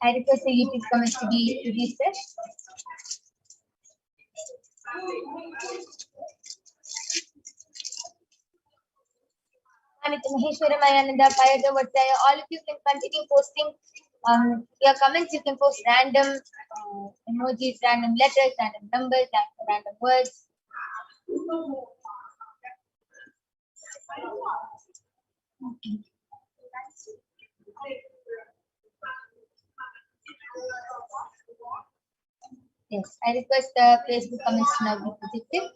I request the YouTube comments to be refreshed. All of you can continue posting your comments. You can post random emojis, random letters, random numbers, random words. Okay. Yes, I request the Facebook comments to now be projected.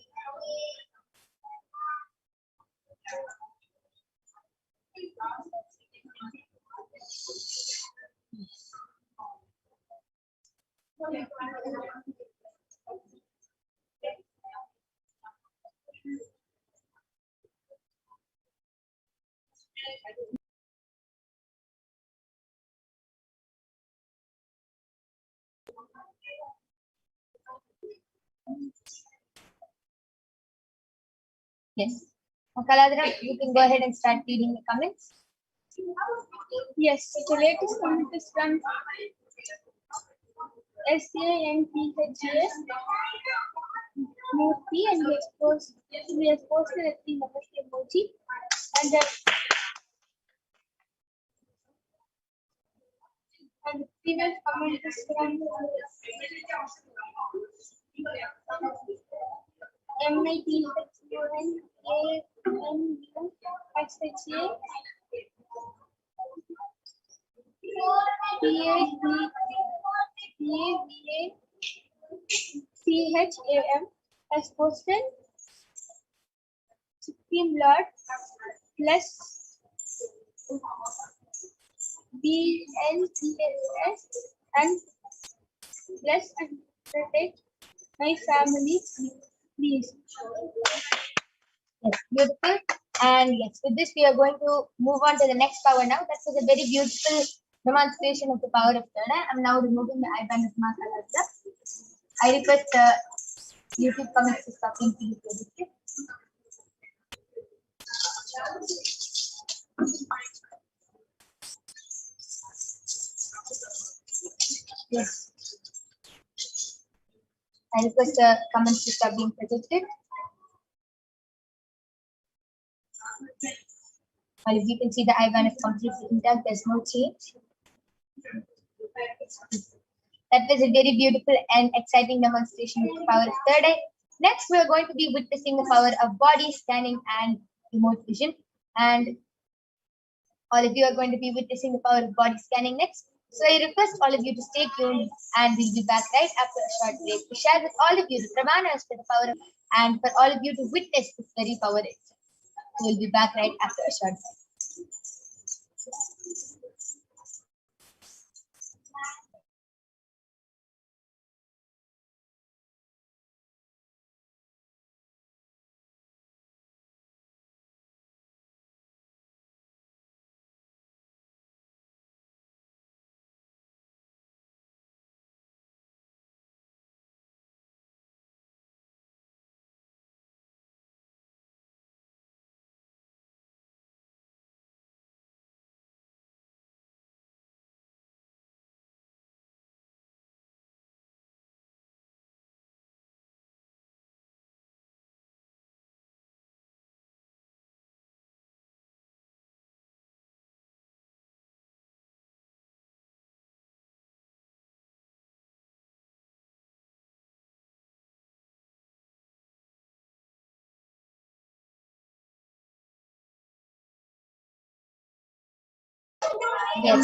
Yes. Kaladra, you can go ahead and start reading the comments. Yes, the latest comment is from SANTHS Murthy, and we have posted a 3 Namaste emoji, and the previous comment is from CHAM has posted Supreme Lord plus BLTS and plus and protect my family, please. Yes, beautiful. And yes, with this we are going to move on to the next power now. That was a very beautiful demonstration of the power of third eye. I'm now removing the eyeband of Ma Kaladra. I request YouTube comments to stop in please. Yes. I request comments to stop being projected. Well, if you can see the eyeband is completely intact, there's no change. That was a very beautiful and exciting demonstration of the power of third eye. Next, we are going to be witnessing the power of body scanning and remote vision. And all of you are going to be witnessing the power of body scanning next. So I request all of you to stay tuned, and we'll be back right after a short break to share with all of you the pramanas for the power of, and for all of you to witness this very power itself. So we'll be back right after a short break. Yes.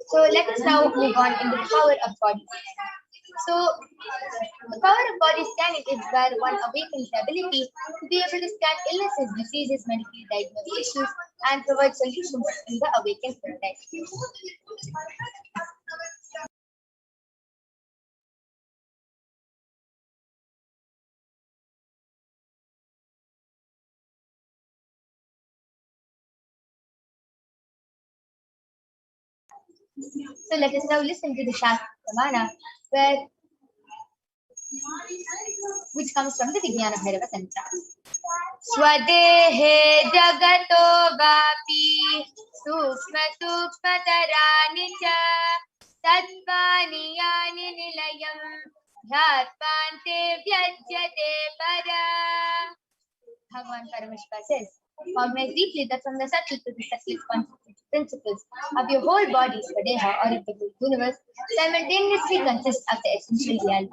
So let us now move on into the power of body scanning. So the power of body scanning is where one awakens the ability to be able to scan illnesses, diseases, medically diagnosed issues, and provide solutions in the awakened context. So let us now listen to the Shastra Pramana, where which comes from the Vijnana Bhairava Tantra. Swadehe jagato vapi sukshma sukshmatarani cha tatvani yani nilayam dhyatpante vyajyate para. Bhagavan Paramashiva says, cognize deeply that from the subtle to the subtle principles of your whole body, Swadeha, or of the whole universe, simultaneously consists of the essential reality.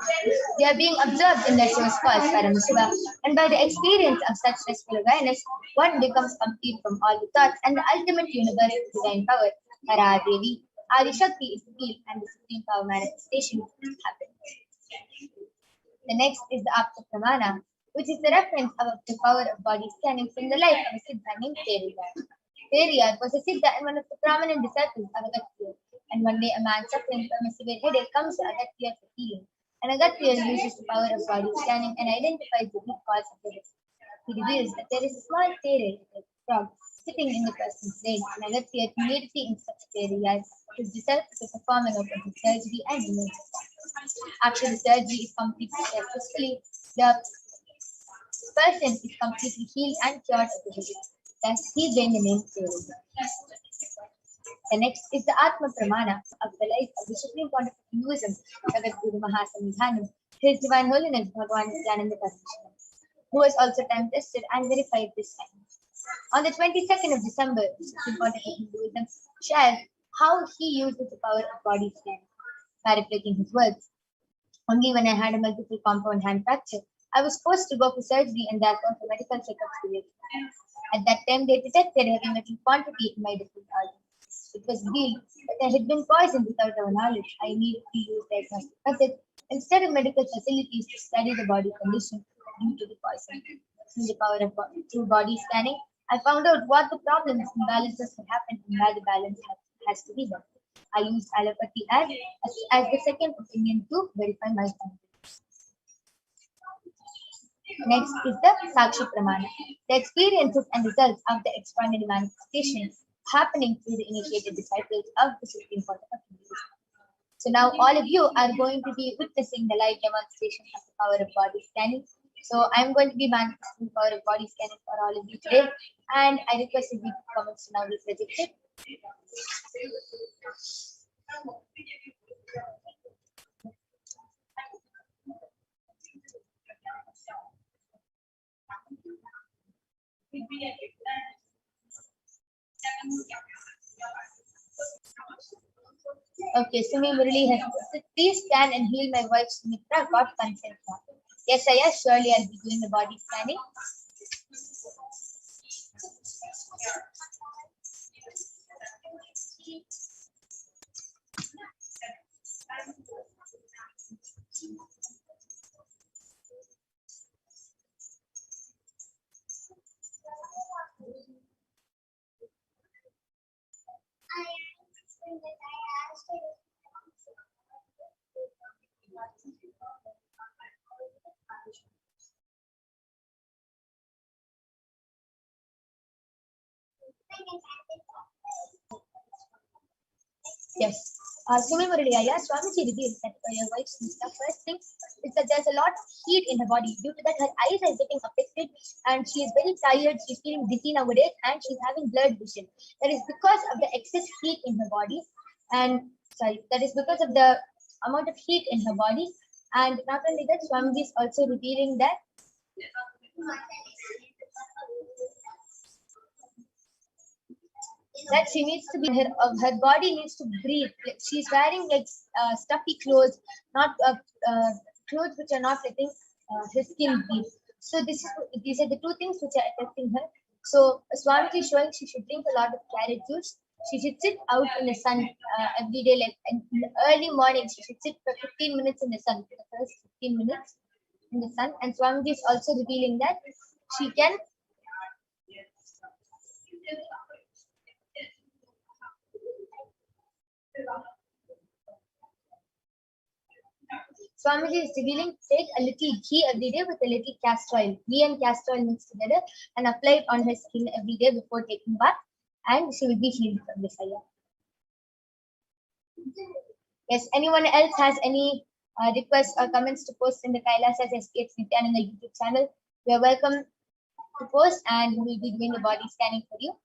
They are being observed in their source cause, Paramashiva, and by the experience of such restful awareness, one becomes complete from all the thoughts, and the ultimate universe, divine power, Paradevi, Adi Shakti, is revealed, and the supreme power manifestation happens. The next is the Apta Pramana, which is the reference of the power of body scanning from the life of a Siddha named Teriyar. Teriyar was a Siddha and one of the prominent disciples of Agastya. And one day a man suffering from a severe headache comes to Agastya for healing. And Agastya uses the power of body scanning and identifies the root cause of the disease. He reveals that there is a small tere, a frog, sitting in the person's brain, and Agastya immediately instructs Teriyar, his disciple, to perform an open surgery and remove it. After the surgery is completed successfully, the person is completely healed and cured of the disease. Thus, he gained the name Teriyar. The next is the Atma Pramana of the life of the Supreme Pontiff of Hinduism, Jagat Guru Mahasamidhanam, His Divine Holiness Bhagavan Nithyananda Paramashivam, who was also time tested and verified this time. On the 22nd of December, the Supreme Pontiff of Hinduism shared how he uses the power of body scanning. Paraphrasing his words, only when I had a multiple compound hand fracture, I was forced to go for surgery and therefore for medical checkups to it. At that time, they detected heavy metal quantity in my different organs. It was revealed that I had been poisoned without our knowledge. I immediately used diagnostic methods instead of medical facilities to study the body condition due to the poison. Through the power of through body scanning, I found out what the problems and imbalances had happened and where the balance has to be done. I used allopathy as the second opinion to verify my findings. Next is the Sakshi Pramana, the experiences and results of the extraordinary manifestations happening through the initiated disciples of the Supreme Pontiff of Hinduism. So now all of you are going to be witnessing the live demonstration of the power of body scanning. So I'm going to be manifesting the power of body scanning for all of you today, and I request you to comments to now be projected. Okay, Sumi Murali has posted, please scan and heal my wife Sumitra, got consent now. Yes, I yes, surely I'll be doing the body scanning. Yes. Sumi Muraliya, Swamiji reveals that for your wife's first thing is that there's a lot of heat in her body. Due to that, her eyes are getting affected and she is very tired. She's feeling dizzy nowadays and she's having blurred vision. That is because of the excess heat in her body. And that is because of the amount of heat in her body. And not only that, Swamiji is also revealing that she needs to be her body needs to breathe. Like she's wearing like stuffy clothes, not clothes which are not letting her skin breathe. So these are the two things which are affecting her. So Swamiji is showing she should drink a lot of carrot juice. She should sit out in the sun every day, like in the early morning. She should sit for 15 minutes in the sun, for the first 15 minutes in the sun. And Swamiji is also revealing that she can Swamiji is revealing, take a little ghee every day with a little castor oil. Ghee and castor oil mixed together and apply it on her skin every day before taking bath, and she will be healed from this. Yes, anyone else has any request or comments to post in the Kailasa'S HDH Nithyananda YouTube channel. You are welcome to post, and we will be doing the body scanning for you.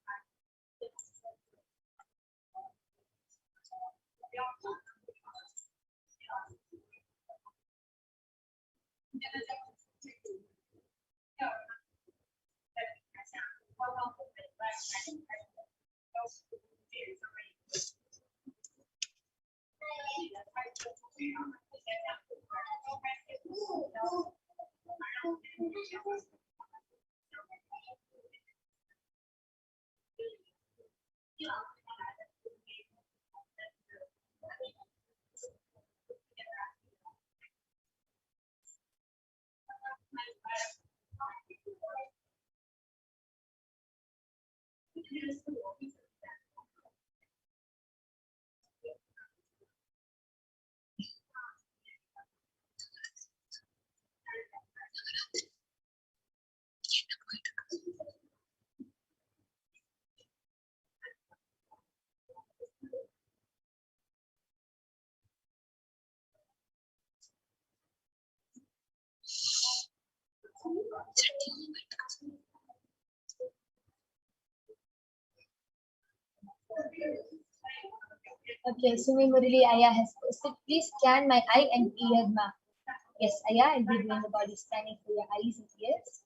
Okay, Sumi Murali Aya has posted, please scan my eye and ear, ma. Yes, Aya, I'll be doing the body scanning for your eyes and ears.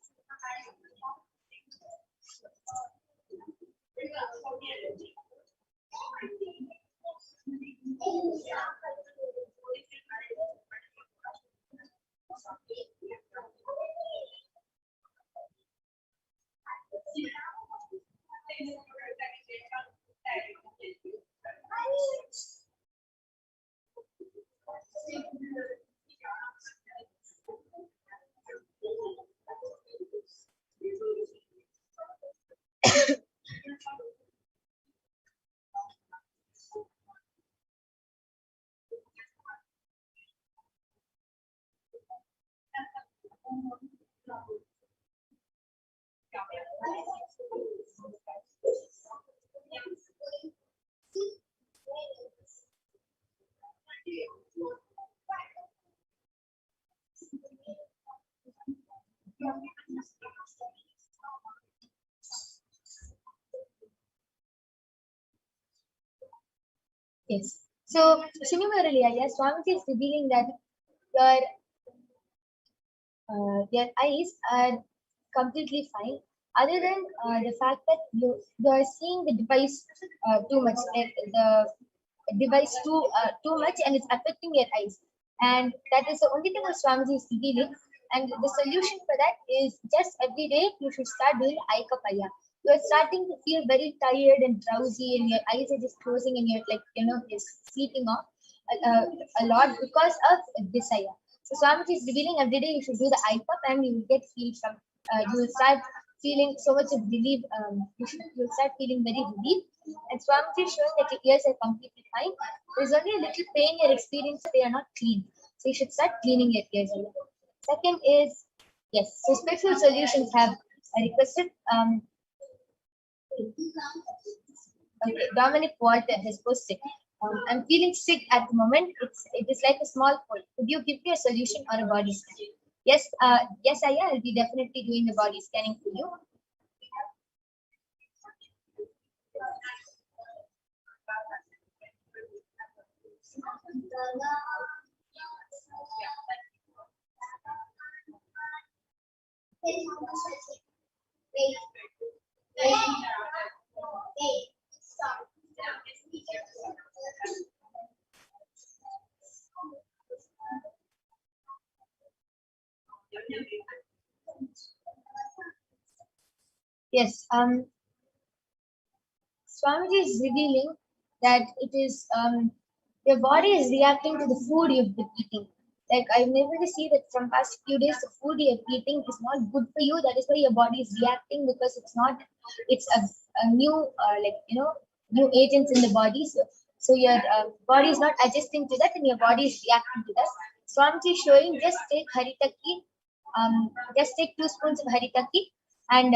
Yes. So, Sumi Murali Aya, Swamiji is revealing that their eyes are completely fine, other than the fact that you are seeing the device too much, like the device too much, and it's affecting your eyes. And that is the only thing that Swamiji is revealing. And the solution for that is just every day you should start doing eye kapaya. You are starting to feel very tired and drowsy, and your eyes are just closing, and you're like is sleeping off a lot because of desire. So Swamiji is revealing every day you should do the eye cup, and you will get healed from. You will start feeling so much of relief. You'll start feeling very relieved. And Swamiji is showing that your ears are completely fine. There's only a little pain you're experiencing. They are not clean. So you should start cleaning your ears a little. Second is, yes, so special solutions have requested. Okay, Dominic Walter has posted. I'm feeling sick at the moment. It is like a small cold. Could you give me a solution or a body scan? Yes, yes, I'll be definitely doing the body scanning for you. Yes, Swamiji is revealing that it is your body is reacting to the food you've been eating. Like I've been able to see that from past few days, the food you're eating is not good for you. That is why your body is reacting, because it's a new new agents in the body. So your body is not adjusting to that, and your body is reacting to that. Swamiji is showing just take haritaki, just take 2 spoons of haritaki, and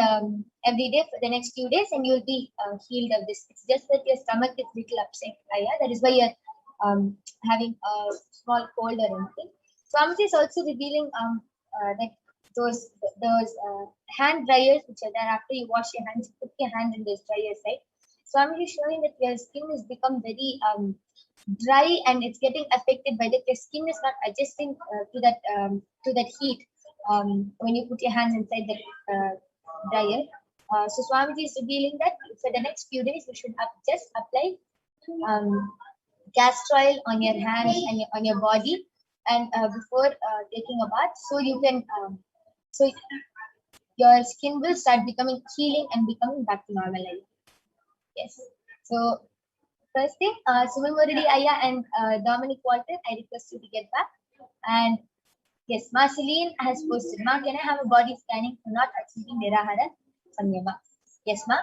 every day for the next few days, and you'll be healed of this. It's just that your stomach is little upset. That is why you're having a small cold or anything. Swamiji is also revealing that those hand dryers which are there after you wash your hands, you put your hands in those dryers, right? Swamiji is showing that your skin has become very dry and it's getting affected by that. Your skin is not adjusting to that heat when you put your hands inside the dryer. So Swamiji is revealing that for the next few days you should just apply castor oil on your hands and on your body, and before taking a bath, so you can so your skin will start becoming healing and becoming back to normal life. Yes. So first thing, Sumimuridi Aya and Dominic Walter, I request you to get back. And yes, Marceline has posted, Ma, can I have a body scanning for not achieving Nirahara Samyama? Yes, Ma.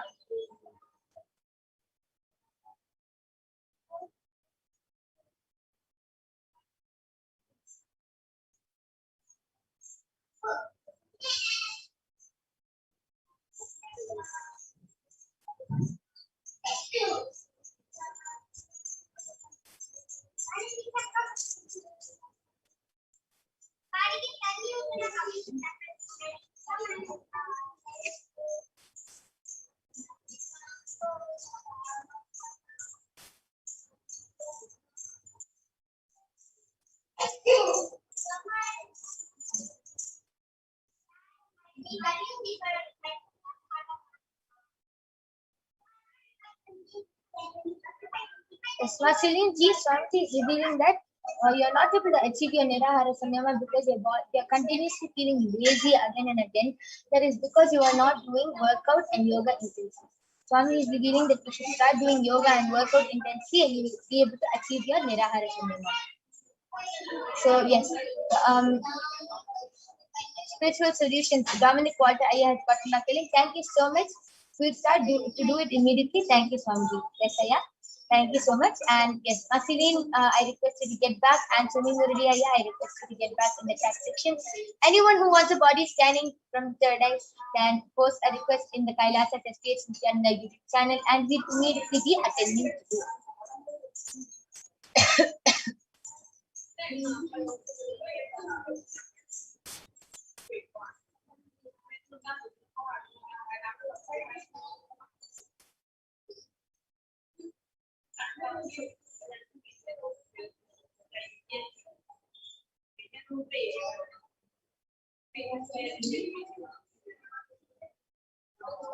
Yes, Marceline G. Shanti is revealing that you're not able to achieve your Nirahara Samyama because you're continuously feeling lazy again and again. That is because you are not doing workout and yoga intensely. Swami is revealing that you should start doing yoga and workout intensely and you will be able to achieve your Nirahara Samyama. So, yes, spiritual solutions. Dominic Walter, I have gotten my feeling. Thank you so much. We'll start to do it immediately. Thank you, Swamiji. Yes, Aya. Thank you so much. And yes, Marceline, I request you to get back. And Sunil Murali, Aya, I request you to get back in the chat section. Anyone who wants a body scanning from third eye can post a request in the Kailasa'S HDH Nithyananda YouTube channel, and we'll immediately be attending to it.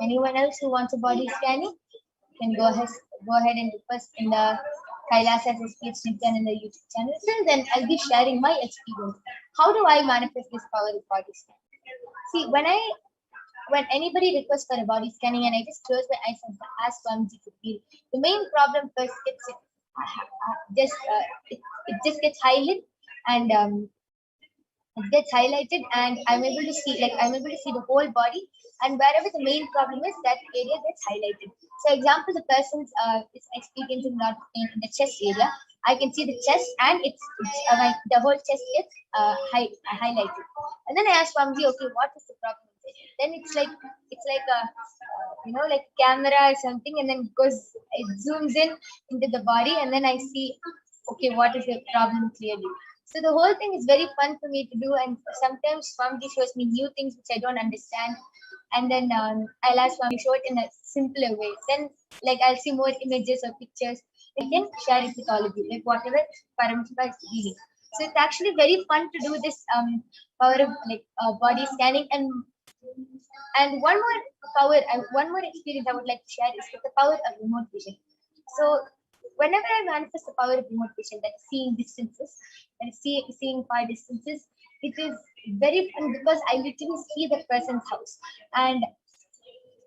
Anyone else who wants a body scanning can go ahead and request in the Kailasa'S HDH Nithyananda YouTube channel. Till then, I'll be sharing my experience. How do I manifest this power of body scanning? See, when anybody requests for a body scanning and I just close my eyes and ask Swamiji to feel, the main problem first it just gets highlighted and it gets highlighted and I'm able to see the whole body, and wherever the main problem is, that area gets highlighted. So example, the person is experiencing a lot of pain in the chest area. I can see the chest and like the whole chest gets highlighted. And then I ask Swamiji, okay, what is the problem? Then it's like a like camera or something, and then it zooms in into the body, and then I see, okay, what is your problem clearly. So the whole thing is very fun for me to do, and sometimes Swamiji shows me new things which I don't understand, and then I'll ask Swami to show it in a simpler way. Then I'll see more images or pictures. I can share it with all of you, like whatever Paramashiva is reading. So it's actually very fun to do this power of body scanning, and one more experience I would like to share is with the power of remote vision. So whenever I manifest the power of remote vision, that is seeing distances, that is seeing far distances, it is very fun because I literally see the person's house and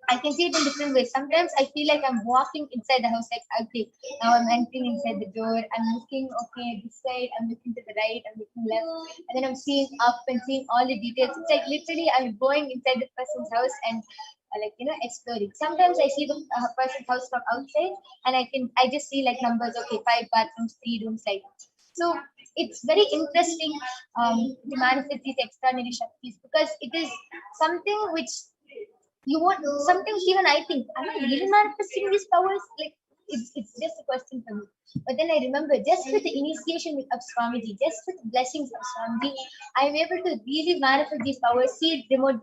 I can see it in different ways. Sometimes I feel like I'm walking inside the house, like, okay, now I'm entering inside the door. I'm looking, okay, this side, I'm looking to the right, I'm looking left, and then I'm seeing up and seeing all the details. It's like literally I'm going inside the person's house and exploring. Sometimes I see the person's house from outside and I just see like numbers, okay, 5 bathrooms, 3 rooms, like. So it's very interesting to manifest these extraordinary shaktis because it is something which you want. Sometimes even I think, am I really manifesting these powers? Like, it's just a question for me. But then I remember, just with the initiation of Swamiji, just with the blessings of Swamiji, I'm able to really manifest these powers, see remote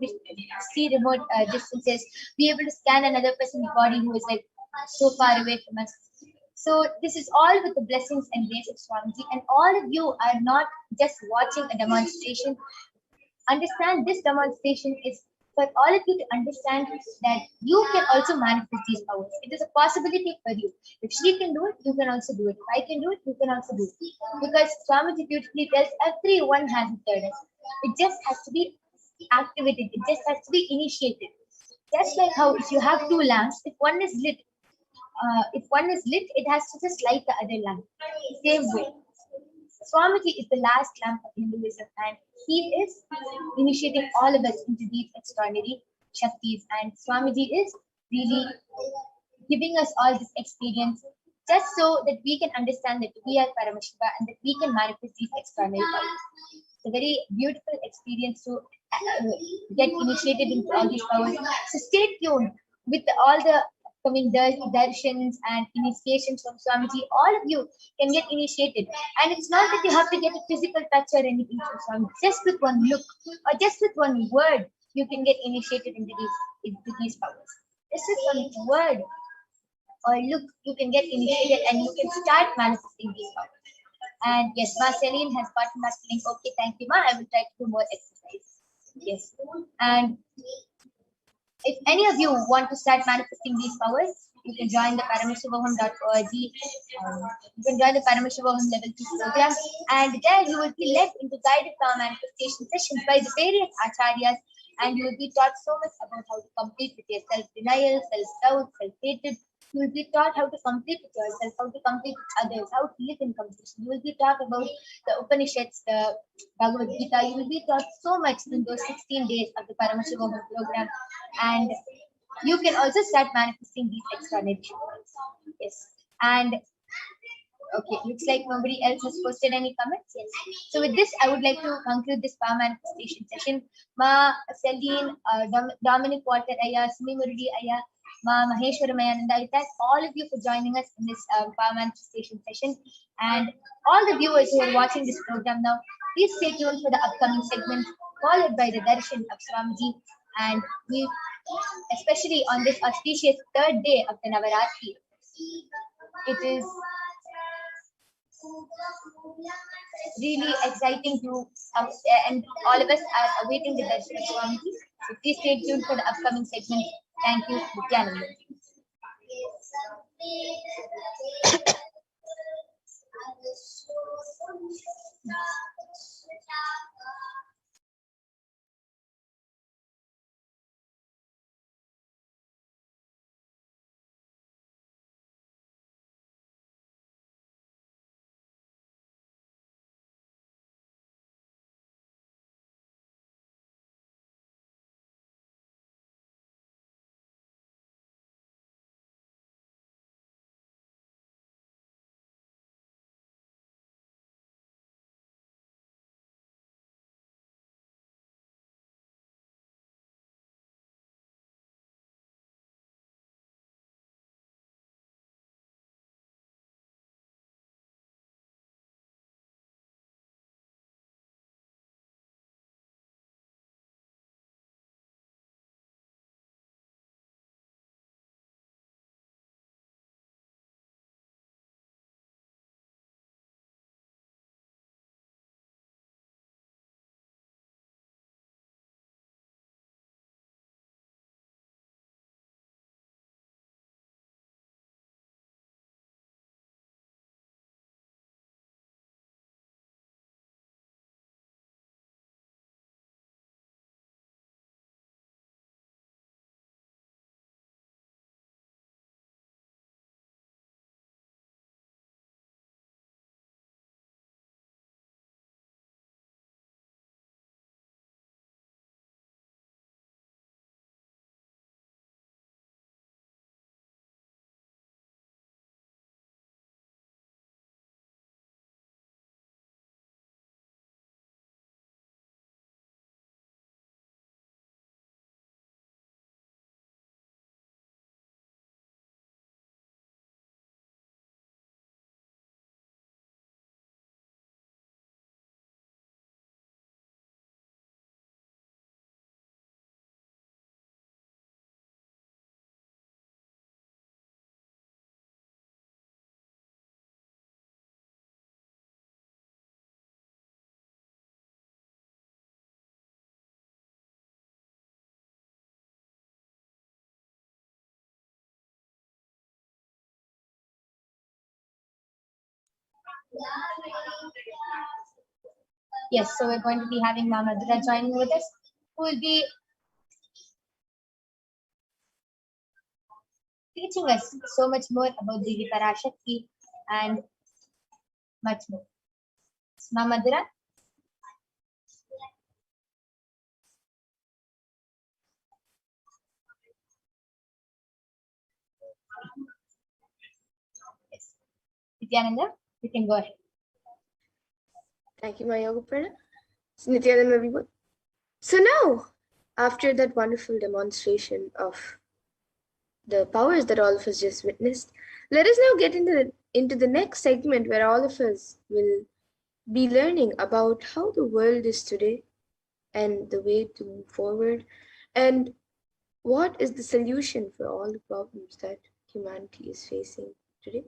distances, be able to scan another person's body who is like so far away from us. So this is all with the blessings and grace of Swamiji, and all of you are not just watching a demonstration. Understand, this demonstration is for all of you to understand that you can also manifest these powers. It is a possibility for you. If she can do it, you can also do it. If I can do it, you can also do it. Because Swamiji beautifully tells everyone has a third eye. It just has to be activated. It just has to be initiated. Just like how if you have two lamps, if one is lit, it has to just light the other lamp. Same way. Swamiji is the last lamp of Hinduism, and he is initiating all of us into these extraordinary Shaktis. And Swamiji is really giving us all this experience just so that we can understand that we are Paramashiva and that we can manifest these extraordinary powers. It's a very beautiful experience to get initiated into all these powers. So stay tuned with all the coming darshans and initiations from Swamiji. All of you can get initiated. And it's not that you have to get a physical touch or anything from Swamiji. Just with one look or just with one word, you can get initiated into these powers. Just with one word or look, you can get initiated and you can start manifesting these powers. And yes, Ma Celine has gotten that link. Okay, thank you, Ma. I will try to do more exercise. Yes. And if any of you want to start manifesting these powers, you can join the Paramashivoham.org. You can join the Paramashivoham Level 2 program, and there you will be led into guided power manifestation sessions by the various acharyas, and you will be taught so much about how to complete with your self-denial, self-doubt, self-hatred. You will be taught how to complete with yourself, how to complete with others, how to live in completion. You will be taught about the Upanishads, the Bhagavad Gita. You will be taught so much in those 16 days of the Paramashivoham program. And you can also start manifesting these extraordinary powers. Yes. And okay, looks like nobody else has posted any comments. Yes. So with this, I would like to conclude this power manifestation session. Ma Celine, Dominic Walter Aya, Sumi Murudi Aya, Ma Maheshwara Mayananda, I thank all of you for joining us in this power manifestation session. And all the viewers who are watching this program now, please stay tuned for the upcoming segment, followed by the darshan of Swamiji. And we, especially on this auspicious third day of the Navaratri, it is really exciting to, and all of us are awaiting the darshan of Swamiji. So please stay tuned for the upcoming segment. Thank you, Nithyananda. Yes, so we're going to be having Mama Dura joining with us, who will be teaching us so much more about Devi Parashakti and much more. Mama Dura? Yes. Nithyananda, you can go ahead. Thank you, my yoga partner. It's Nithyananda, everyone. So now, after that wonderful demonstration of the powers that all of us just witnessed, let us now get into the next segment where all of us will be learning about how the world is today and the way to move forward, and what is the solution for all the problems that humanity is facing today.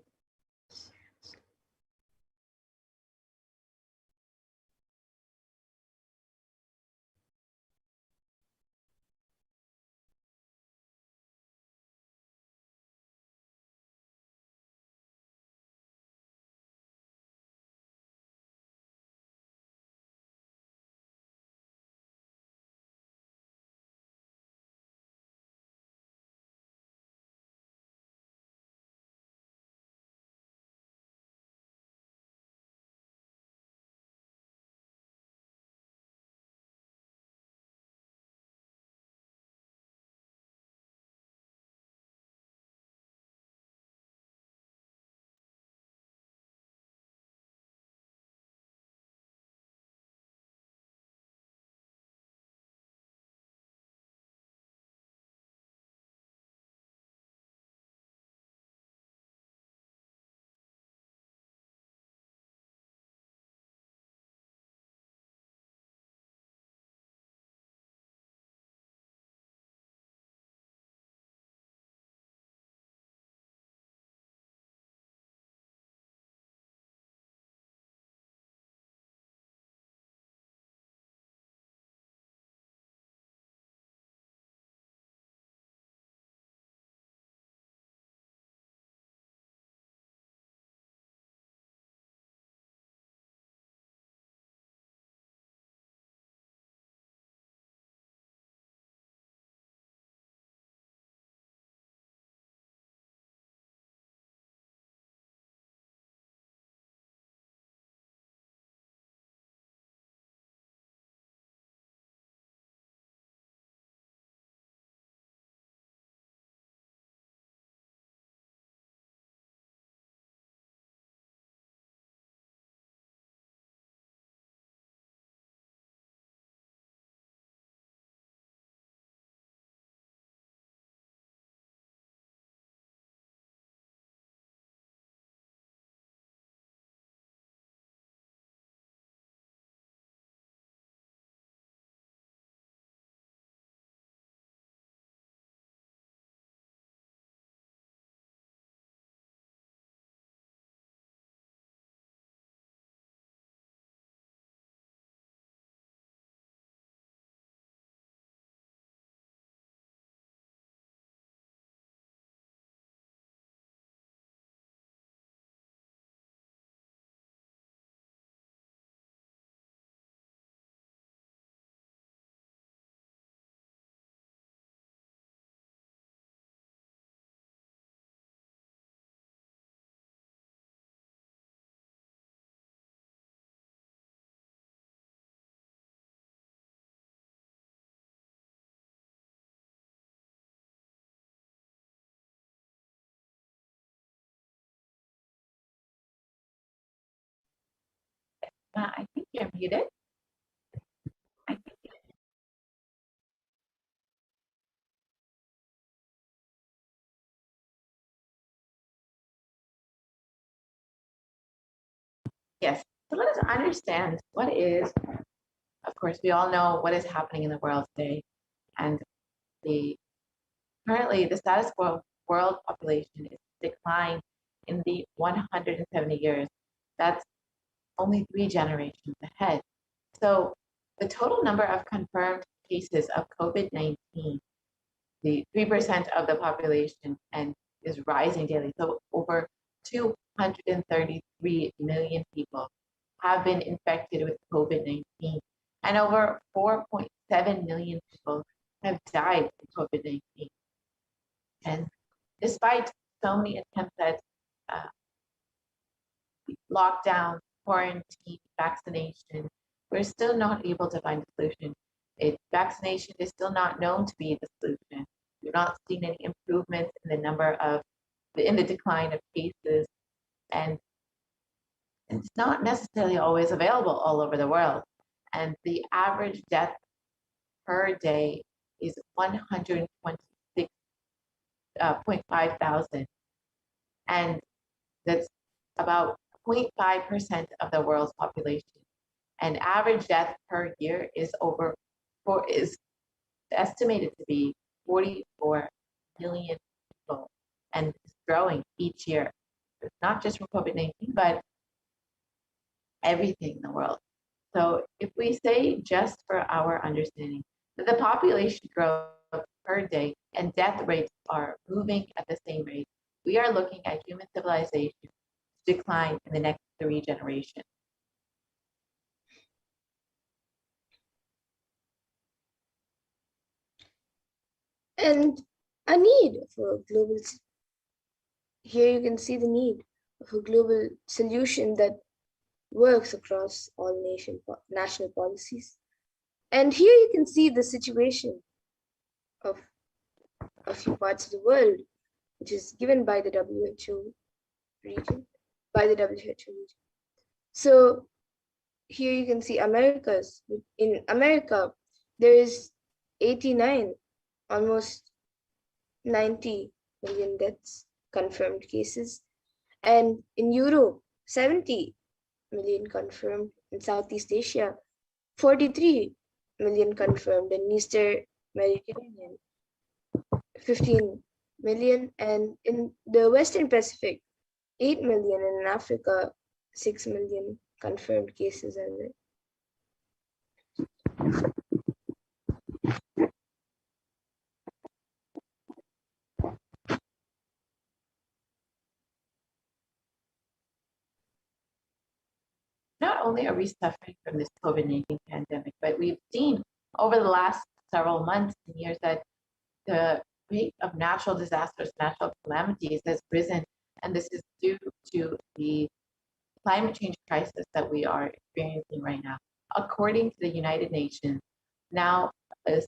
I think you're muted. I think, yes. So let us understand what is, of course, we all know what is happening in the world today. And the currently the status quo world population is declined in the 170 years. That's only 3 generations ahead. So the total number of confirmed cases of COVID-19, the 3% of the population, and is rising daily. So over 233 million people have been infected with COVID-19, and over 4.7 million people have died from COVID-19. And despite so many attempts at lockdown, quarantine, vaccination, we're still not able to find a solution. Vaccination is still not known to be the solution. We've not seen any improvements in the decline of cases, and it's not necessarily always available all over the world. And the average death per day is 126.5 thousand. And that's about 0.5% of the world's population. And average death per year is estimated to be 44 million people, and it's growing each year. It's not just from COVID-19, but everything in the world. So if we say, just for our understanding, that the population growth per day and death rates are moving at the same rate, we are looking at human civilization to decline in the next 3 generations. And a need for a global, here you can see the need of a global solution that works across all national policies. And here you can see the situation of a few parts of the world, which is given by the WHO region, So here you can see Americas. In America, there is 89, almost 90 million deaths, confirmed cases. And in Europe, 70 million confirmed. In Southeast Asia, 43 million confirmed. In Eastern Mediterranean, 15 million. And in the Western Pacific, 8 million. And in Africa, 6 million confirmed cases as well. Not only are we suffering from this COVID-19 pandemic, but we've seen over the last several months and years that the rate of natural disasters, natural calamities has risen, and this is due to the climate change crisis that we are experiencing right now. According to the United Nations, now a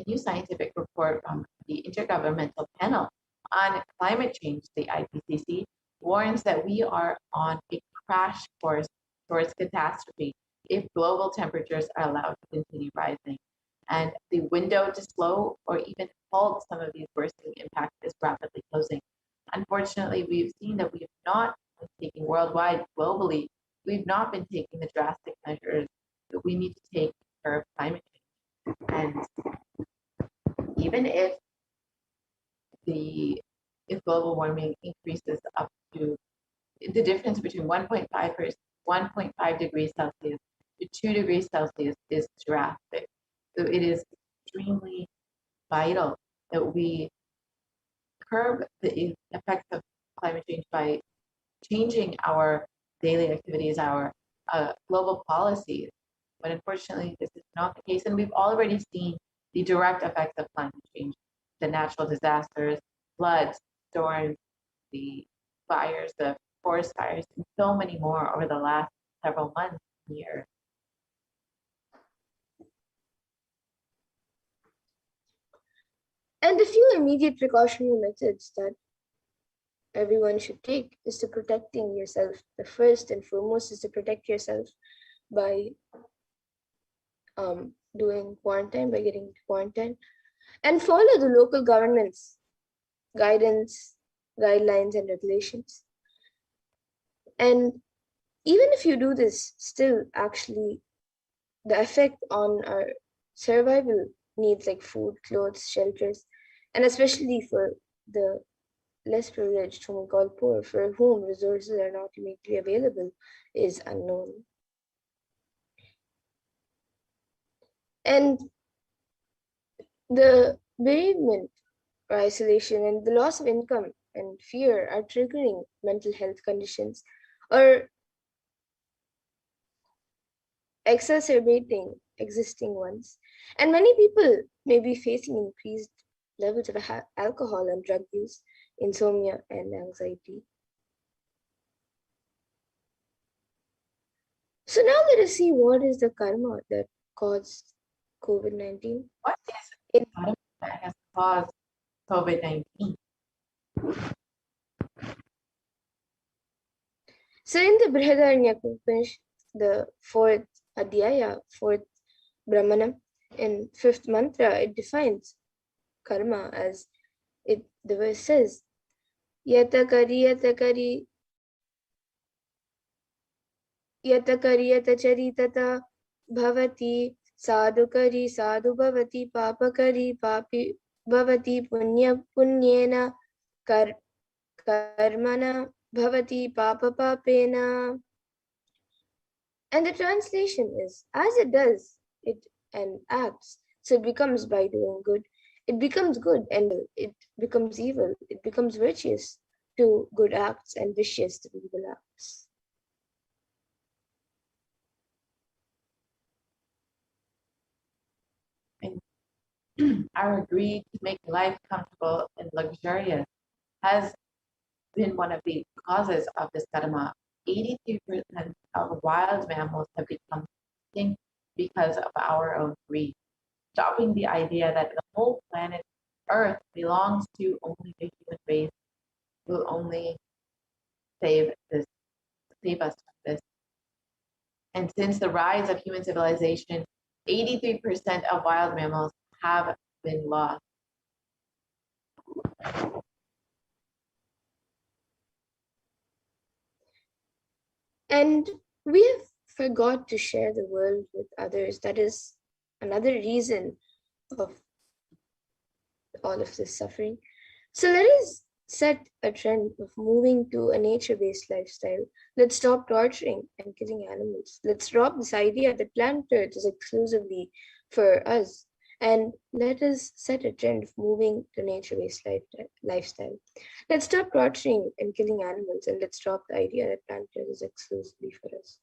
new scientific report from the Intergovernmental Panel on Climate Change, the IPCC, warns that we are on a crash course towards catastrophe if global temperatures are allowed to continue rising. And the window to slow or even halt some of these worsening impacts is rapidly closing. Unfortunately, we've seen that we have not been taking worldwide, globally, we've not been taking the drastic measures that we need to take to curb climate change. And even if global warming increases up to the difference between 1.5 degrees Celsius to 2 degrees Celsius is drastic. So it is extremely vital that we curb the effects of climate change by changing our daily activities, our global policies. But unfortunately, this is not the case. And we've already seen the direct effects of climate change, the natural disasters, floods, storms, the fires, the forest fires, and so many more over the last several months and years. And a few immediate precautionary methods that everyone should take is to protecting yourself. The first and foremost is to protect yourself by doing quarantine, by getting quarantine, and follow the local government's guidance, guidelines, and regulations. And even if you do this, still actually the effect on our survival needs like food, clothes, shelters, and especially for the less privileged, whom we call poor, for whom resources are not immediately available, is unknown. And the bereavement or isolation and the loss of income and fear are triggering mental health conditions or exacerbating existing ones. And many people may be facing increased levels of alcohol and drug use, insomnia, and anxiety. So now let us see what is the karma that caused COVID-19. What is karma that has caused COVID-19? So in the Brihadaranyaka Upanishad, the fourth Adhyaya, fourth Brahmanam, in fifth mantra, it defines karma as the verse says, yatakari yacharitata bhavati sadhukari sadhu bhavati papakari papi bhavati punyena karmana bhavati papa papena. And the translation is, as it does it and acts, so it becomes by doing good. It becomes good and it becomes evil. It becomes virtuous to good acts and vicious to evil acts. Our greed to make life comfortable and luxurious has been one of the causes of this karma. 83% of wild mammals have become extinct because of our own greed, stopping the idea that the whole planet Earth belongs to only the human race will only save us from this. And since the rise of human civilization, 83% of wild mammals have been lost. And we have forgot to share the world with others. That is another reason of all of this suffering. So let us set a trend of moving to a nature-based lifestyle. Let's stop torturing and killing animals. Let's drop this idea that planet Earth is exclusively for us. And let us set a trend of moving to nature-based lifestyle. Let's stop torturing and killing animals, and let's drop the idea that planet Earth is exclusively for us.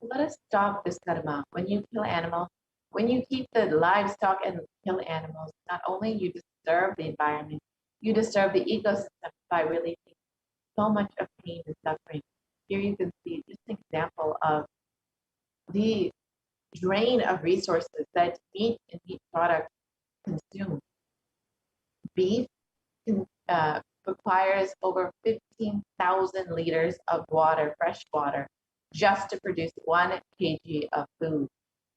Let us stop this karma. When you kill animals, when you keep the livestock and kill animals, not only you disturb the environment, you disturb the ecosystem by releasing so much of pain and suffering. Here you can see just an example of the drain of resources that meat and meat products consume. Beef requires over 15,000 liters of water, fresh water, just to produce 1 kg of food.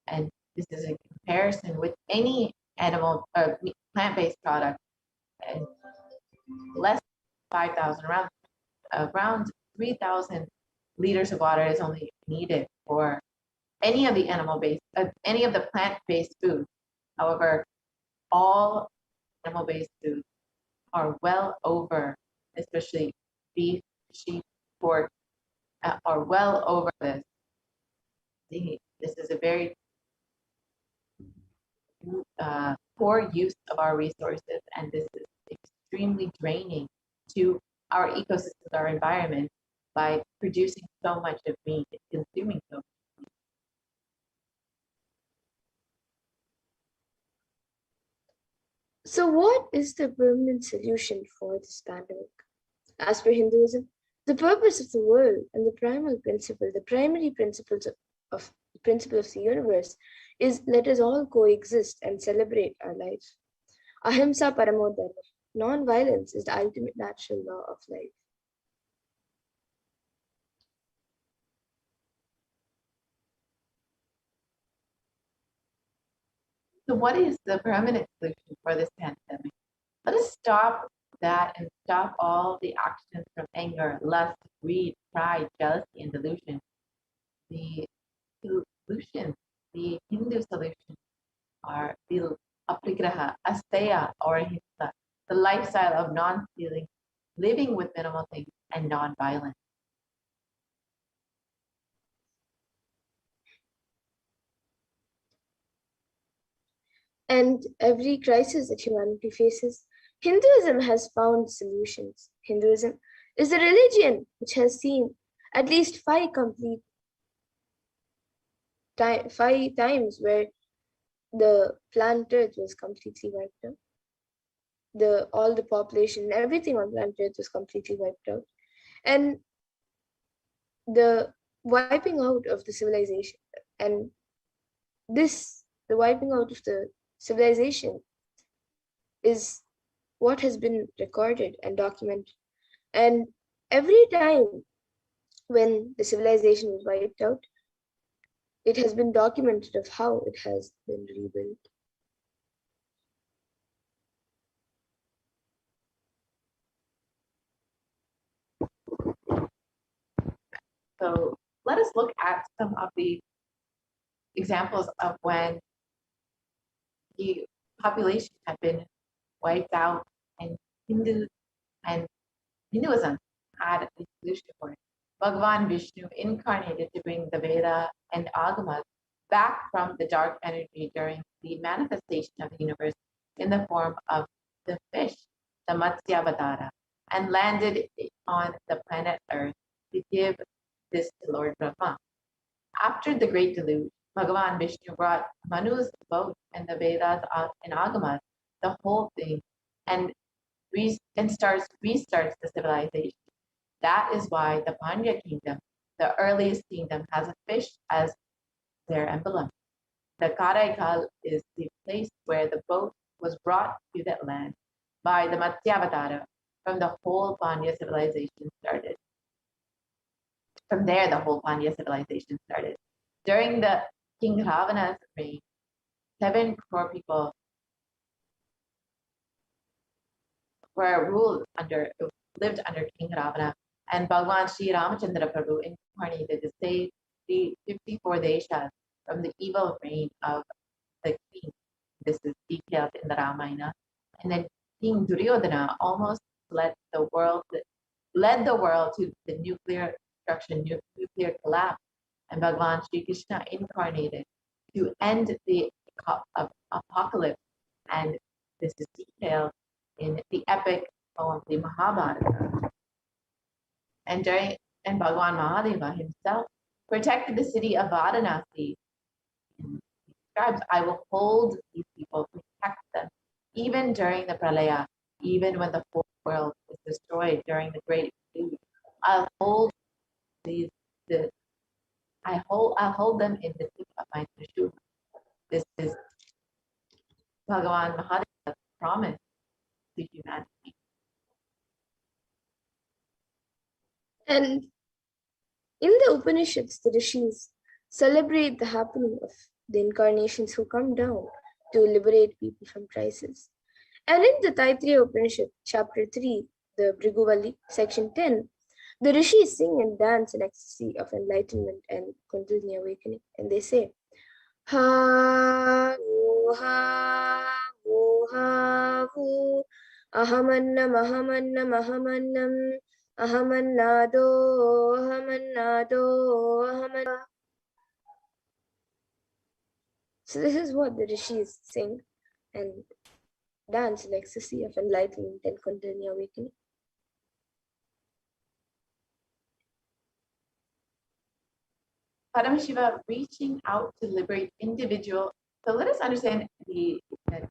And this is in comparison with any animal or plant-based product, and less than 5,000, around 3,000 liters of water is only needed for any of the any of the plant-based foods. However, all animal-based foods are well over, especially beef, sheep, pork, are well over this. This is a very poor use of our resources, and this is extremely draining to our ecosystems, our environment, by producing so much of meat and consuming so much. So what is the permanent solution for this pandemic? As per Hinduism, the purpose of the world and the primal principle, the primary principles of the principle of the universe is let us all coexist and celebrate our life. Ahimsa paramo dharma. Non-violence is the ultimate natural law of life. So what is the permanent solution for this pandemic? Let us stop that and stop all the actions from anger, lust, greed, pride, jealousy, and delusion. The solution, the Hindu solution, are the aprigraha, asteya, or ahimsa, the lifestyle of non-stealing, living with minimal things, and non-violence. and every crisis that humanity faces, Hinduism has found solutions. Hinduism is a religion which has seen at least five times where the planet Earth was completely wiped out. All the population, everything on planet Earth was completely wiped out. And the wiping out of the civilization, and the wiping out of the civilization is what has been recorded and documented. And every time when the civilization was wiped out, it has been documented of how it has been rebuilt. So let us look at some of the examples of when the population had been wiped out and Hinduism had a solution for it. Bhagavan Vishnu incarnated to bring the Veda and Agamas back from the dark energy during the manifestation of the universe in the form of the fish, the Matsyavatara, and landed on the planet Earth to give this to Lord Brahma. After the great deluge, Bhagavan Vishnu brought Manu's boat and the Vedas and Agamas, the whole thing, and restarts the civilization. That is why the Pandya kingdom, the earliest kingdom, has a fish as their emblem. The Karaikal is the place where the boat was brought to that land by the Matsyavatara. From the whole Pandya civilization started. From there, the whole Pandya civilization started. During the King Ravana's reign, 7 crore people lived under King Ravana, and Bhagwan Sri Ramachandra Prabhu incarnated to save the 54 deshas from the evil reign of the king. This is detailed in the Ramayana. And then King Duryodhana almost led the world to the nuclear destruction, nuclear collapse. And Bhagwan Sri Krishna incarnated to end the apocalypse. And this is detailed in the epic poem, the Mahabharata. And Bhagwan Mahadeva himself protected the city of Varanasi. And he describes, I will hold these people, protect them, even during the pralaya, even when the whole world is destroyed during the great deluge. I'll hold them in the tip of my trishul. This is Bhagavan Mahadeva's promise to humanity. And in the Upanishads, the rishis celebrate the happening of the incarnations who come down to liberate people from crisis. And in the Taittiriya Upanishad, chapter 3, the Bhriguvalli, section 10, the rishis sing and dance in ecstasy of enlightenment and Kundalini awakening. And they say, Ha, wo, ha, wo, ha, wo, ahamannam, ahamannam, ahamannam, ahamannado, ahamannado, ahamannado. So this is what the rishis sing and dance in ecstasy of enlightenment and Kundalini awakening. Paramashiva reaching out to liberate individual. So let us understand that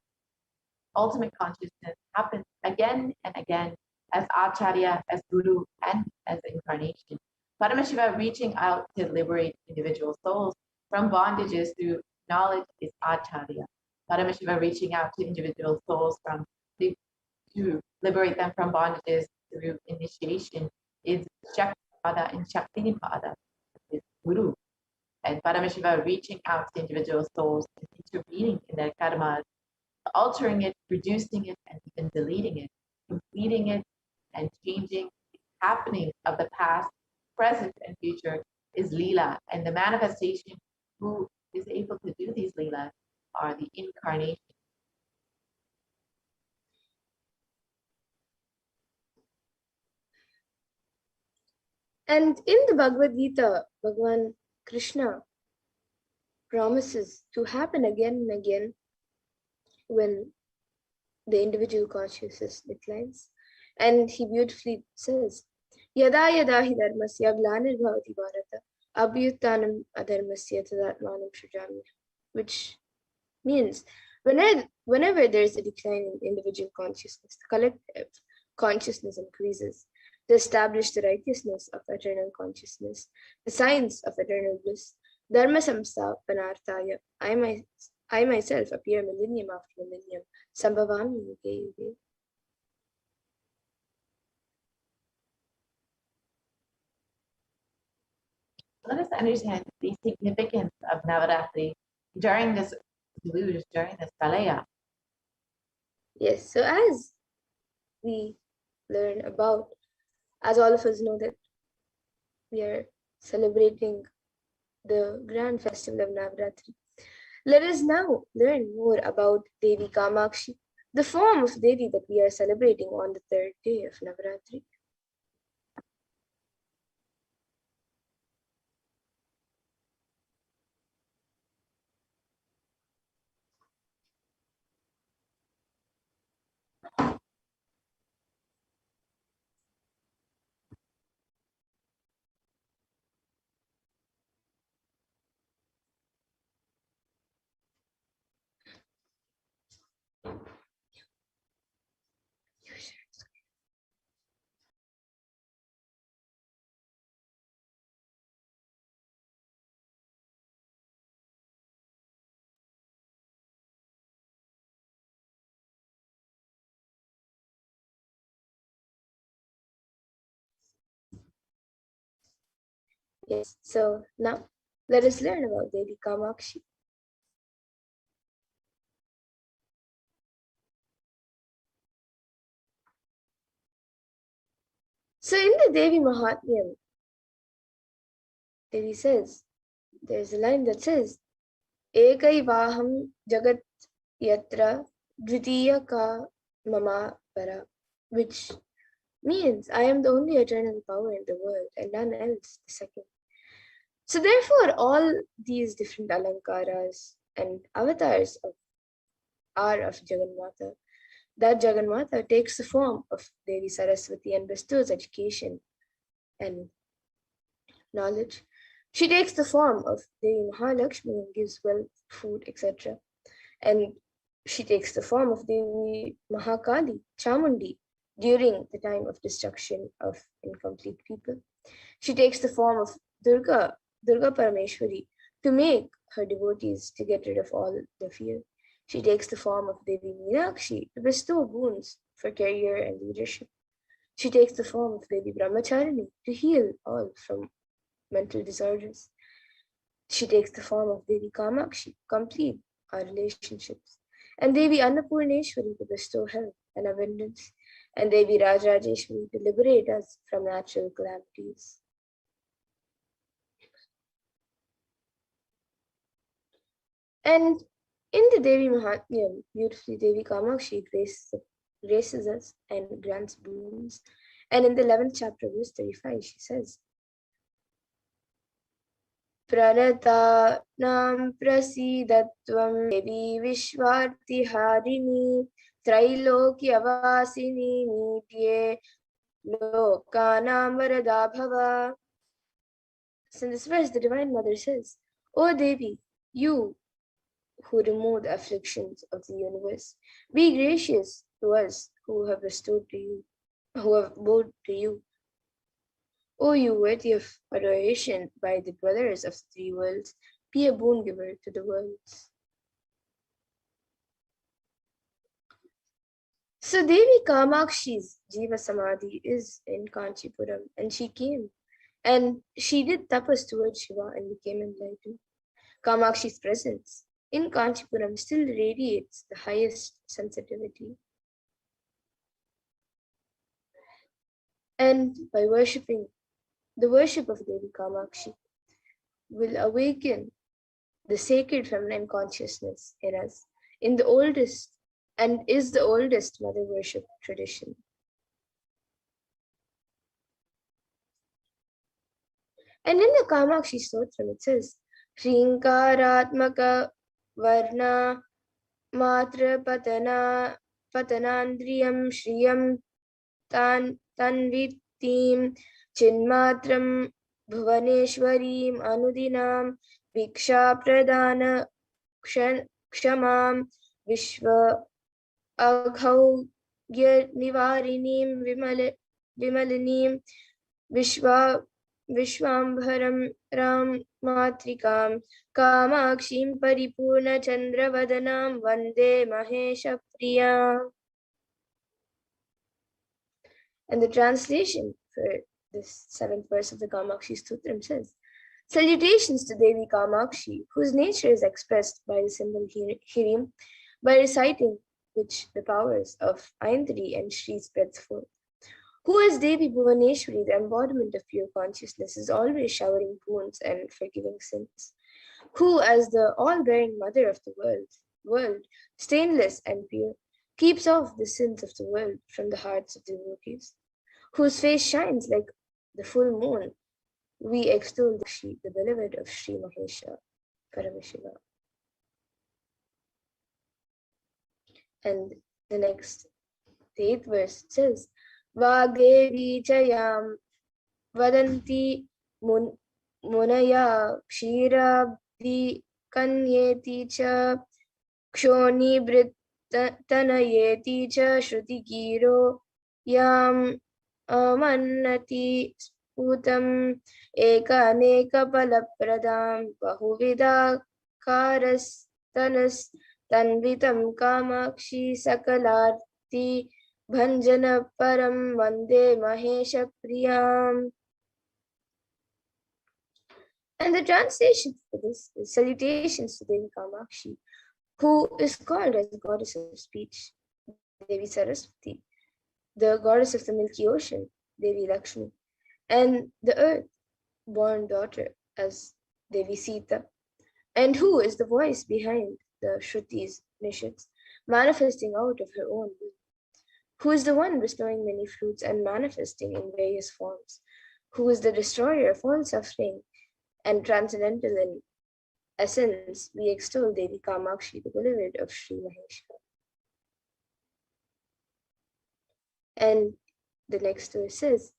ultimate consciousness happens again and again as Acharya, as Guru, and as incarnation. Paramashiva reaching out to liberate individual souls from bondages through knowledge is Acharya. Paramashiva reaching out to individual souls to liberate them from bondages through initiation is Shaktipada and Shaktinipada, is Guru. And Paramashiva reaching out to individual souls and intervening in their karmas, altering it, reducing it, and even deleting it, completing it, and changing the happening of the past, present, and future is Leela. And the manifestation who is able to do these Leelas are the incarnation. And in the Bhagavad Gita, Bhagavan Krishna promises to happen again and again when the individual consciousness declines. And he beautifully says, Yada yada hi dharmasya glanirvavati bharata abhyuttanam adharmasya tadatmanam shrujami, which means whenever there is a decline in individual consciousness, the collective consciousness increases. To establish the righteousness of eternal consciousness, the science of eternal bliss, dharma samsthapanarthaya, I myself appear millennium after millennium, sambhavami yuge yuge. Let us understand the significance of Navaratri during this deluge, during this Pralaya. Yes, so as we learn about, as all of us know that we are celebrating the grand festival of Navaratri, let us now learn more about Devi Kamakshi, the form of Devi that we are celebrating on the third day of Navaratri. Yes, so now let us learn about Devi Kamakshi. So in the Devi Mahatmyam, Devi says, there's a line that says, Ekai Vaham Jagat Yatra Dvitiya Ka Mama Para, which means I am the only eternal power in the world and none else the second. So therefore, all these different alankaras and avatars are of Jagannatha. That Jagannatha takes the form of Devi Saraswati and bestows education and knowledge. She takes the form of Devi Mahalakshmi and gives wealth, food, etc. And she takes the form of Devi Mahakali, Chamundi, during the time of destruction of incomplete people. She takes the form of Durga Parameshwari, to make her devotees to get rid of all the fear. She takes the form of Devi Meenakshi to bestow boons for career and leadership. She takes the form of Devi Brahmacharini to heal all from mental disorders. She takes the form of Devi Kamakshi to complete our relationships, and Devi Annapurneshwari to bestow health and abundance, and Devi Rajrajeshwari to liberate us from natural calamities. And in the Devi Mahatmyam, beautifully Devi Kamakshi graces us and grants boons. And in the 11th chapter, verse 35, she says, Pranata nam prasidatvam Devi Vishvartiharini Trailokyavasini Nitye Lokanam Varada Bhava. So in this verse, the Divine Mother says, O Devi, you who remove the afflictions of the universe, be gracious to us who have bestowed to you, who have bowed to you. O you worthy of adoration by the dwellers of the three worlds, be a boon giver to the worlds. So Devi Kamakshi's Jiva Samadhi is in Kanchipuram, and she came and she did tapas towards Shiva and became enlightened. Kamakshi's presence in Kanchipuram still radiates the highest sensitivity. And by worshipping, the worship of Devi Kamakshi will awaken the sacred feminine consciousness in us, in the oldest and is the oldest mother worship tradition. And in the Kamakshi Stotram, it says, Shrinkaratmaka Varna Matra Patanandriyam Shriyam Tanvittim Chinmatram Bhuvaneshwarim Anudinam Viksha Pradana Kshamam Vishwa Aghaugya Nivarinim Vimalinim Vishwambharam Ram Matrikam Kamakshim Paripurna Chandravadanam Vande Mahesha Priya. And the translation for this 7th verse of the Kamakshi Stotram says, Salutations to Devi Kamakshi, whose nature is expressed by the symbol Hirim, by reciting which the powers of Aintari and Shri spreads forth. Who as Devi Bhuvaneshwari, the embodiment of pure consciousness, is always showering boons and forgiving sins. Who as the all-bearing mother of the world, stainless and pure, keeps off the sins of the world from the hearts of devotees. Whose face shines like the full moon, we extol the beloved of Sri Mahesha, Paramashivoham. And the next, the 8th verse says, Vagevi chayam vadanti munaya kshirabdi kanyeti cha kshoni tanayeti cha shruti giro yam amannati sputam eka aneka palapradam bahuvida karastanas tanvitam kamakshi sakalarti Bhanjana Param Vande Mahesha Priyam. And the translation for this is salutations to Devi Kamakshi, who is called as the goddess of speech, Devi Saraswati, the goddess of the Milky Ocean, Devi Lakshmi, and the earth-born daughter as Devi Sita, and who is the voice behind the Shrutis, Nishits, manifesting out of her own will. Who is the one bestowing many fruits and manifesting in various forms, who is the destroyer of all suffering and transcendental in essence, we extol Devi Kamakshi, the beloved of Sri Mahesha. And the next verse is,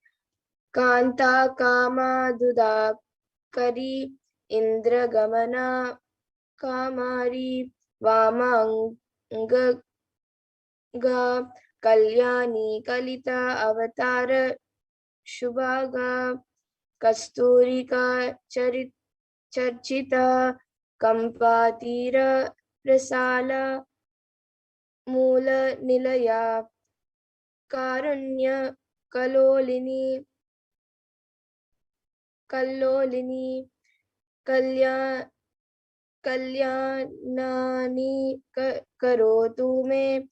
Kanta Kama Dudakari Indra Gamana Kamari Vamanga Kalyani Kalita Avatara Shubhaga Kasturika Charchita Kampatira Rasala Mula Nilaya Karunya Kalolini Kalyanani Karotu Me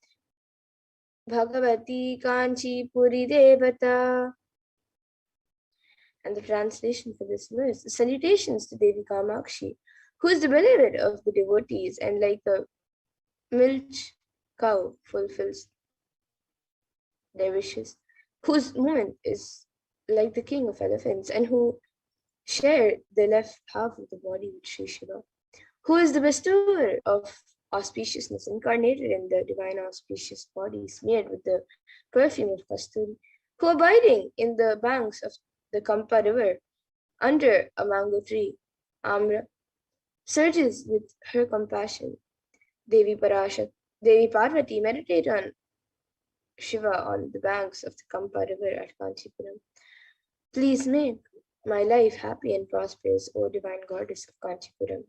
Bhagavati Kanchi Puri Devata. And the translation for this verse, salutations to Devi Kamakshi, who is the beloved of the devotees and like a milch cow fulfills their wishes, whose movement is like the king of elephants and who share the left half of the body with Sri Shiva, who is the bestower of auspiciousness, incarnated in the divine auspicious body, smeared with the perfume of kasturi, who abiding in the banks of the Kampa river, under a mango tree, Amra, surges with her compassion. Devi Parvati meditate on Shiva on the banks of the Kampa river at Kanchipuram. Please make my life happy and prosperous, O divine goddess of Kanchipuram.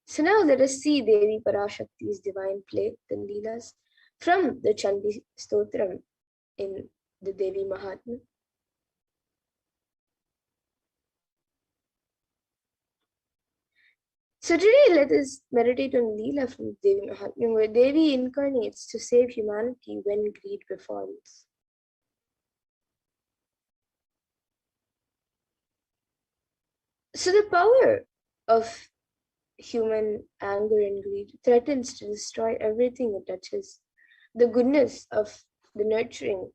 So now let us see Devi Parashakti's divine play, the Leelas, from the Chandi Stotram in the Devi Mahatma. So today let us meditate on Leela from Devi Mahatma, where Devi incarnates to save humanity when greed befalls. So the power of human anger and greed threatens to destroy everything it touches. The goodness of the nurturing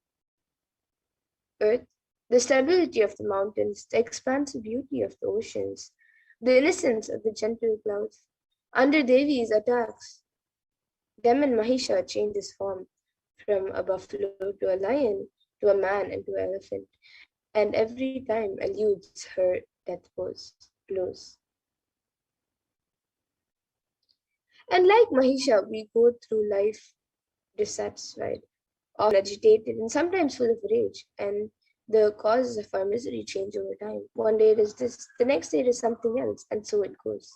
earth The stability of the mountains, the expansive beauty of the oceans, the innocence of the gentle clouds. Under Devi's attacks, Demon Mahisha changed his form from a buffalo to a lion, to a man, and to an elephant, and every time eludes her blows. And like Mahisha, we go through life dissatisfied, often agitated, and sometimes full of rage. And the causes of our misery change over time. One day it is this, the next day it is something else, and so it goes.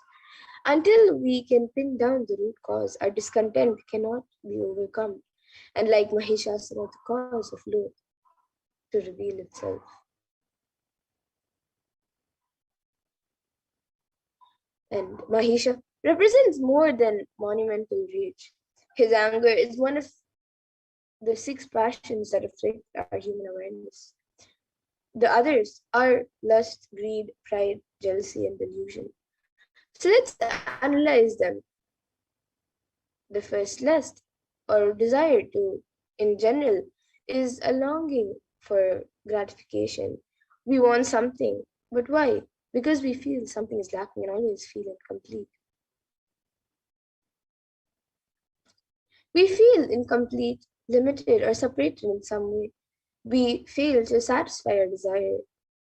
Until we can pin down the root cause, our discontent cannot be overcome. And like Mahishasura, the cause of loath to reveal itself. And Mahisha represents more than monumental rage. His anger is one of the 6 passions that afflict our human awareness. The others are lust, greed, pride, jealousy, and delusion. So let's analyze them. The first, lust or desire to, in general, is a longing for gratification. We want something, but why? Because we feel something is lacking and always feel incomplete. We feel incomplete, limited, or separated in some way. We fail to satisfy our desire.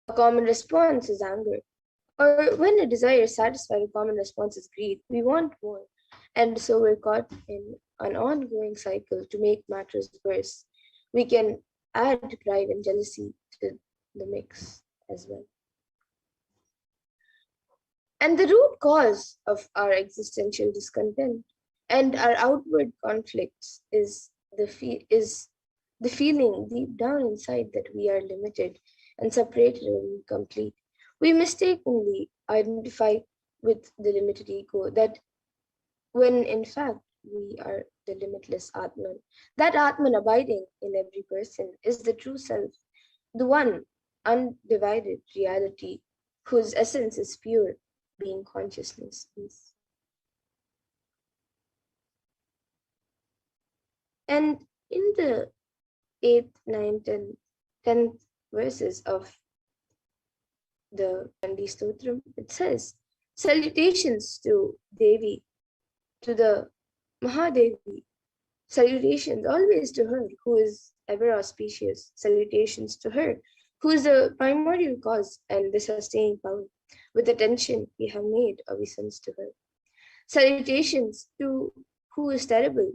A common response is anger. Or when a desire is satisfied, a common response is greed. We want more. And so we're caught in an ongoing cycle. To make matters worse, we can add pride and jealousy to the mix as well. And the root cause of our existential discontent and our outward conflicts is the feeling deep down inside that we are limited and separated and incomplete. We mistakenly identify with the limited ego, that when in fact we are the limitless Atman. That Atman abiding in every person is the true self, the one undivided reality whose essence is pure being consciousness is. And in the 8th, 9th, and 10th verses of the Gandhi Stotram, it says, salutations to Devi, to the Mahadevi, salutations always to her who is ever auspicious, salutations to her who is the primordial cause and the sustaining power. With attention we have made obeisance to her. Salutations to who is terrible,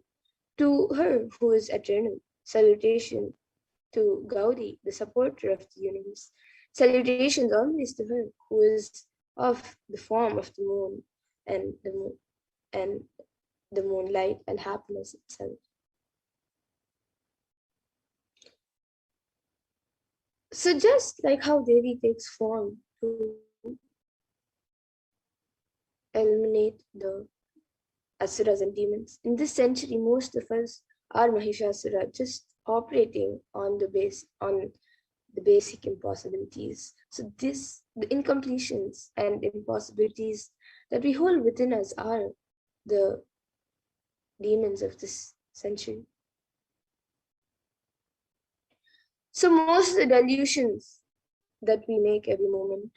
to her who is eternal. Salutation to Gaudi, the supporter of the universe. Salutations always to her who is of the form of the moon and the moonlight and happiness itself. So just like how Devi takes form to eliminate the asuras and demons, in this century most of us are Mahishasura, just operating on the basic impossibilities. So the incompletions and impossibilities that we hold within us are the demons of this century. So most of the delusions that we make every moment,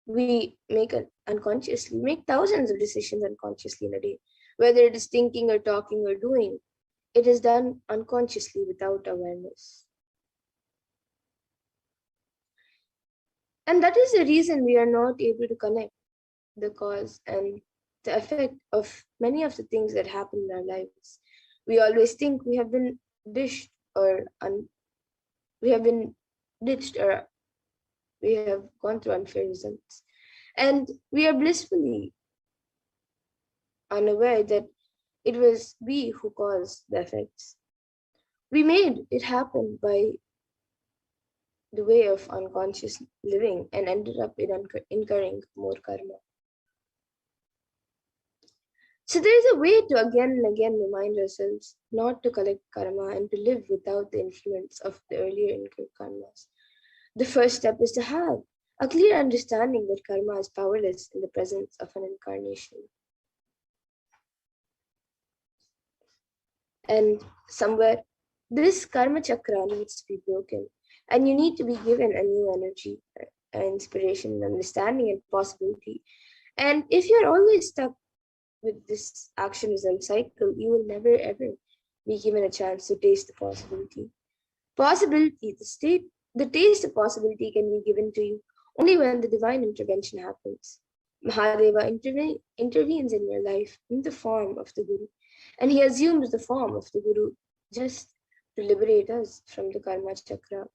we make unconsciously. We make thousands of decisions unconsciously in a day. Whether it is thinking or talking or doing, it is done unconsciously without awareness. And that is the reason we are not able to connect the cause and the effect of many of the things that happen in our lives. We always think we have been ditched or we have gone through unfair results. And we are blissfully unaware that it was we who caused the effects. We made it happen by the way of unconscious living and ended up incurring more karma. So there is a way to again and again remind ourselves not to collect karma and to live without the influence of the earlier incurred karmas. The first step is to have a clear understanding that karma is powerless in the presence of an incarnation. And somewhere, this karma chakra needs to be broken. And you need to be given a new energy, inspiration, understanding, and possibility. And if you're always stuck with this actionism cycle, you will never ever be given a chance to taste the possibility. Possibility, the taste of possibility can be given to you only when the divine intervention happens. Mahadeva intervenes in your life in the form of the Guru, and he assumes the form of the Guru just to liberate us from the karma chakra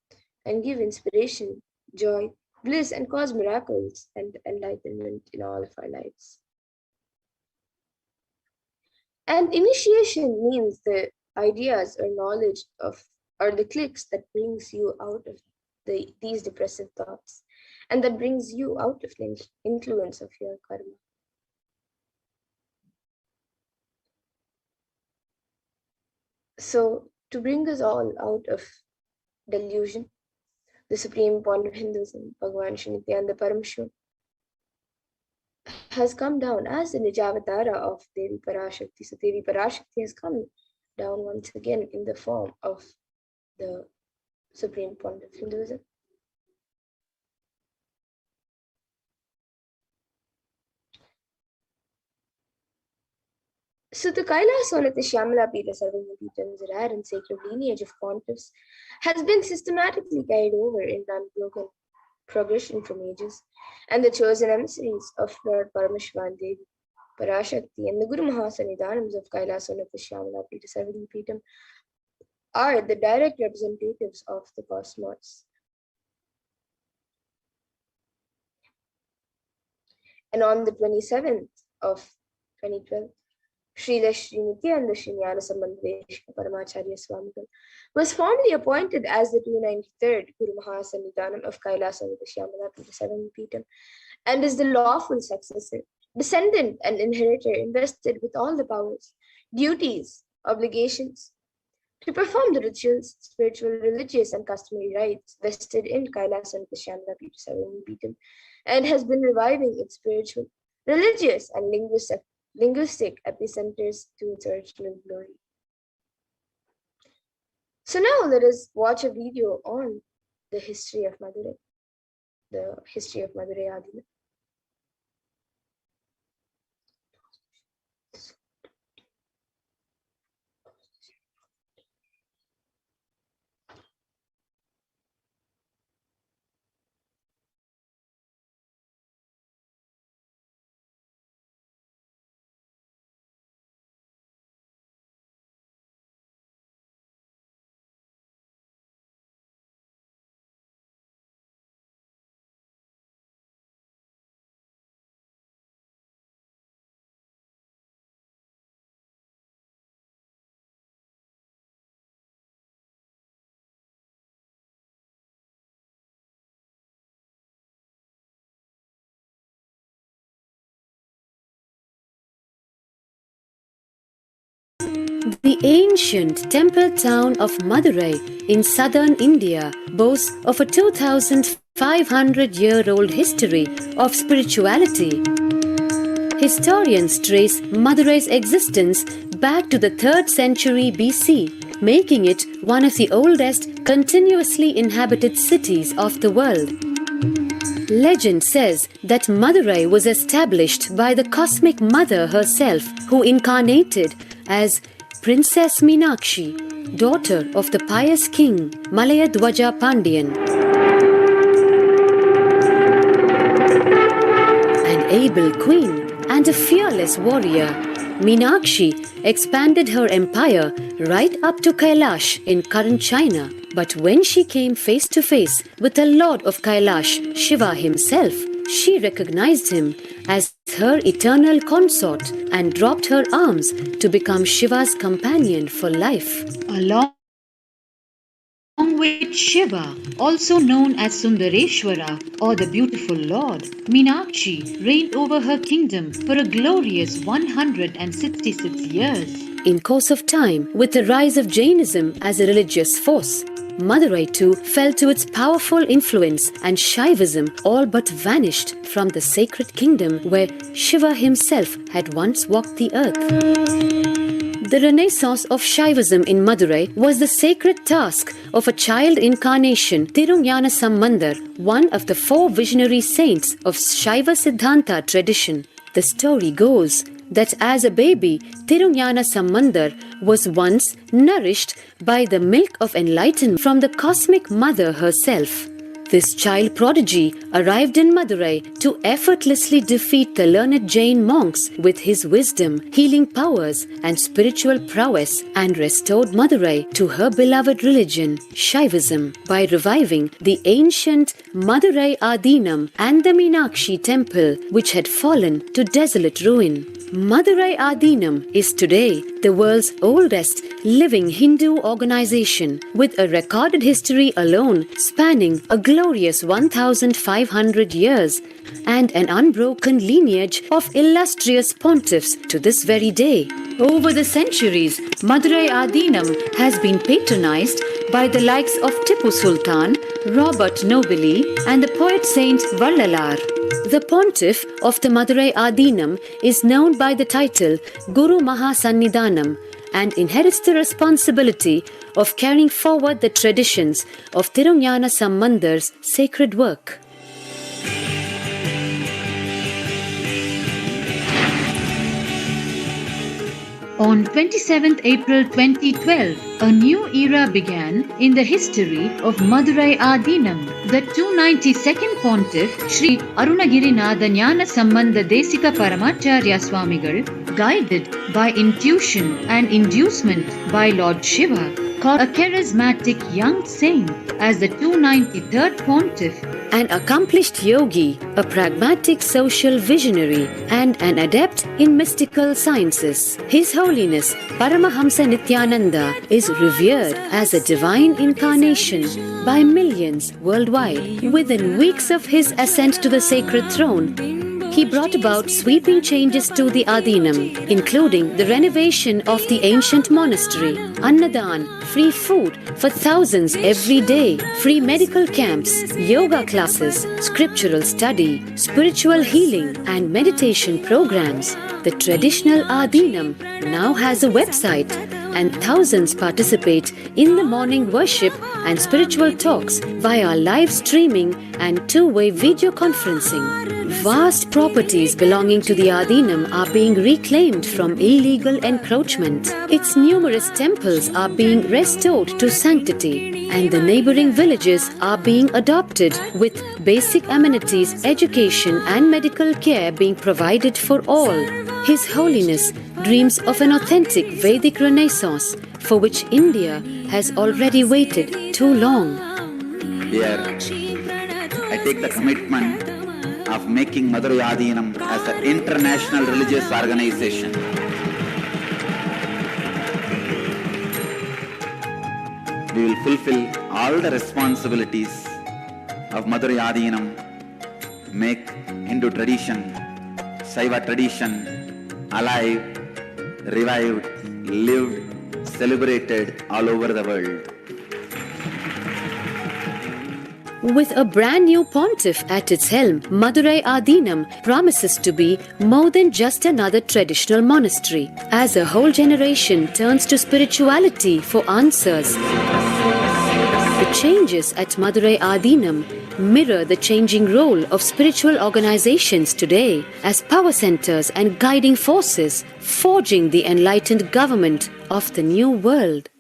and give inspiration, joy, bliss, and cause miracles and enlightenment in all of our lives. And initiation means the ideas or knowledge of or the clicks that brings you out of these depressive thoughts and that brings you out of the influence of your karma. So, to bring us all out of delusion, the supreme point of Hinduism, Bhagavan Shri Nithyananda Paramashivam, has come down as the Nijavatara of Devi Parashakti. So Devi Parashakti has come down once again in the form of the supreme point of Hinduism. So the Kailasa'S, the Shyamala Pita Sarvamapita's rare and sacred lineage of pontiffs has been systematically carried over in unbroken progression from ages, and the chosen emissaries of Lord Paramashivan Devi, Parashakti, and the Guru Mahasannidhanams of Kailasa'S, the Shyamala Pita Sarvamapitam are the direct representatives of the cosmos. And on the 27th of 2012, Srila Sri Nithyananda Paramacharya Swamigal was formally appointed as the 293rd Guru Mahasannidhanam of Kailasa'S, the Shyamala Pita Sarvamapitam, and is the lawful successor, descendant, and inheritor invested with all the powers, duties, obligations to perform the rituals, spiritual, religious, and customary rites vested in Kailasa'S, the Shyamala Pita Sarvamapitam, and has been reviving its spiritual, religious, and linguistic epicenters to its original glory. So now let us watch a video on the history of Madurai, the history of Madurai Adina. The ancient temple town of Madurai in southern India boasts of a 2,500-year-old history of spirituality. Historians trace Madurai's existence back to the 3rd century BC, making it one of the oldest continuously inhabited cities of the world. Legend says that Madurai was established by the cosmic mother herself, who incarnated as Princess Meenakshi, daughter of the pious king Malayadwaja Pandian. An able queen and a fearless warrior, Meenakshi expanded her empire right up to Kailash in current China. But when she came face to face with the Lord of Kailash, Shiva himself, she recognized him as her eternal consort and dropped her arms to become Shiva's companion for life. Along with Shiva, also known as Sundareshwara or the beautiful Lord, Meenakshi reigned over her kingdom for a glorious 166 years. In course of time, with the rise of Jainism as a religious force, Madurai too fell to its powerful influence, and Shaivism all but vanished from the sacred kingdom where Shiva himself had once walked the earth. The renaissance of Shaivism in Madurai was the sacred task of a child incarnation, Tirunjana Sambandar, one of the 4 visionary saints of Shaiva Siddhanta tradition. The story goes that as a baby, Tirunjana Sambandar was once nourished by the milk of enlightenment from the cosmic mother herself. This child prodigy arrived in Madurai to effortlessly defeat the learned Jain monks with his wisdom, healing powers, and spiritual prowess, and restored Madurai to her beloved religion, Shaivism, by reviving the ancient Madurai Adinam and the Meenakshi temple, which had fallen to desolate ruin. Madurai Adinam is today the world's oldest living Hindu organization, with a recorded history alone spanning a glorious 1,500 years and an unbroken lineage of illustrious pontiffs to this very day. Over the centuries, Madurai Adinam has been patronized by the likes of Tipu Sultan, Robert Nobili, and the poet saint Vallalar. The pontiff of the Madurai Adinam is known by the title Guru Mahasannidhanam and inherits the responsibility of carrying forward the traditions of Tirunjana Sambandar's sacred work. On 27th April 2012, a new era began in the history of Madurai Adinam. The 292nd Pontiff, Sri Arunagirinatha Jnana Sambandha Desika Paramacharya Swamigal, guided by intuition and inducement by Lord Shiva, called a charismatic young saint as the 293rd Pontiff, an accomplished yogi, a pragmatic social visionary, and an adept in mystical sciences. His Holiness Paramahamsa Nithyananda is revered as a divine incarnation by millions worldwide. Within weeks of his ascent to the sacred throne, he brought about sweeping changes to the Adinam, including the renovation of the ancient monastery, Annadan, free food for thousands every day, free medical camps, yoga classes, scriptural study, spiritual healing, and meditation programs. The traditional Adinam now has a website, and thousands participate in the morning worship and spiritual talks via live streaming and two-way video conferencing. Vast properties belonging to the Adinam are being reclaimed from illegal encroachment. Its numerous temples are being restored to sanctity, and the neighboring villages are being adopted, with basic amenities, education, and medical care being provided for all. His Holiness dreams of an authentic Vedic renaissance for which India has already waited too long. Here, I take the commitment of making Madurai Adinam as an international religious organization. We will fulfill all the responsibilities of Madurai Adinam, make Hindu tradition, Saiva tradition alive, revived, lived, celebrated all over the world. With a brand new pontiff at its helm, Madurai Adinam promises to be more than just another traditional monastery, as a whole generation turns to spirituality for answers. The changes at Madurai Adinam mirror the changing role of spiritual organizations today as power centers and guiding forces, forging the enlightened government of the new world.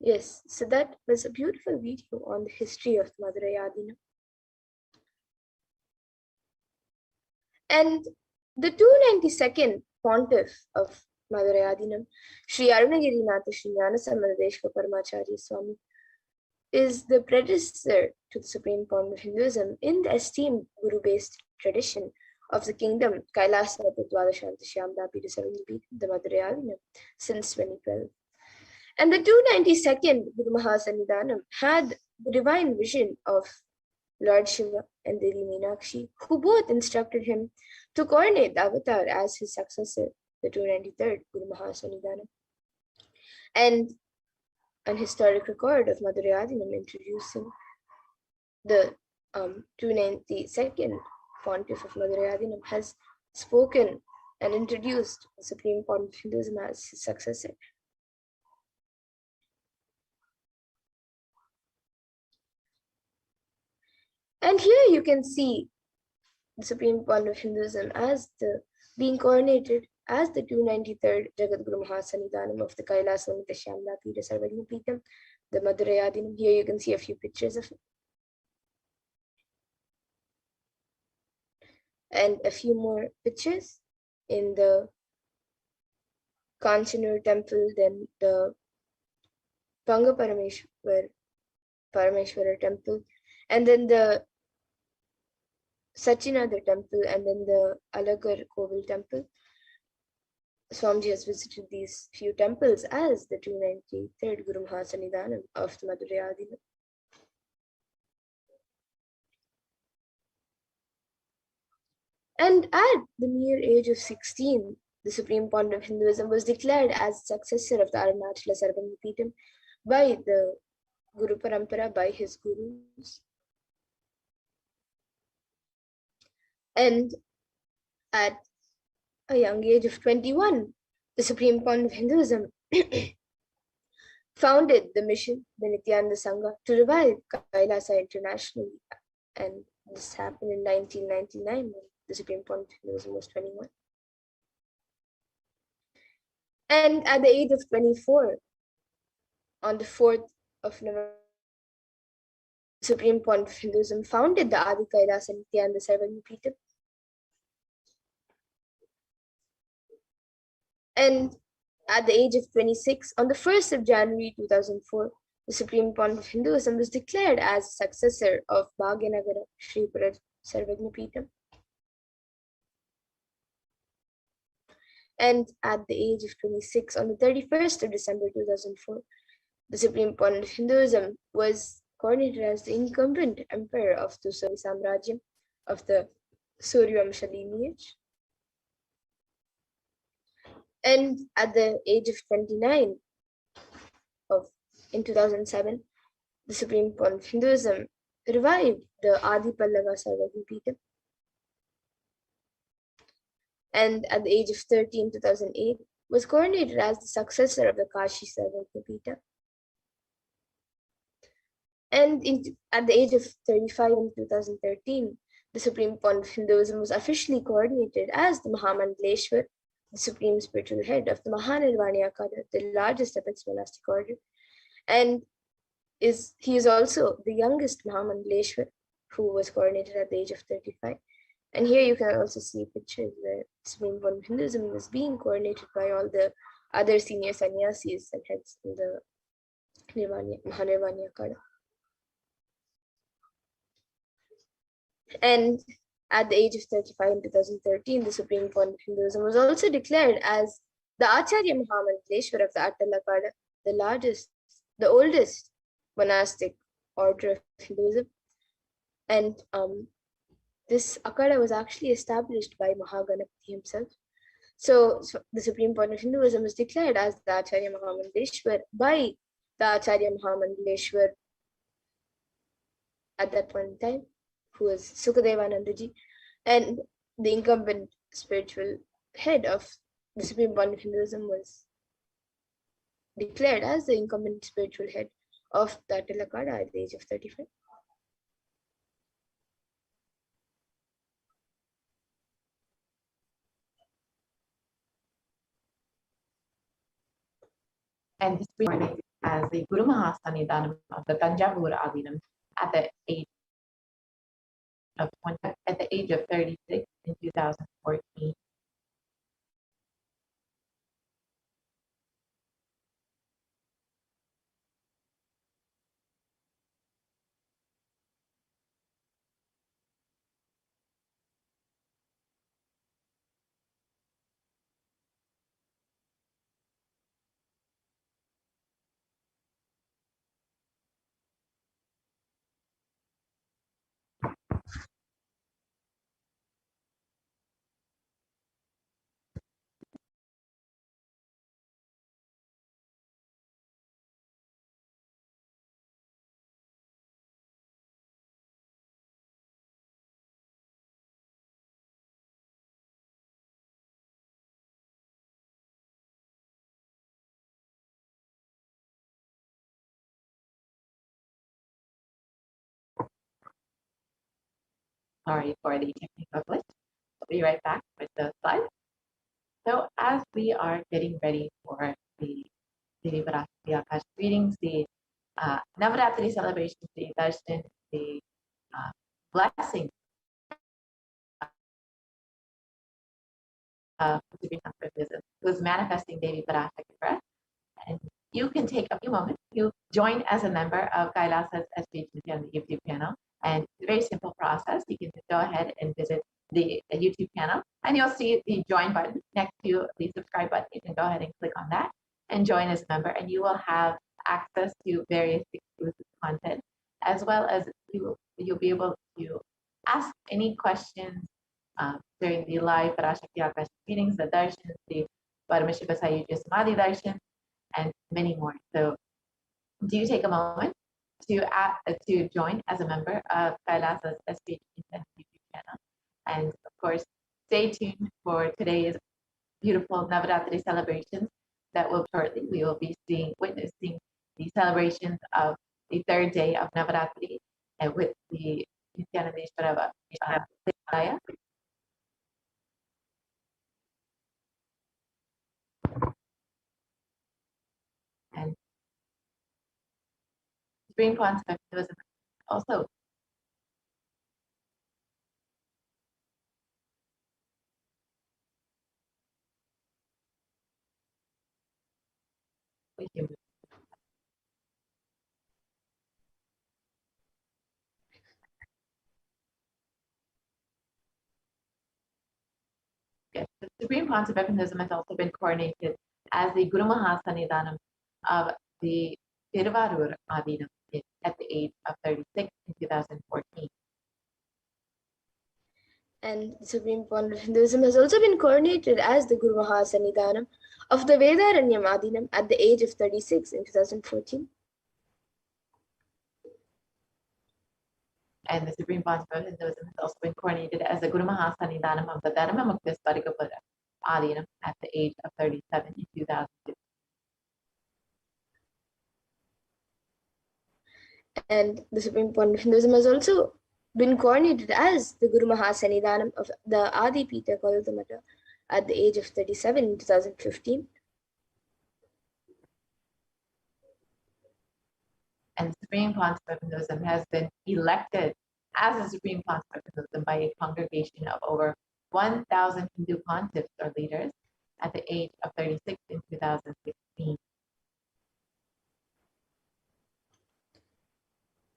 Yes, so that was a beautiful video on the history of Madurai Adinam. And the 292nd pontiff of Madurai Adinam, Sri Arunagirinath Sri Nyanasammadeshwara Paramacharya Swami, is the predecessor to the Supreme Pontiff of Hinduism in the esteemed Guru-based tradition of the kingdom Kailasa'S Nithyananda Paramashivam, the Madurai Adinam, since 2012. And the 292nd Guru Mahasannidhanam had the divine vision of Lord Shiva and Devi Meenakshi, who both instructed him to coronate the avatar as his successor, the 293rd Guru Mahasannidhanam. And an historic record of Madurai Adinam introducing the 292nd Pontiff of Madurai Adinam has spoken and introduced the Supreme Pontiff of Hinduism as his successor. And here you can see the Supreme Pontiff of Hinduism as being coronated as the 293rd Jagadguru Mahasannidhanam of the Kailasa'S Nithyananda Paramashivam, the Madurai Adinam. Here you can see a few pictures of it. And a few more pictures in the Kanchanur temple, then the Panga Parameshwara temple, and then the Sachinadar temple, and then the Alagar Kovil temple. Swamiji has visited these few temples as the 293rd Guru Mahasannidhanam of the Madurai Adinam. And at the mere age of 16, the Supreme Pontiff of Hinduism was declared as successor of the Arunachala Sarvagnapeetham by the Guru Parampara, by his gurus. And at a young age of 21, the Supreme Pontiff of Hinduism founded the mission, the Nityananda Sangha, to revive Kailasa internationally. And this happened in 1999 when the Supreme Pontiff of Hinduism was 21. And at the age of 24, on the 4th of November, the Supreme Pontiff of Hinduism founded the Adi Kailasa Nithyananda Paramashivam. And at the age of 26, on the 1st of January 2004, the Supreme Pontiff of Hinduism was declared as successor of Bhagyanagara Sri Sarvagnapeetham. And at the age of 26, on the 31st of December 2004, the Supreme Pontiff of Hinduism was coronated as the incumbent emperor of the Suri Samrajyam of the Suryavamsha lineage. And at the age of 29, in 2007, the Supreme Pontiff of Hinduism revived the Adi Pallava Sarvagnapeetham. And at the age of 30 in 2008, was coronated as the successor of the Kashi Sarvagnapeetham. And at the age of 35 in 2013, the Supreme Pontiff of Hinduism was officially coordinated as the Mahamandaleshwar, the supreme spiritual head of the Mahanirvani Akada, the largest apex monastic order. And he is also the youngest Mahamandaleshwar who was coronated at the age of 35. And here you can also see pictures where Supreme Pontiff of Hinduism was being coordinated by all the other senior sannyasis and heads in the Mahanirvani Akada. And at the age of 35 in 2013, the Supreme Pontiff of Hinduism was also declared as the Acharya Mahamandaleshwar of the Atal Akada, the oldest monastic order of Hinduism. And this Akada was actually established by Mahaganapati himself. So the Supreme Pontiff of Hinduism was declared as the Acharya Mahamandaleshwar by the Acharya Mahamandaleshwar at that point in time, who was Sukadevanandaji, and the incumbent spiritual head of the Supreme Pontiff of Hinduism was declared as the incumbent spiritual head of the Atal Akada at the age of 35. And this as the Guru Mahasannidhanam of the Tanjavur Adinam at the age of 36 in 2014. Sorry for the technical glitch. I'll be right back with the slides. So as we are getting ready for the Devi Varashti Akash readings, the Navaratri celebrations, the darshan, the blessing of who's manifesting Devi Varashti for us. And you can take a few moments to join as a member of Kailasa'S HDH Nithyananda YouTube channel. And it's a very simple process. You can go ahead and visit the YouTube channel, and you'll see the join button next to the subscribe button. You can go ahead and click on that and join as a member, and you will have access to various exclusive content, as well as you'll be able to ask any questions during the live Parashakti Akash meetings, the darshans, the Paramashiva Sayujya Samadhi darshan, and many more. So do take a moment to join as a member of Kailasa'S HDH YouTube channel. And of course, stay tuned for today's beautiful Navaratri celebrations that will shortly. We will be witnessing the celebrations of the third day of Navaratri and with the Nithyananda Paramashivam. And Supreme Concept was also yes, the Supreme Concept Mechanism has also been coordinated as the Guru Mahasannidhanam of the Tiruvarur Adinam at the age of 36 in 2014. And the Supreme Point of Hinduism has also been coordinated as the Guru Mahasannidhanam of the Vedaranyam Adinam at the age of 36 in 2014. And the Supreme Concept of Hinduism has also been coordinated as the Guru Mahasannidhanam of the Dharma Mukta Sparikapura Adinam at the age of 37 in 2002. And the Supreme Point of Hinduism has also been coordinated as the Guru Mahasannidhanam of the Adi Pita Koladamata at the age of 37 in 2015. And the Supreme Concept of Hinduism has been elected as the Supreme Concept of Hinduism by a congregation of over 1,000 Hindu pontiffs or leaders at the age of 36 in 2016.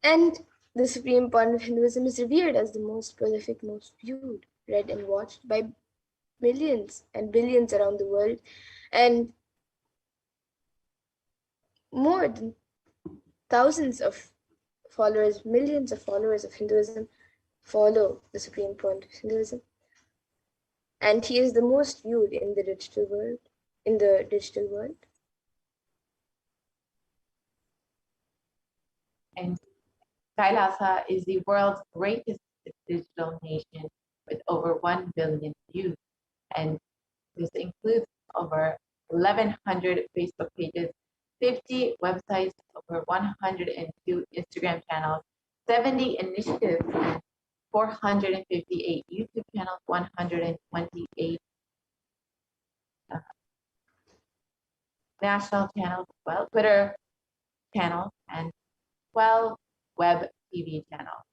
And the Supreme Point of Hinduism is revered as the most prolific, most viewed, read and watched by millions and billions around the world, and more than thousands of followers, millions of followers of Hinduism follow the Supreme Point of Hinduism. And he is the most viewed in the digital world, And Kailasa is the world's greatest digital nation with over 1 billion views. And this includes over 1,100 Facebook pages, 50 websites, over 102 Instagram channels, 70 initiatives, and 458 YouTube channels, 128 national channels as well. Twitter channels and 12 web TV channels.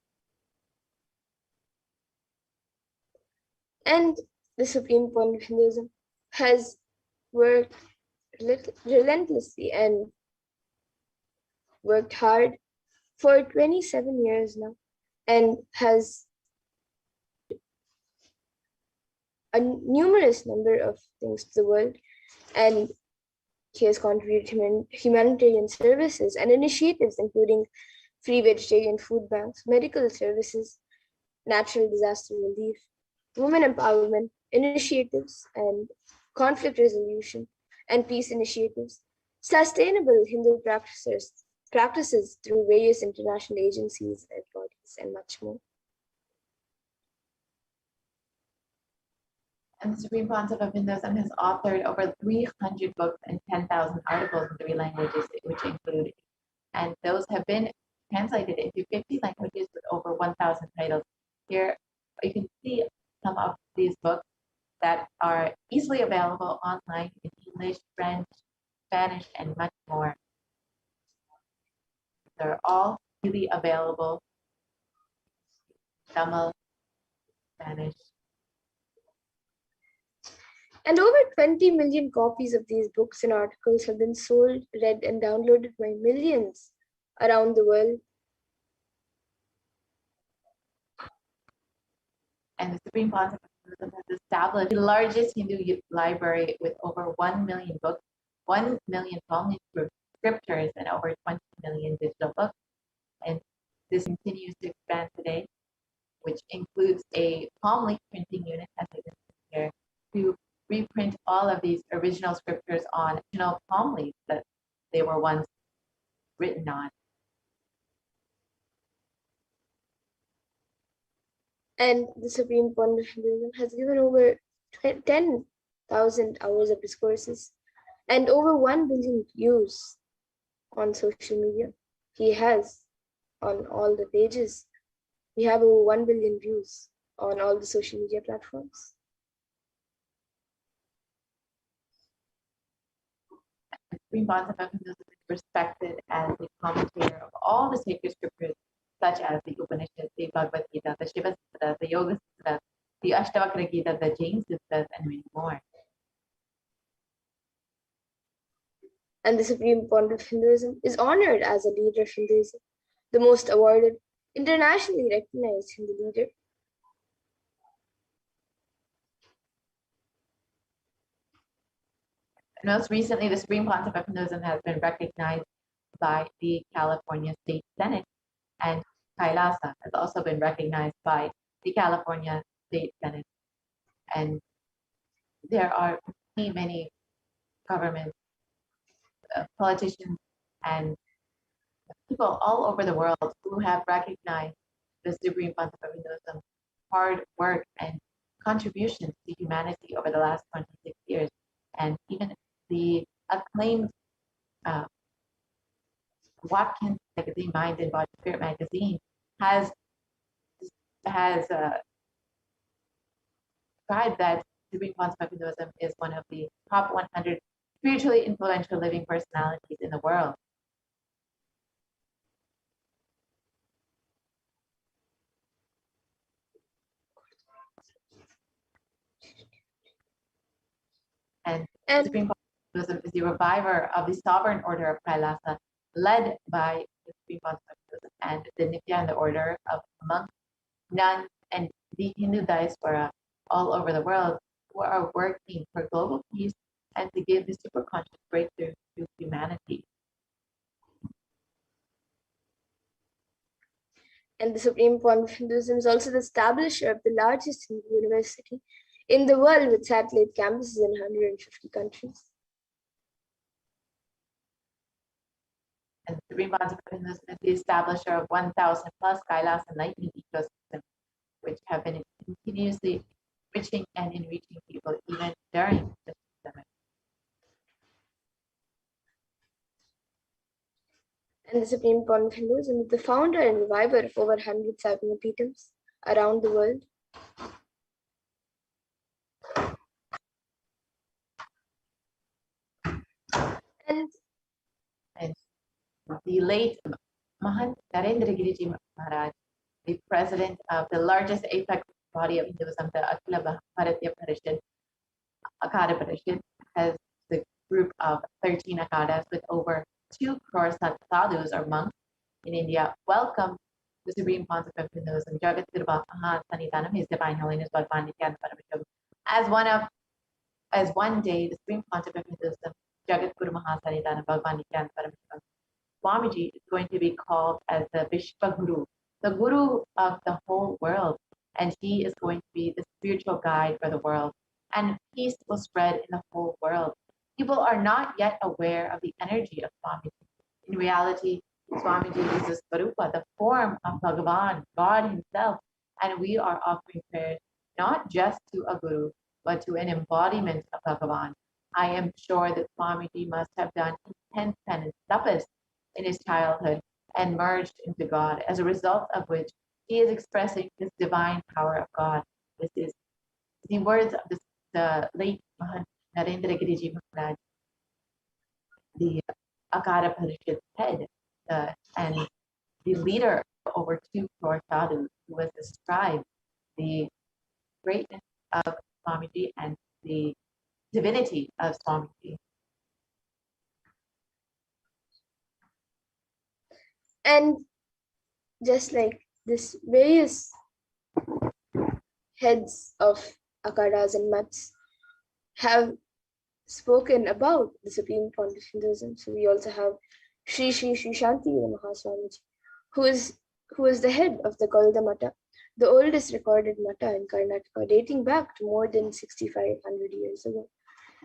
And the Supreme Point of Hinduism has worked relentlessly and worked hard for 27 years now and has a numerous number of things to the world, and he has contributed humanitarian services and initiatives including free vegetarian food banks, medical services, natural disaster relief, women empowerment initiatives, and conflict resolution and peace initiatives, sustainable Hindu practices through various international agencies and bodies, and much more. And the Supreme Council of Hinduism has authored over 300 books and 10,000 articles in 3 languages, which include, and those have been translated into 50 languages with over 1,000 titles. Here you can see some of these books that are easily available online in English, French, Spanish, and much more. They're all freely available. Tamil, Spanish. And over 20 million copies of these books and articles have been sold, read, and downloaded by millions around the world. And the Supreme Council of Hinduism has established the largest Hindu library with over 1 million books, 1 million palm scriptures, and over 20 million digital books. And this continues to expand today, which includes a palm leaf printing unit, as I can see here, to reprint all of these original scriptures on original palm leaves that they were once written on. And the Supreme Point of Hinduism has given over 10,000 hours of discourses and over 1 billion views on social media. He has on all the pages. We have over 1 billion views on all the social media platforms. The Supreme Council of Hinduism is respected as the commentator of all the sacred scriptures, such as the Upanishads, the Bhagavad Gita, the Shiva Sutras, the Yoga Sutras, the Ashtavakra Gita, the Jain Sutras, and many more. And the Supreme Point of Hinduism is honored as a leader of Hinduism, the most awarded, internationally recognized Hindu leader. And most recently, the Supreme Council of Hinduism has been recognized by the California State Senate, and Kailasa has also been recognized by the California State Senate. And there are many governments, politicians, and people all over the world who have recognized the Supreme Council of Hinduism's hard work and contributions to humanity over the last 26 years. And even the acclaimed Watkins magazine, Mind and Body Spirit magazine, has described that Supreme Council of Hinduism is one of the top 100 spiritually influential living personalities in the world. And the Supreme Council of Hinduism is the reviver of the sovereign order of Kailasa, led by the Supreme Council of Hinduism and the Nithyananda order of monks, nuns, and the Hindu diaspora all over the world who are working for global peace and to give the superconscious breakthrough to humanity. And the Supreme Point of Hinduism is also the establisher of the largest Hindu university in the world with satellite campuses in 150 countries. And the Supreme Council of Hinduism is the establisher of 1,000 plus Kailasa enlightenment ecosystems, which have been continuously enriching and enriching people even during the pandemic. And the Supreme Point of Hinduism is the founder and reviver of over 100 Satmapitams around the world. And the late Mahant Narendra Giriji Maharaj, the president of the largest apex body of Hinduism, the Akhila Bharatiya Parishad, Akada Parishad, has the group of 13 Akadas with over 2 crore sadhus or monks in India. Welcome the Supreme Pontiff of Hinduism, Jagat Guru Sanitanam, His Divine Holiness Bhagwan Nithyananda Paramashivam. As one day, the Supreme Pontiff of Hinduism, Jagat Guru Sanitanam Bhagwan Nithyananda Paramashivam, Swamiji is going to be called as the Vishwa Guru, the Guru of the whole world, and he is going to be the spiritual guide for the world, and peace will spread in the whole world. People are not yet aware of the energy of Swamiji. In reality, Swamiji is the Svarupa, the form of Bhagavan, God himself, and we are offering prayers not just to a Guru, but to an embodiment of Bhagavan. I am sure that Swamiji must have done intense penance, tapas, in his childhood and merged into God, as a result of which he is expressing this divine power of God. This is the words of the late Mahant Narendra Giriji Maharaj, the Akara Parishad head, and the leader of over 2 crore sadhus, who has described the greatness of Swamiji and the divinity of Swamiji. And just like this, various heads of akadas and mats have spoken about the Supreme Pontiff Hinduism. So we also have Sri Shanti Mahaswamiji, who is the head of the Kalda Mata, the oldest recorded mata in Karnataka, dating back to more than 6,500 years ago,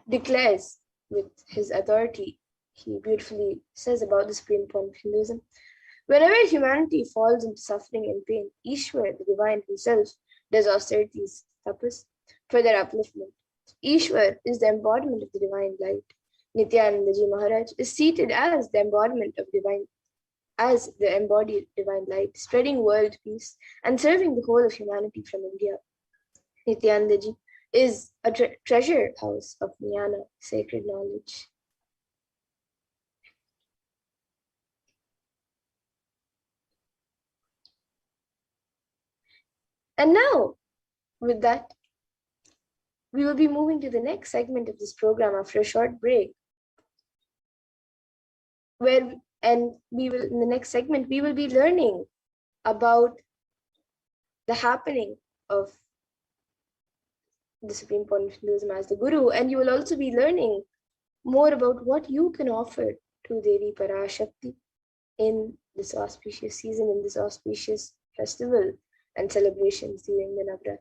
declares with his authority, he beautifully says about the Supreme Pontiff Hinduism, whenever humanity falls into suffering and pain, Ishwar, the divine himself, does austerities, tapas, for their upliftment. Ishwar is the embodiment of the divine light. Nithyananda Ji Maharaj is seated as the embodied divine light, spreading world peace and serving the whole of humanity from India. Nithyananda Ji is a treasure house of jnana, sacred knowledge. And now, with that, we will be moving to the next segment of this program after a short break. In the next segment, we will be learning about the happening of the Supreme Pontiff of Hinduism as the Guru, and you will also be learning more about what you can offer to Devi Parashakti in this auspicious season, in this auspicious festival and celebrations during the Navaratri.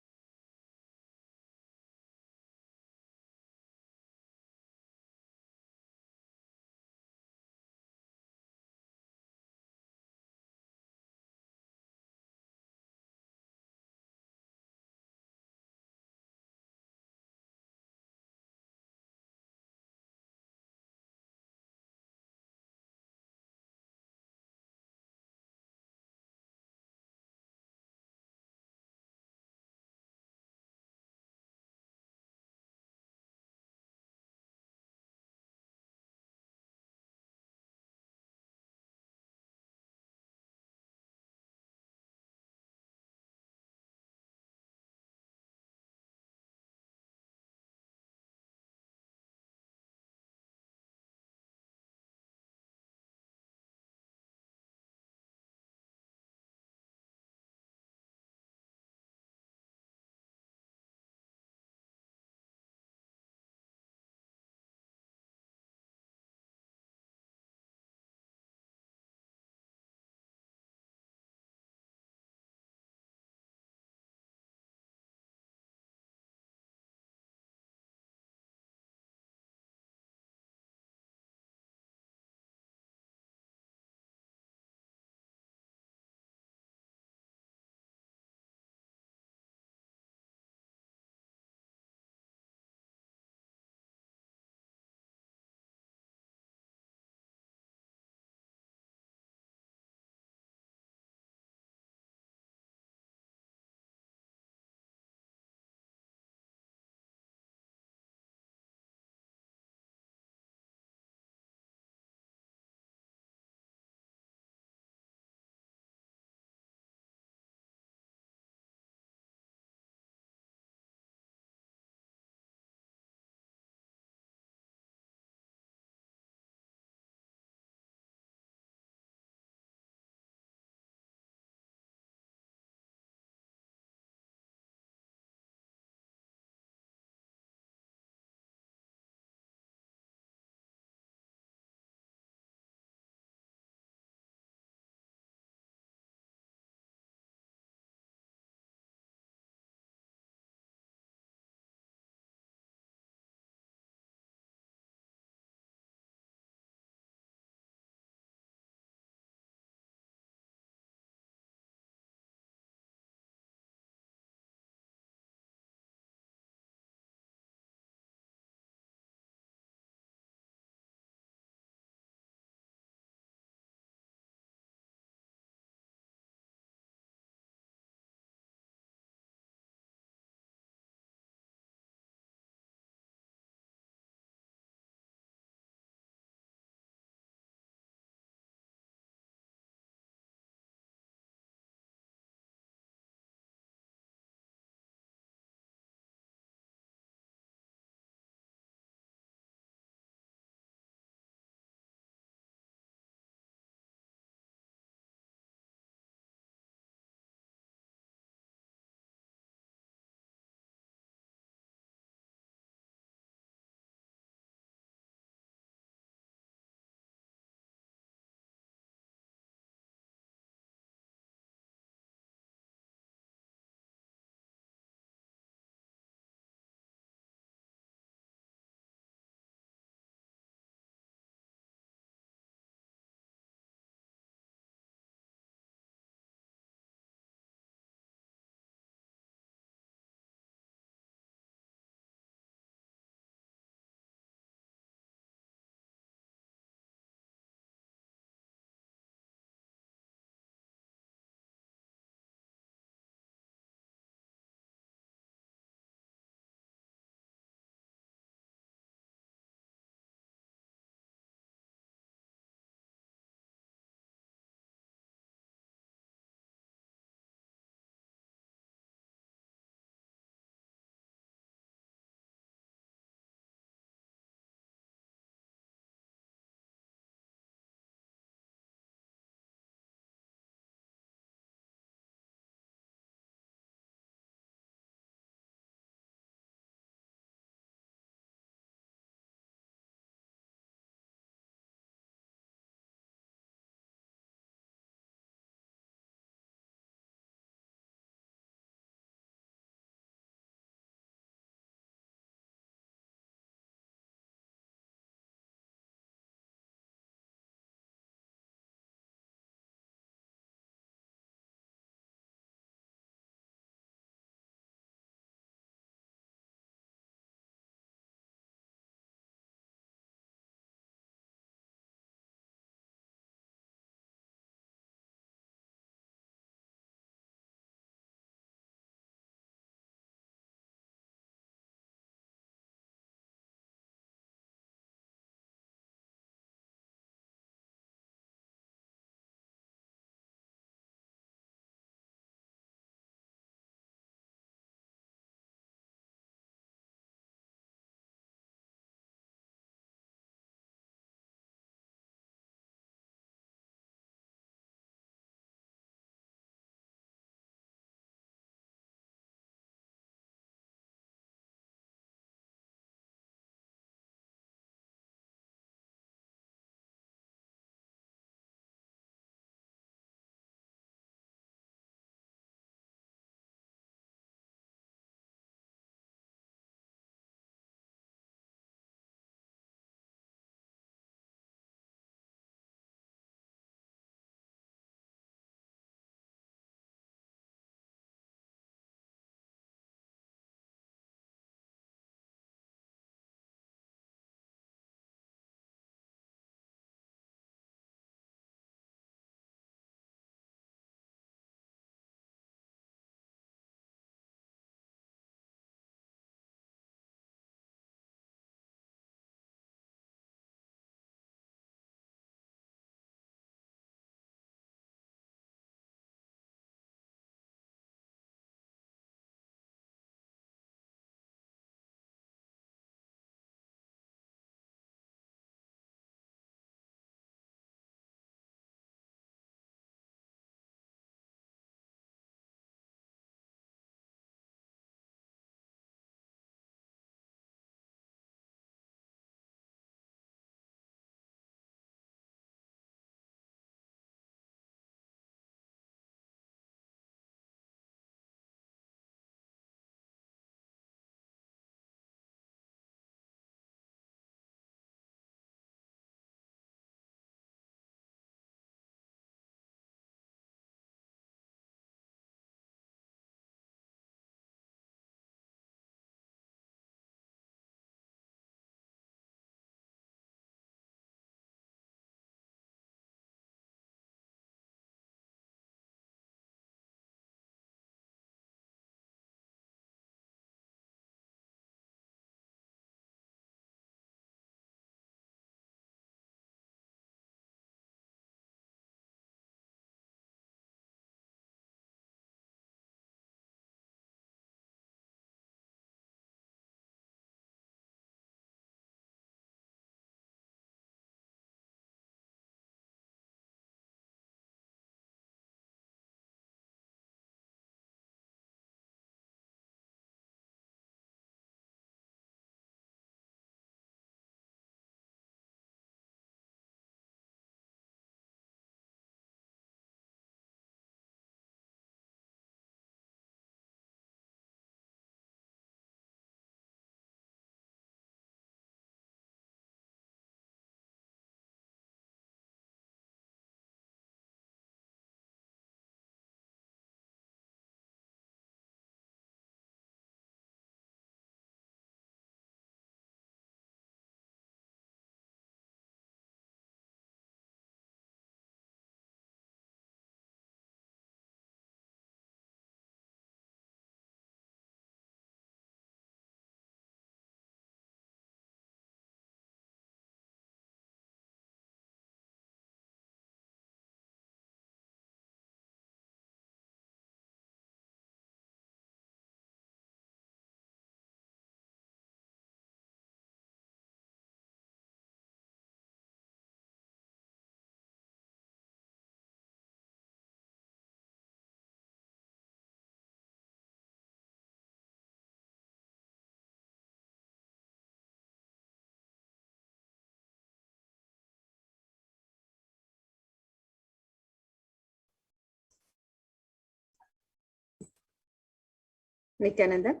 Nithyananda?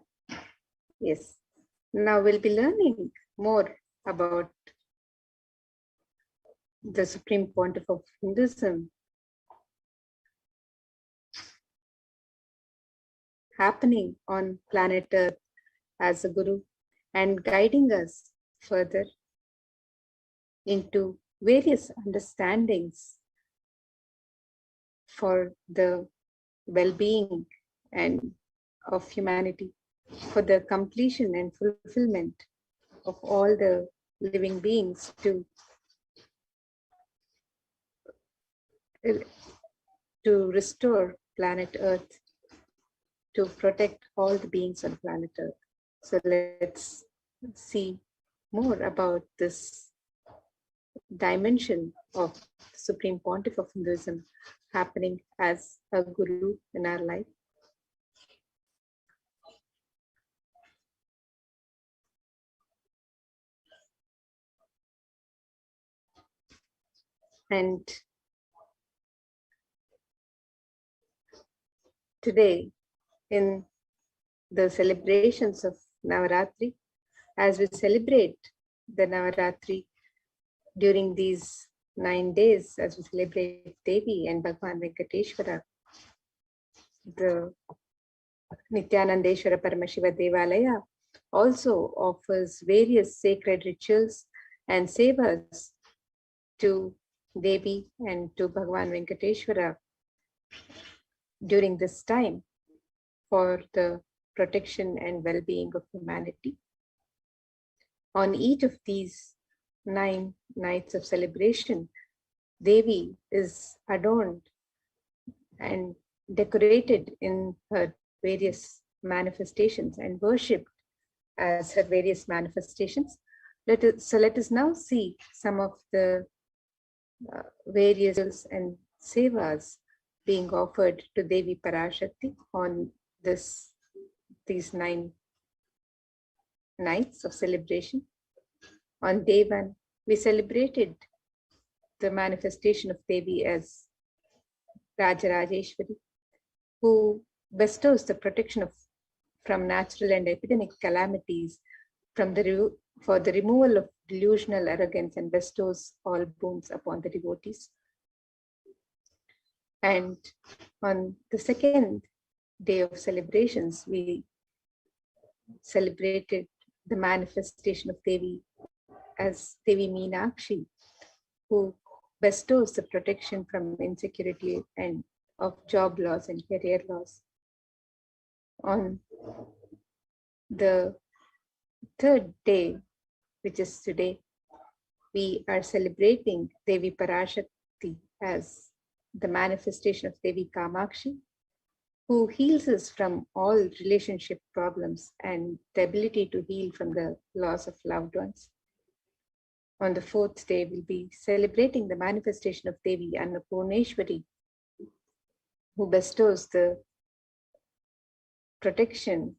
Yes. Now we'll be learning more about the Supreme Pontiff of Hinduism happening on planet Earth as a Guru and guiding us further into various understandings for the well-being and of humanity, for the completion and fulfillment of all the living beings to restore planet Earth, to protect all the beings on planet Earth. So let's see more about this dimension of Supreme Pontiff of Hinduism happening as a Guru in our life. And today, in the celebrations of Navaratri, as we celebrate the Navaratri during these 9 days, as we celebrate Devi and Bhagwan Venkateshwara, the Nithyananda Paramashiva Devalaya also offers various sacred rituals and sevas to Devi and to Bhagwan Venkateshwara during this time for the protection and well-being of humanity. On each of these 9 nights of celebration, Devi is adorned and decorated in her various manifestations and worshipped as her various manifestations. Let us now see some of the various and sevas being offered to Devi Parashakti on these 9 nights of celebration. On day 1, we celebrated the manifestation of Devi as Rajarajeshwari, who bestows the protection from natural and epidemic calamities, for the removal of delusional arrogance, and bestows all boons upon the devotees. And on the second day of celebrations, we celebrated the manifestation of Devi as Devi Meenakshi, who bestows the protection from insecurity and of job loss and career loss. On the third day, which is today, we are celebrating Devi Parashakti as the manifestation of Devi Kamakshi, who heals us from all relationship problems and the ability to heal from the loss of loved ones. On the fourth day, we'll be celebrating the manifestation of Devi Annapurneshwari, who bestows the protection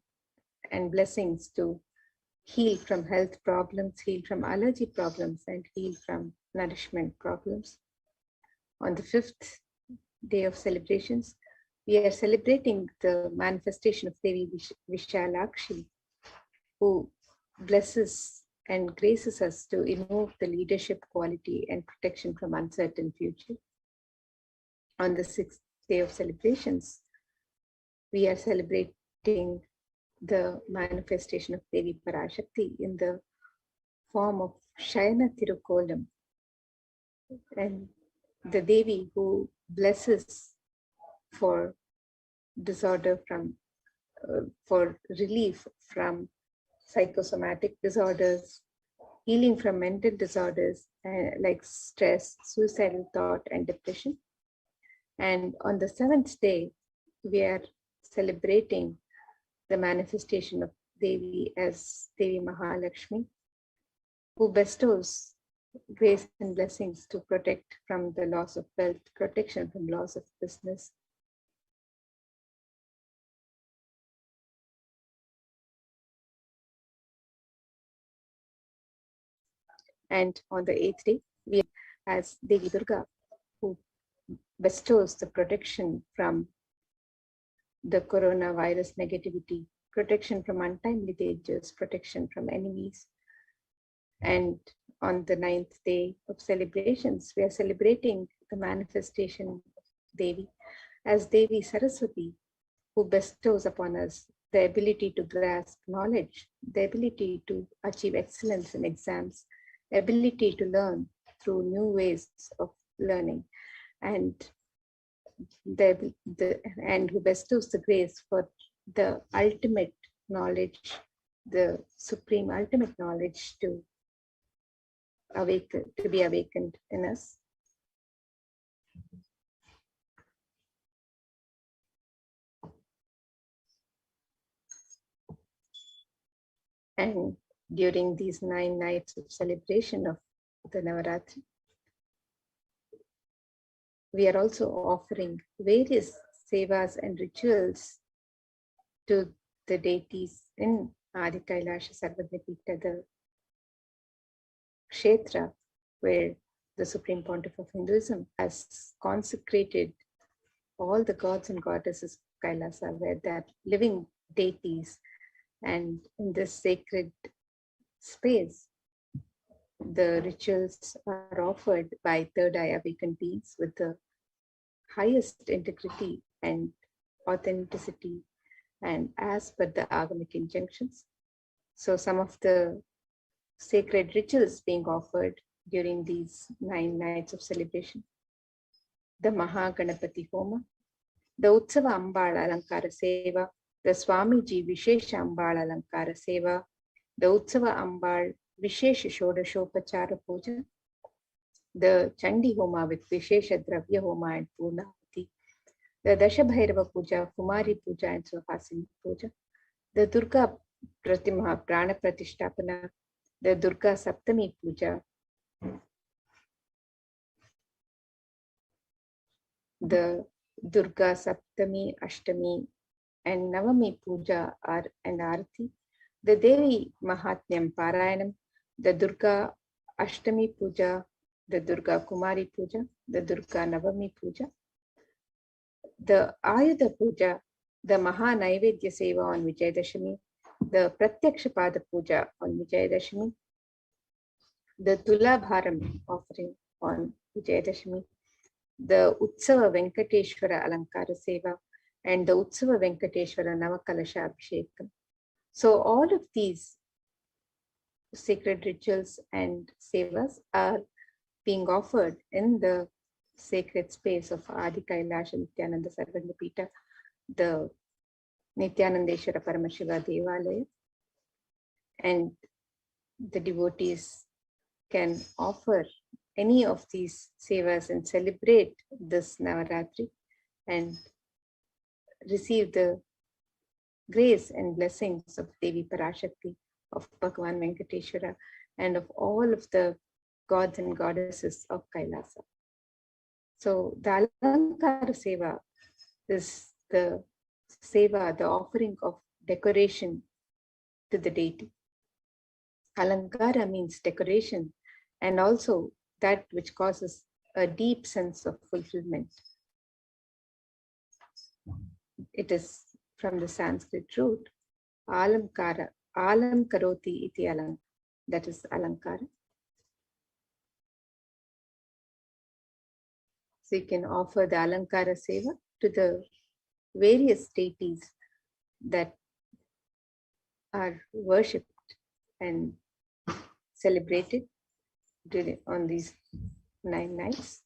and blessings to heal from health problems, heal from allergy problems, and heal from nourishment problems. On the fifth day of celebrations, we are celebrating the manifestation of Devi Vishalakshi, who blesses and graces us to invoke the leadership quality and protection from uncertain future. On the sixth day of celebrations, we are celebrating the manifestation of Devi Parashakti in the form of Shayana Tirukolam, and the Devi who blesses for disorder for relief from psychosomatic disorders, healing from mental disorders like stress, suicidal thought, and depression. And on the 7th day, we are celebrating the manifestation of Devi as Devi Mahalakshmi, who bestows grace and blessings to protect from the loss of wealth, protection from loss of business. And on the 8th day, we are as Devi Durga, who bestows the protection from the coronavirus negativity, protection from untimely dangers, protection from enemies. And on the 9th day of celebrations, we are celebrating the manifestation of Devi as Devi Saraswati, who bestows upon us the ability to grasp knowledge, the ability to achieve excellence in exams, ability to learn through new ways of learning, and and who bestows the grace for the ultimate knowledge, the supreme ultimate knowledge to be awakened in us. And during these 9 nights of celebration of the Navaratri, we are also offering various sevas and rituals to the deities in Adi Kailasa'S Sarvadipita, the Kshetra, where the Supreme Pontiff of Hinduism has consecrated all the gods and goddesses of Kailasa, where they are living deities. And in this sacred space, the rituals are offered by third eye awakened beings with the highest integrity and authenticity, and as per the agamic injunctions. So some of the sacred rituals being offered during these 9 nights of celebration: the Mahaganapati Homa, the Utsava Ambal Alankara Seva, the Swamiji Vishesha Ambal Alankara Seva, the Utsava Ambal Vishesha Shodashopachara Puja, the Chandi Homa with Vishesha Dravya Homa and Purnavati, the Dashabhairava Puja, Kumari Puja and Suhasini Puja, the Durga Pratima Prana Pratishtapana, the Durga Saptami Puja, the Durga Saptami, Ashtami and Navami Puja and Arati, the Devi Mahatmyam Parayanam, the Durga Ashtami Puja, the Durga Kumari Puja, the Durga Navami Puja, the Ayudha Puja, the Maha Naivedya Seva on Vijayadashami, the Pratyakshapada Puja on Vijayadashami, the Tulabharam offering on Vijayadashami, the Utsava Venkateshwara Alankara Seva, and the Utsava Venkateshwara Navakalasha Abhishekam. So all of these sacred rituals and sevas are being offered in the sacred space of Adi Kailasha Nithyananda Sarvadipita, the Nithyanandeshwara Paramashiva Devalaya, and the devotees can offer any of these sevas and celebrate this Navaratri and receive the grace and blessings of Devi Parashakti, of Bhagavan Venkateshwara, and of all of the gods and goddesses of Kailasa. So the Alankara Seva is the Seva, the offering of decoration to the deity. Alankara means decoration, and also that which causes a deep sense of fulfillment. It is from the Sanskrit root, alamkara, alam karoti iti alam, that is alankara. So you can offer the alankara seva to the various deities that are worshipped and celebrated on these 9 nights.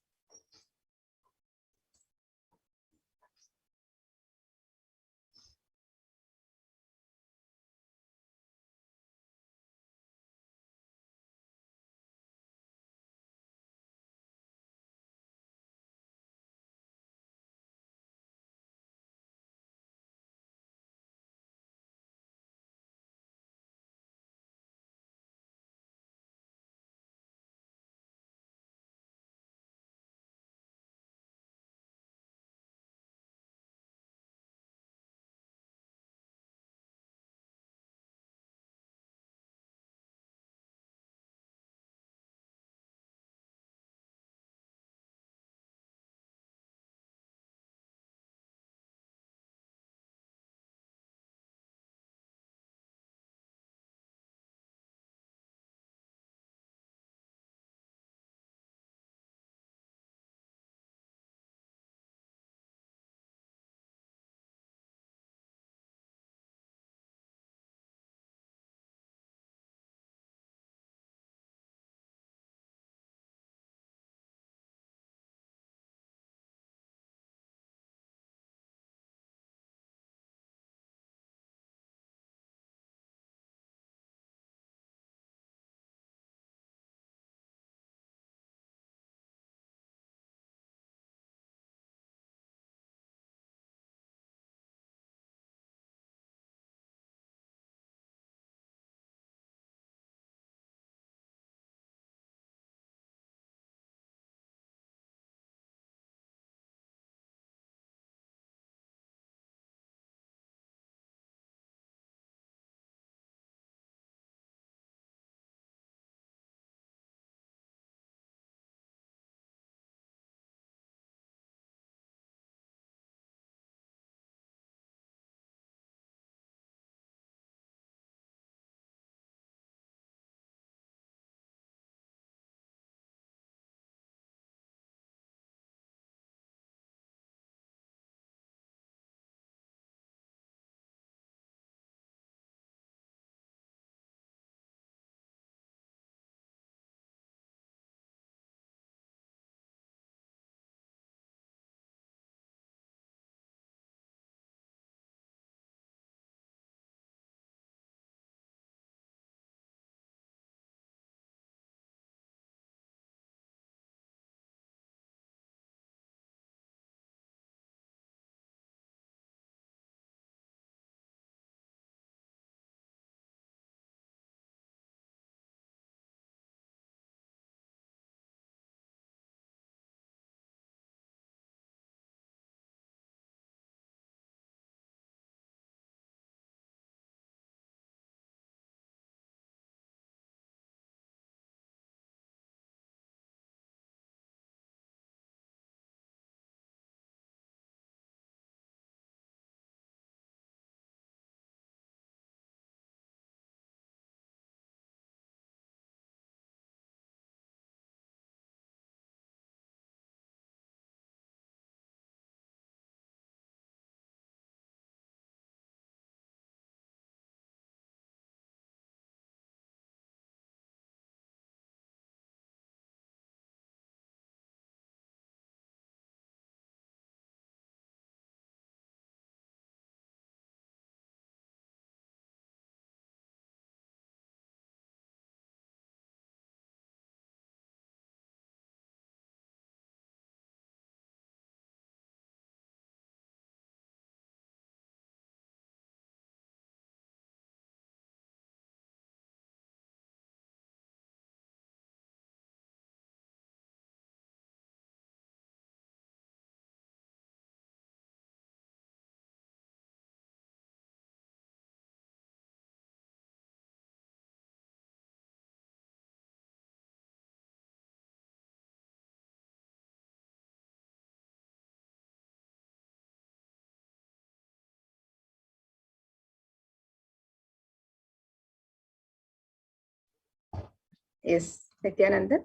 is Nithyananda.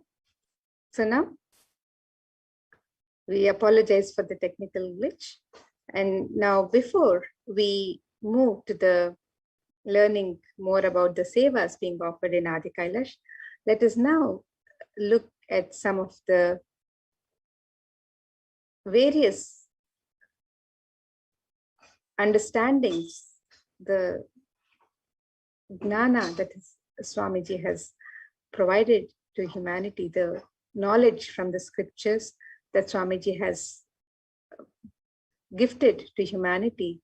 So now we apologize for the technical glitch. And now before we move to the learning more about the sevas being offered in Adi Kailash, let us now look at some of the various understandings, the gnana that Swamiji has provided to humanity, the knowledge from the scriptures that Swamiji has gifted to humanity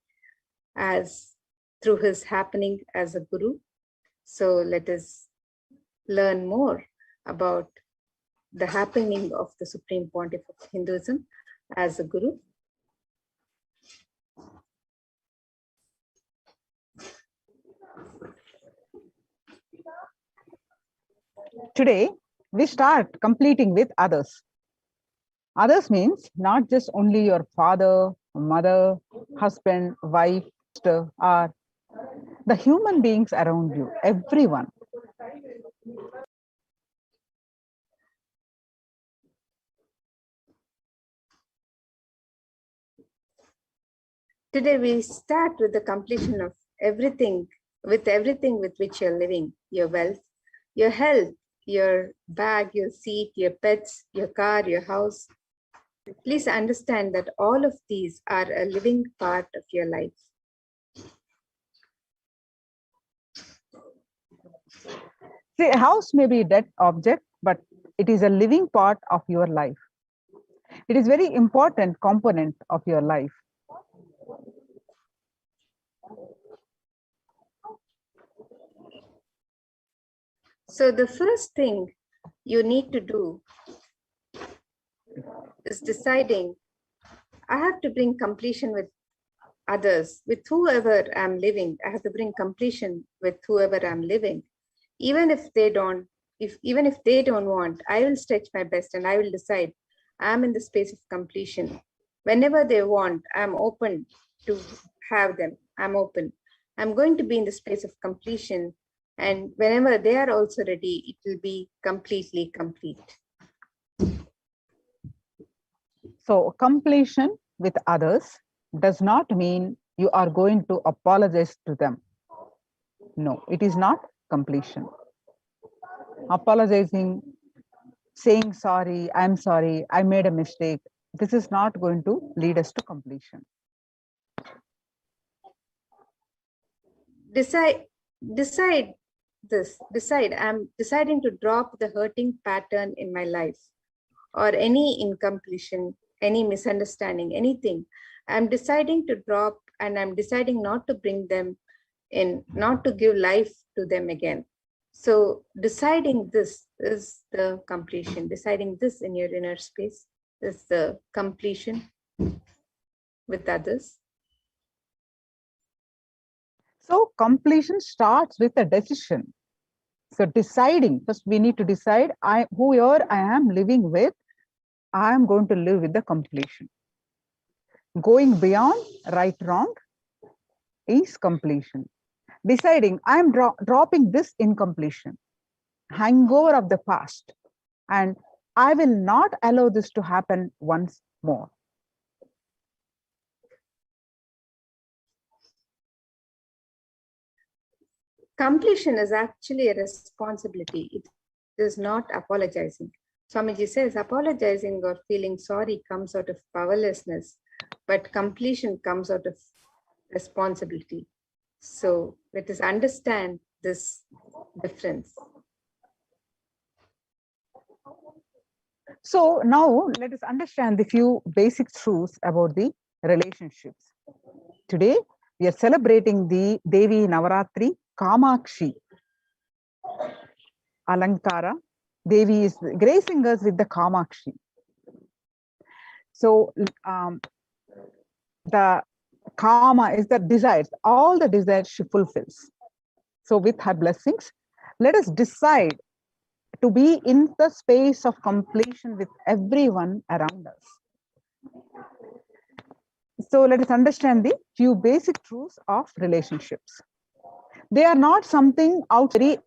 as through his happening as a guru. So let us learn more about the happening of the Supreme Pontiff of Hinduism as a guru. Today, we start completing with others. Others means not just only your father, mother, husband, wife, sister, or the human beings around you, everyone. Today we start with the completion of everything with which you're living, your wealth, your health, your bag, your seat, your pets, your car, your house. Please understand that all of these are a living part of your life. See, a house may be a dead object, but it is a living part of your life. It is a very important component of your life. So the first thing you need to do is deciding, I have to bring completion with others, with whoever I'm living. I have to bring completion with whoever I'm living. Even if they don't want, I will stretch my best and I will decide I'm in the space of completion. Whenever they want, I'm open to have them. I'm open. I'm going to be in the space of completion. And whenever they are also ready, it will be completely complete. So completion with others does not mean you are going to apologize to them. No, it is not completion. Apologizing, saying sorry, I'm sorry, I made a mistake. This is not going to lead us to completion. Decide I'm deciding to drop the hurting pattern in my life or any incompletion, any misunderstanding, anything. I'm deciding to drop and I'm deciding not to bring them in, not to give life to them again. So deciding this is the completion. Deciding this in your inner space is the completion with others. So completion starts with a decision. So deciding, first we need to decide whoever I am living with, I am going to live with the completion. Going beyond right, wrong is completion. Deciding I am dropping this incompletion, hangover of the past, and I will not allow this to happen once more. Completion is actually a responsibility. It is not apologizing. Swamiji says apologizing or feeling sorry comes out of powerlessness, but completion comes out of responsibility. So let us understand this difference. So now let us understand the few basic truths about the relationships. Today, we are celebrating the Devi Navaratri Kamakshi Alankara. Devi is gracing us with the Kamakshi. So the Kama is the desires, all the desires she fulfills. So with her blessings, let us decide to be in the space of completion with everyone around us. So let us understand the few basic truths of relationships. They are not something out very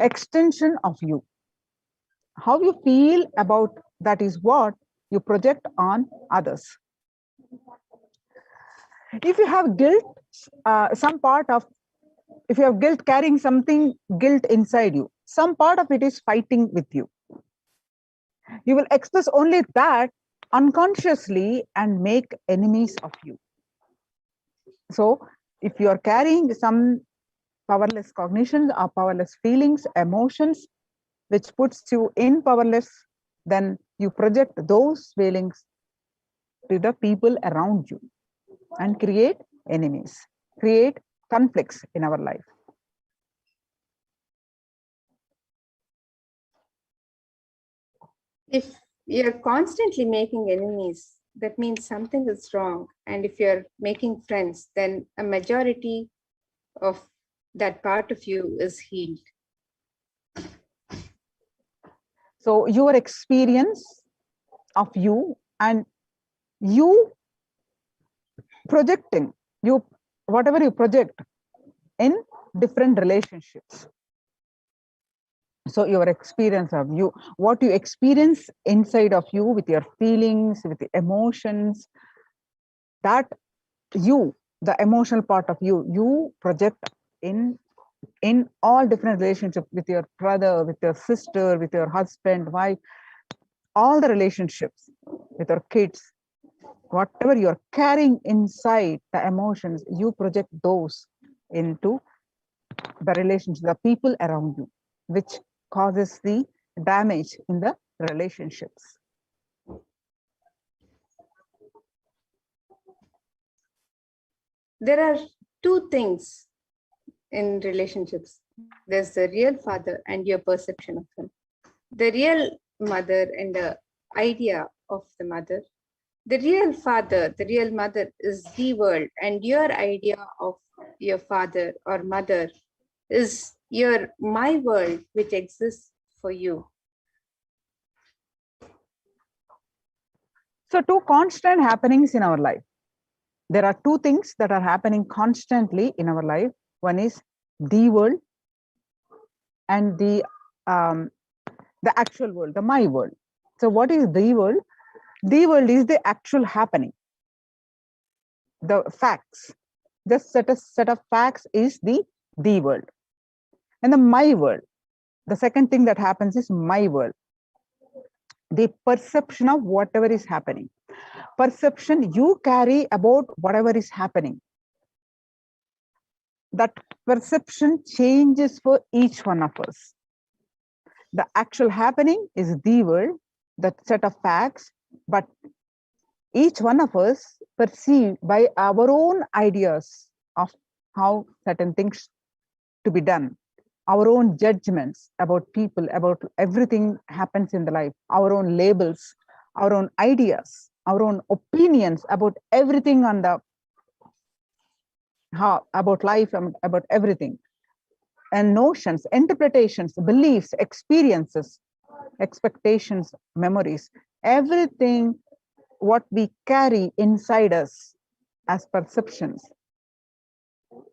extension of you. How you feel about that is what you project on others. If you have guilt, if you have guilt, carrying something, guilt inside you, some part of it is fighting with you. You will express only that unconsciously and make enemies of you. So if you are carrying some powerless cognitions or powerless feelings, emotions, which puts you in powerless, then you project those feelings to the people around you and create enemies, create conflicts in our life. If you're constantly making enemies, that means something is wrong. And if you're making friends, then a majority of that part of you is healed. So your experience of you and you projecting, whatever you project in different relationships. So your experience of you, what you experience inside of you with your feelings, with the emotions, that you, the emotional part of you project in all different relationships, with your brother, with your sister, with your husband, wife, all the relationships, with your kids, whatever you're carrying inside, the emotions, you project those into the relationships, the people around you, which causes the damage in the relationships. There are two things in relationships. There's the real father and your perception of him. The real mother and the idea of the mother. The real father, the real mother is the world, and your idea of your father or mother is your my world, which exists for you. So two constant happenings in our life. There are two things that are happening constantly in our life. One is the world and the actual world, the my world. So what is the world? The world is the actual happening. The facts. This set of facts is the world. And the my world. The second thing that happens is my world. The perception of whatever is happening. Perception you carry about whatever is happening. That perception changes for each one of us. The actual happening is the world, that set of facts, but each one of us perceive by our own ideas of how certain things to be done, our own judgments about people, about everything happens in the life, our own labels, our own ideas, our own opinions about everything on the about life, about everything, and notions, interpretations, beliefs, experiences, expectations, memories, everything what we carry inside us as perceptions.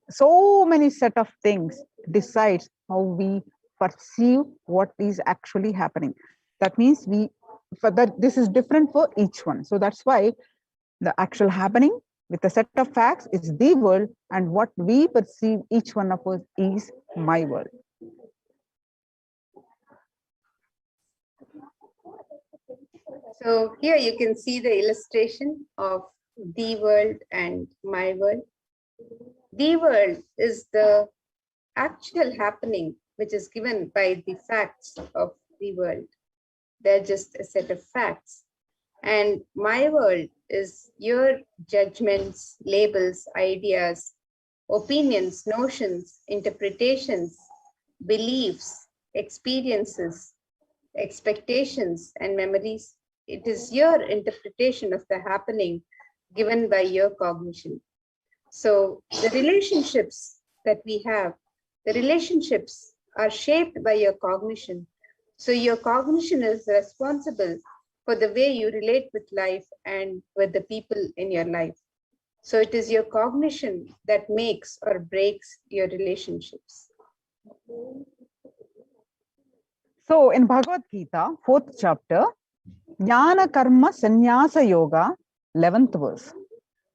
So many set of things decides how we perceive what is actually happening. That means this is different for each one. So that's why the actual happening with a set of facts is the world, and what we perceive each one of us is my world. So here you can see the illustration of the world and my world. The world is the actual happening, which is given by the facts of the world. They're just a set of facts. And my world is your judgments, labels, ideas, opinions, notions, interpretations, beliefs, experiences, expectations, and memories. It is your interpretation of the happening given by your cognition. So the relationships that we have, the relationships are shaped by your cognition. So your cognition is responsible for the way you relate with life and with the people in your life. So it is your cognition that makes or breaks your relationships. So in Bhagavad Gita, 4th chapter, Jnana Karma Sannyasa Yoga, 11th verse,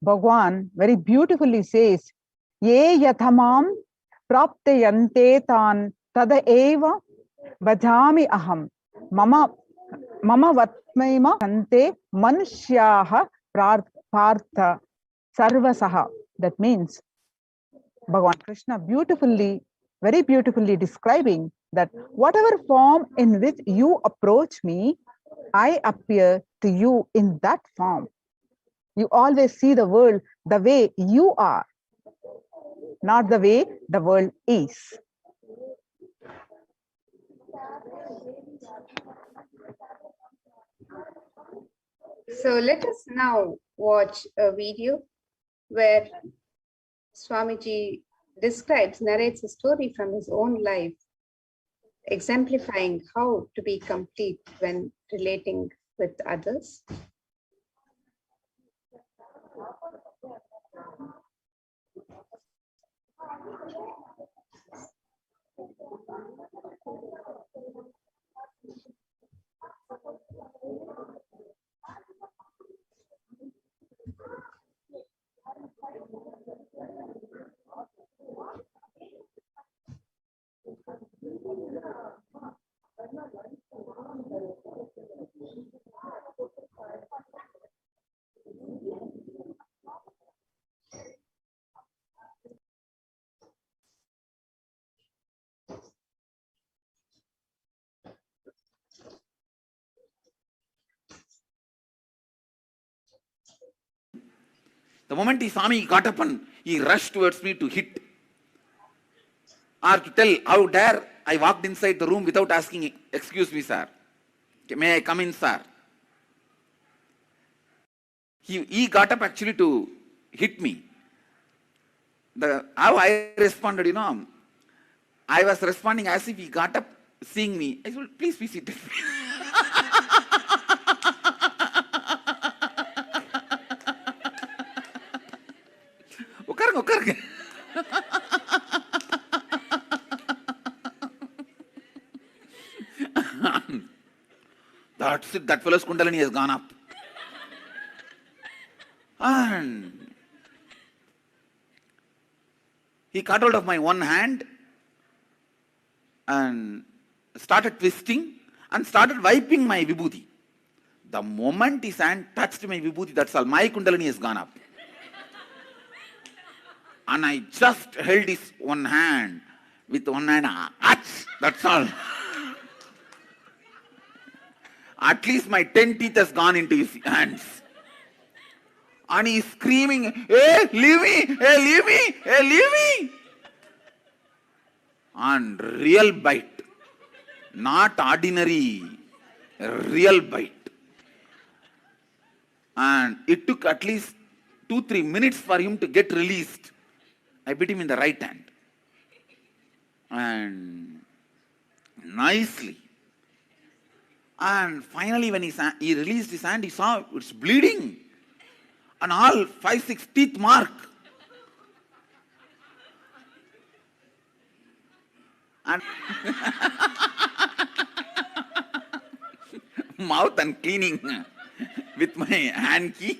Bhagwan very beautifully says, Ye yathamam praptayante tan tada eva bhajami aham mama vatmaima kante manushyaha partha sarvasaha. That means Bhagavan Krishna beautifully, very beautifully describing that whatever form in which you approach me, I appear to you in that form. You always see the world the way you are, not the way the world is. So let us now watch a video where Swamiji narrates a story from his own life, exemplifying how to be complete when relating with others. The moment he saw me, he got up and he rushed towards me to hit or to tell, how dare I walked inside the room without asking, excuse me, sir. May I come in, sir? He got up actually to hit me. How I responded, I was responding as if he got up seeing me. I said, please be seated. உட்காருங்க. That's it, that fellow's Kundalini has gone up. And he caught hold of my one hand and started twisting and started wiping my vibhuti. The moment his hand touched my vibhuti, that's all, my Kundalini has gone up. And I just held his one hand with one hand, that's all. At least my 10 teeth has gone into his hands. And he's screaming, hey, leave me, hey, leave me, hey, leave me. And real bite, not ordinary, real bite. And it took at least 2-3 minutes for him to get released. I bit him in the right hand. And nicely. And finally when he released his hand, he saw it's bleeding. And all 5-6 teeth mark. And mouth and cleaning with my hand key,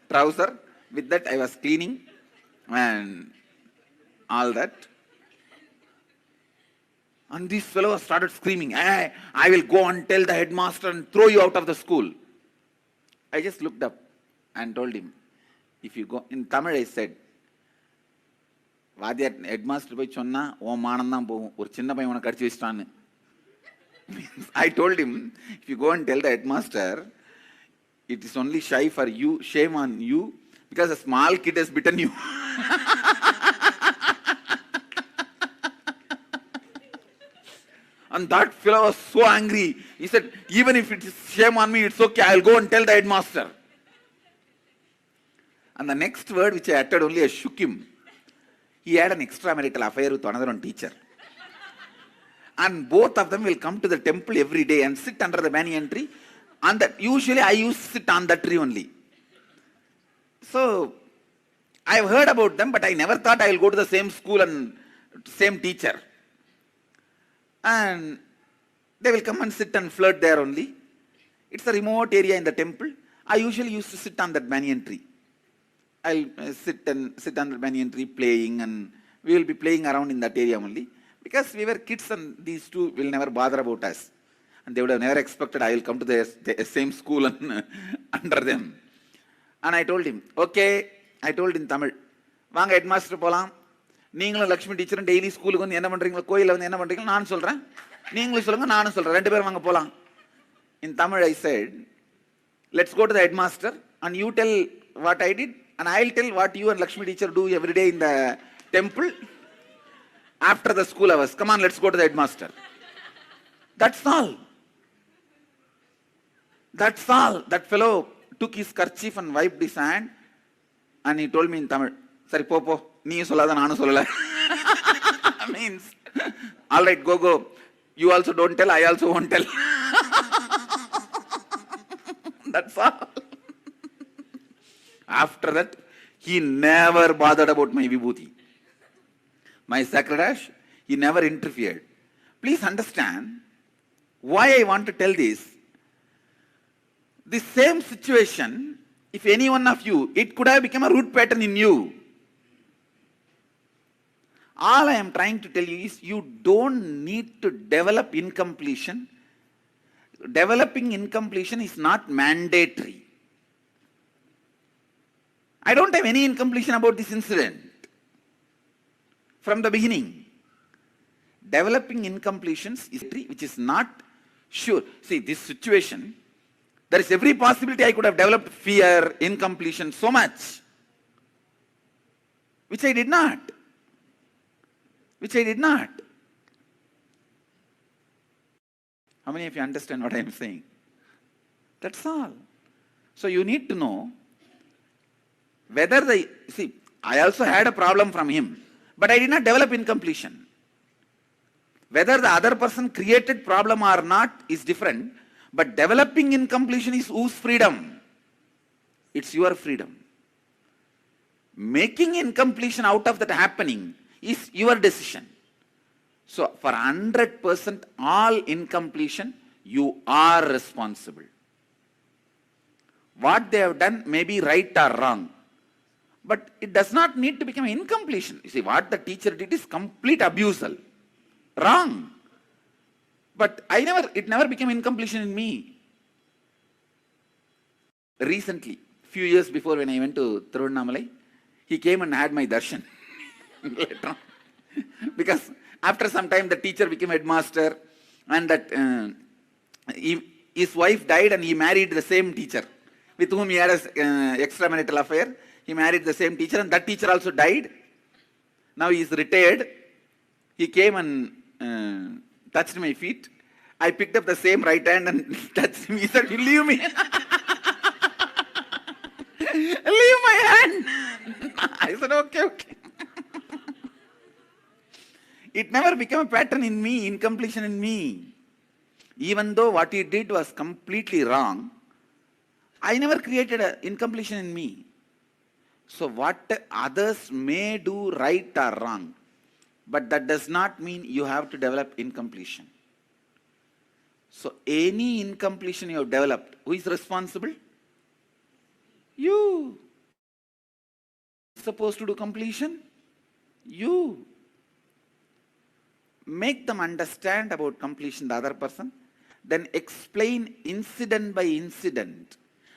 trouser. With that I was cleaning and all that. And this fellow started screaming, hey, I will go and tell the headmaster and throw you out of the school. I just looked up and told him, if you go, in Tamil I said, வாத்தியார் headmaster போய் சொன்னா உன் மானம் தான் போகும், ஒரு சின்ன பையன் உனக்கு கடிச்சு வச்சிட்டான்னு. I told him, if you go and tell the headmaster, it is only shy for you, shame on you, because a small kid has bitten you. And that fellow was so angry. He said, even if it is shame on me, it's okay, I'll go and tell the headmaster. And the next word which I uttered only, I shook him. He had an extramarital affair with another one teacher. And both of them will come to the temple every day and sit under the banyan tree. And that usually I used to sit on that tree only. So I've heard about them, but I never thought I will go to the same school and same teacher. And They will come and sit and flirt there only. It's a remote area in the temple. I usually used to sit on that banyan tree. I'll sit on the banyan tree playing, and we will be playing around in that area only. Because we were kids and these two will never bother about us. And they would have never expected I will come to the same school and under them. And I told him, okay, I told in Tamil, வாங்க headmaster போலாம், நீங்களும் Lakshmi டீச்சரும் daily ஸ்கூலுக்கு வந்து என்ன பண்றீங்களோ, கோயிலில் வந்து என்ன பண்றீங்களோ நான் சொல்றேன், நீங்களும் சொல்லுங்க நானும் சொல்றேன், ரெண்டு பேரும் வாங்க போலாம். In Tamil I said, let's go to the headmaster and you tell what I did and I'll tell what you and Lakshmi teacher do every day in the temple after the school hours. Come on, let's go to the headmaster. That's all. That's all. That fellow took his kerchief and wiped his hand and he told me in Tamil, Sari po, nee sollada nanu sollala. Means, all right, go. You also don't tell, I also won't tell. That's all. After that, he never bothered about my vibhuti. My sakradash, he never interfered. Please understand why I want to tell this. The same situation, if any one of you, it could have become a root pattern in you. All I am trying to tell you is you don't need to develop incompletion. Developing incompletion is not mandatory. I don't have any incompletion about this incident from the beginning. Developing incompletions is which is not sure. See, this situation, there is every possibility I could have developed fear, incompletion, so much, which I did not. How many of you understand what I am saying? That's all. So you need to know whether I also had a problem from him, but I did not develop incompletion. Whether the other person created problem or not is different, but developing incompletion is whose freedom? It's your freedom. Making incompletion out of that happening is your decision. So for 100% all incompletion, you are responsible. What they have done may be right or wrong, but it does not need to become incompletion. You see, what the teacher did is complete abusal. Wrong. But it never became incompletion in me. Recently, few years before when I went to Tiruvannamalai, he came and had my darshan. Later on. Because after some time the teacher became headmaster and that his wife died and he married the same teacher with whom he had an extramarital affair. He married the same teacher and that teacher also died. Now he is retired. He came and touched my feet. I picked up the same right hand and touched him. He said, "You leave me." Leave my hand. I said, okay. It never became a pattern in me, incompletion in me. Even though what he did was completely wrong, I never created an incompletion in me. So what others may do right or wrong, but that does not mean you have to develop incompletion. So any incompletion you have developed, who is responsible? You. Supposed to do completion? You. Make them understand about completion, the other person, then explain incident by incident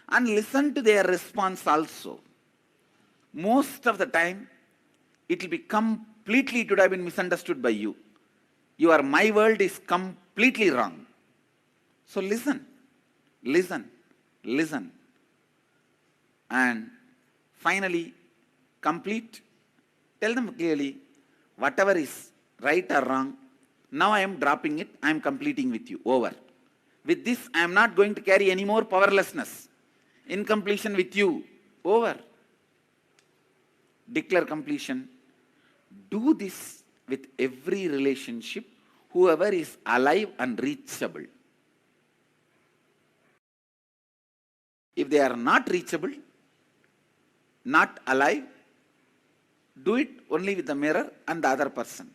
and listen to their response also. Most of the time, it will be completely, it would have been misunderstood by you. My world is completely wrong. So listen. And finally, complete. Tell them clearly, whatever is right or wrong, now I am dropping it, I am completing with you, over. With this, I am not going to carry any more powerlessness, incompletion with you, over. Declare completion. Do this with every relationship, whoever is alive and reachable. If they are not reachable, not alive, do it only with the mirror and the other person.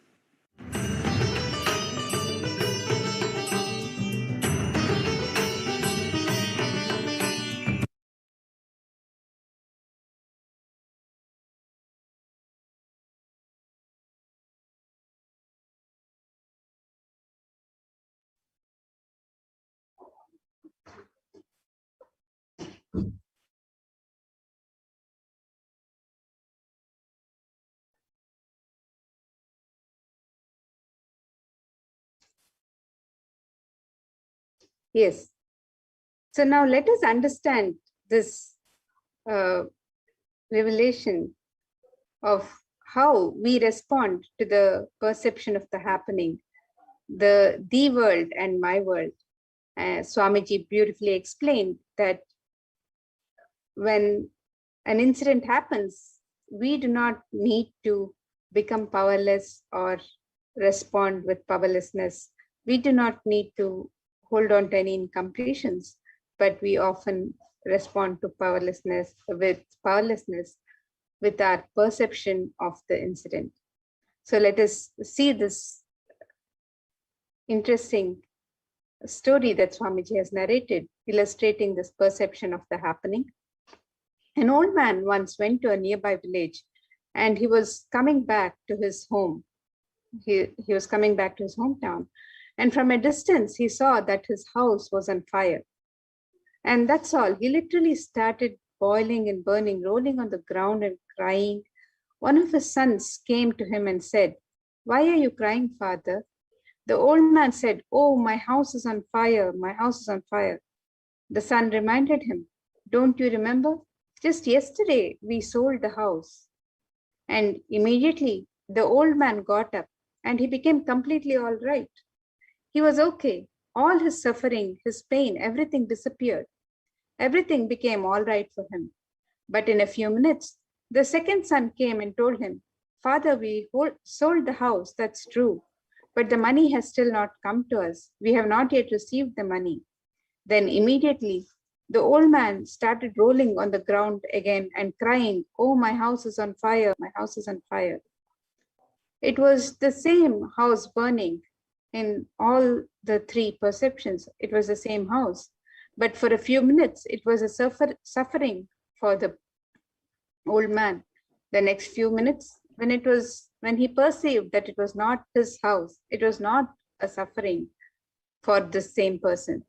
Yes. So now let us understand this revelation of how we respond to the perception of the happening, the world and my world. Swamiji beautifully explained that when an incident happens, we do not need to become powerless or respond with powerlessness. We do not need to hold on to any incompletions, but we often respond to powerlessness with our perception of the incident. So let us see this interesting story that Swamiji has narrated, illustrating this perception of the happening. An old man once went to a nearby village and he was coming back to his home. He was coming back to his hometown. And from a distance, he saw that his house was on fire. And that's all. He literally started boiling and burning, rolling on the ground and crying. One of his sons came to him and said, "Why are you crying, father?" The old man said, "Oh, my house is on fire. My house is on fire." The son reminded him, "Don't you remember? Just yesterday, we sold the house." And immediately, the old man got up and he became completely all right. He was okay. All his suffering, his pain, everything disappeared. Everything became all right for him. But in a few minutes, the second son came and told him, "Father, we sold the house, that's true. But the money has still not come to us. We have not yet received the money." Then immediately, the old man started rolling on the ground again and crying, "Oh, my house is on fire, my house is on fire." It was the same house burning in all the three perceptions. It was the same house. But for a few minutes, it was a suffering for the old man. The next few minutes, when he perceived that it was not his house, it was not a suffering for the same person.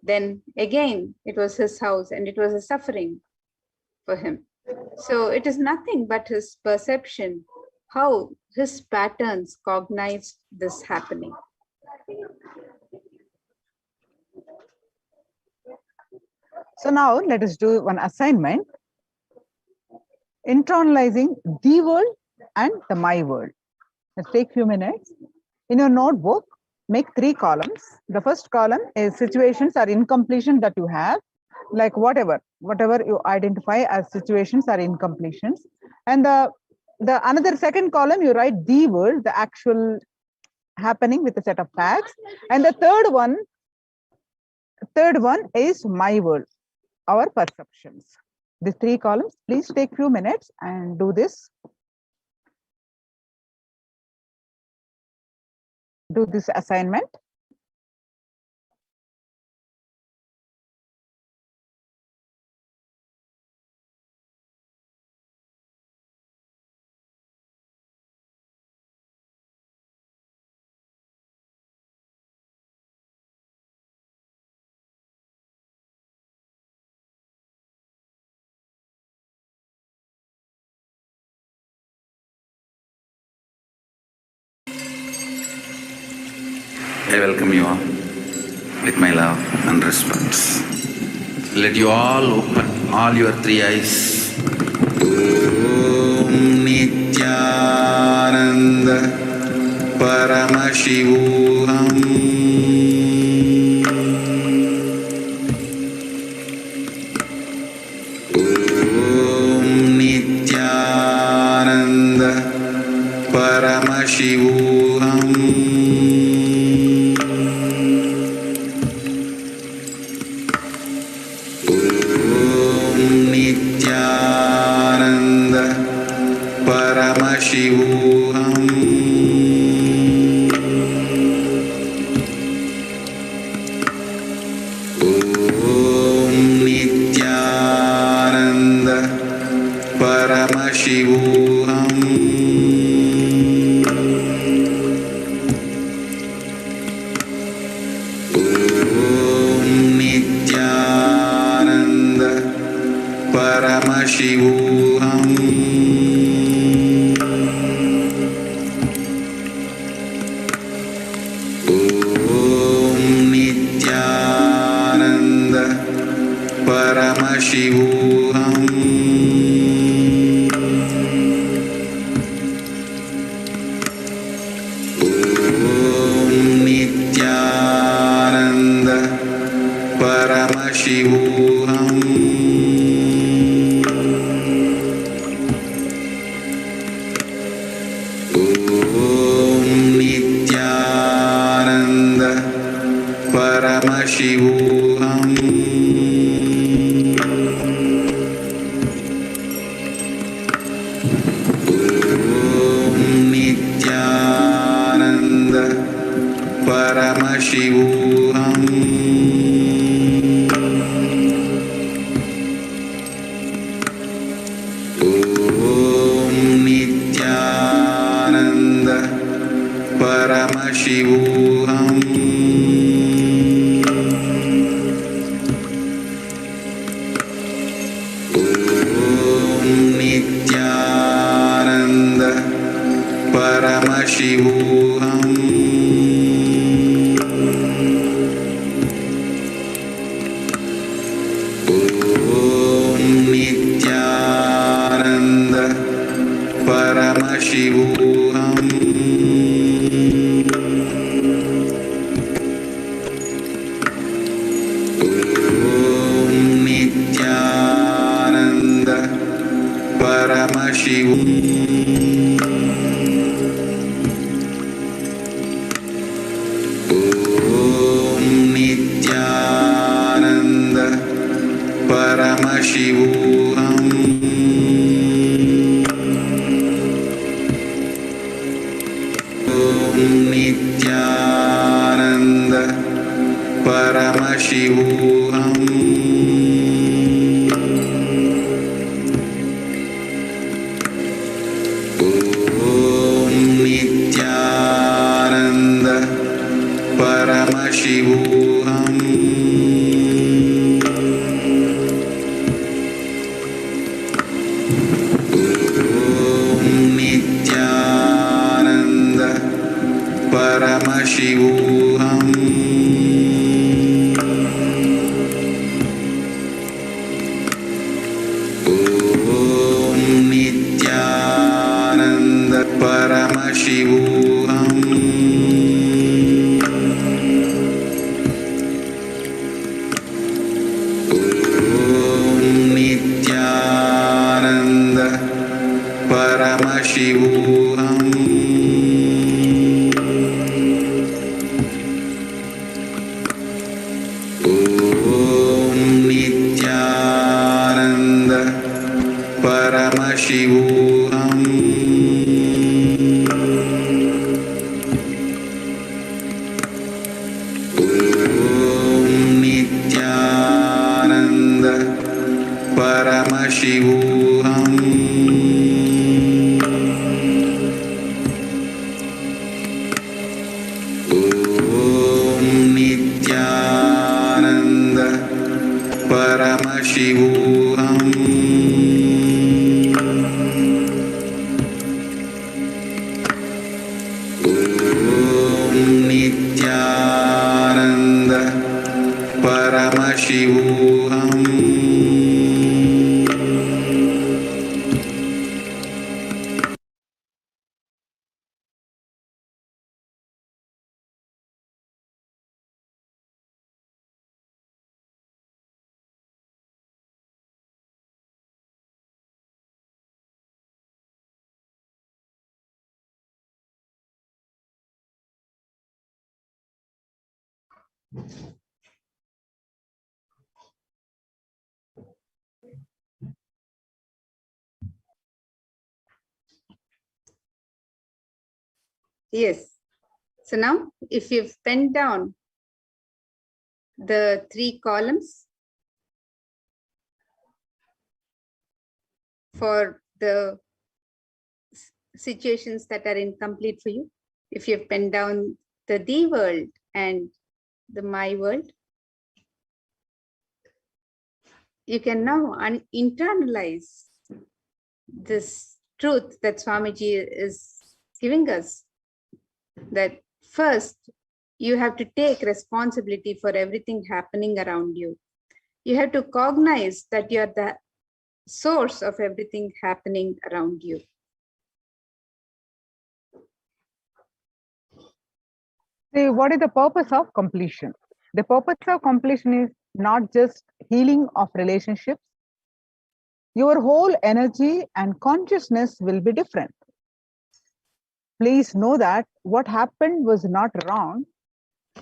Then again, it was his house and it was a suffering for him. So it is nothing but his perception, how his patterns cognized this happening. So now let us do one assignment. Internalizing the world and the my world. Let's take a few minutes. In your notebook, make 3 columns. The first column is situations or incompletion that you have, like whatever you identify as situations or incompletions. And the another second column, you write the world, the actual happening with a set of facts. And the third one is my world, our perceptions. These 3 columns, please take few minutes and do this. Do this assignment. I welcome you all with my love and respect. Let you all open all your 3 eyes. Om Nithyananda Paramashivoham. Om Nithyananda Paramashivoham. Nithyananda Paramashivoham. Om Nithyananda Paramashivoham. Om Nithyananda Paramashivoham. Nithyananda Paramashivoham. Om Nithyananda Paramashivoham. Nithyananda Paramashivoham. Om Nithyananda Paramashivoham. Om Nithyananda Paramashivoham. Om Nithyananda Paramashivoham. Om Nithyananda Paramashivoham. Om Nithyananda Paramashivoham. Om Nithyananda Paramashivoham. Om Nithyananda Paramashivoham. Om Nithyananda Paramashivoham. Om Nithyananda Paramashivoham. Om Nithyananda Paramashivoham. Om Nithyananda Paramashivoham. Yes. So now, if you've penned down the 3 columns for the situations that are incomplete for you, if you've penned down the thee world and the my world, you can now internalize this truth that Swamiji is giving us, that first you have to take responsibility for everything happening around you. You have to cognize that you are the source of everything happening around you. See, what is the purpose of completion? The purpose of completion is not just healing of relationships. Your whole energy and consciousness will be different. Please know that what happened was not wrong.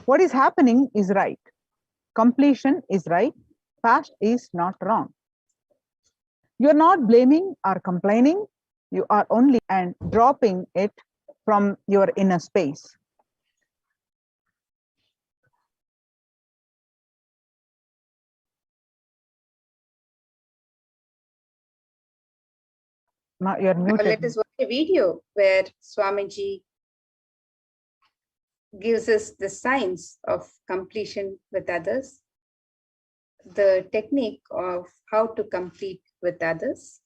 What is happening is right. completion is right, past is not wrong. You're not blaming or complaining, you are only and dropping it from your inner space. Now you're Now muted. let us watch a video where Swamiji gives us the signs of completion with others, the technique of how to complete with others.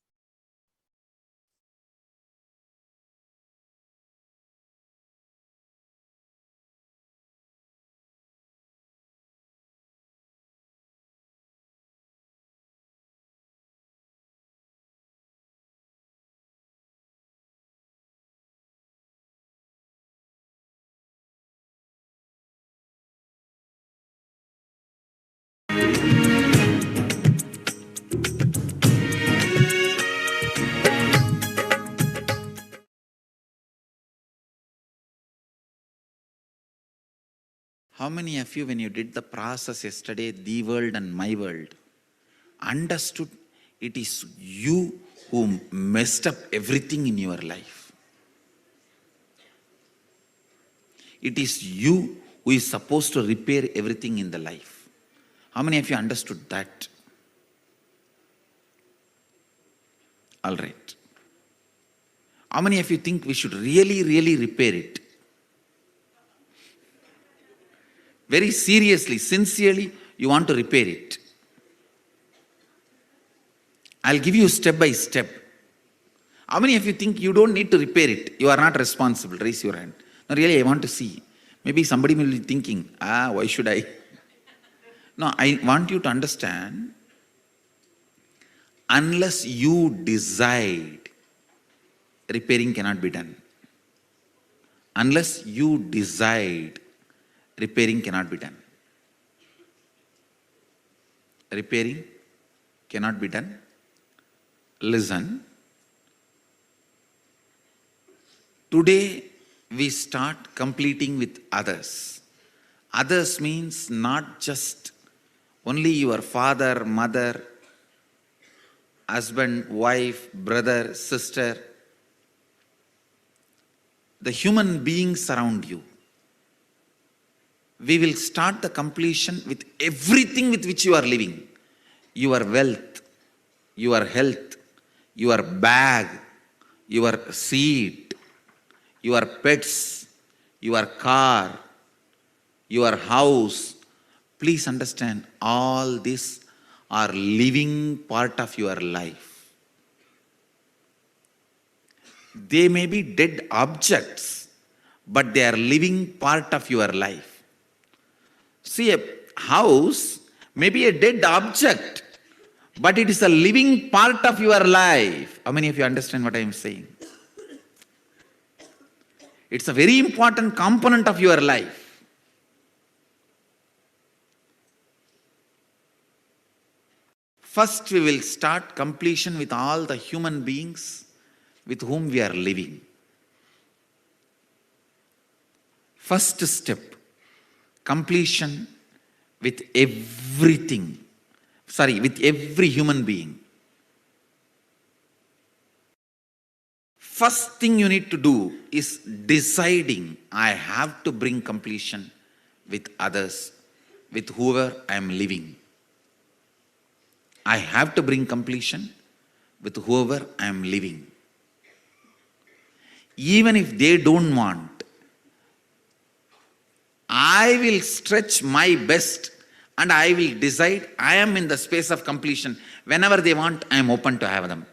How many of you, when you did the process yesterday, the world and my world, understood it is you who messed up everything in your life? It is you who is supposed to repair everything in the life. How many of you understood that? All right. How many of you think we should really repair it? Very seriously, sincerely, you want to repair it. I'll give you step by step. How many of you think you don't need to repair it? You are not responsible. Raise your hand. No, really, I want to see. Maybe somebody will be thinking, why should I? No, I want you to understand, unless you decide, repairing cannot be done. Unless you decide, repairing cannot be done. Repairing cannot be done. Listen. Today we start completing with others. Others means not just only your father, mother, husband, wife, brother, sister, the human beings around you. We will start the completion with everything with which you are living. Your wealth, your health, your bag, your seat, your pets, your car, your house. Please understand, all these are living part of your life. They may be dead objects, but they are living part of your life. See, a house may be a dead object, but it is a living part of your life. How many of you understand what I am saying? It's a very important component of your life. First, we will start completion with all the human beings with whom we are living. First step, completion with everything. With every human being. First thing you need to do is deciding, I have to bring completion with others, with whoever I am living. I have to bring completion with whoever I am living. Even if they don't want, I will stretch my best and I will decide I am in the space of completion. Whenever they want, I am open to have them.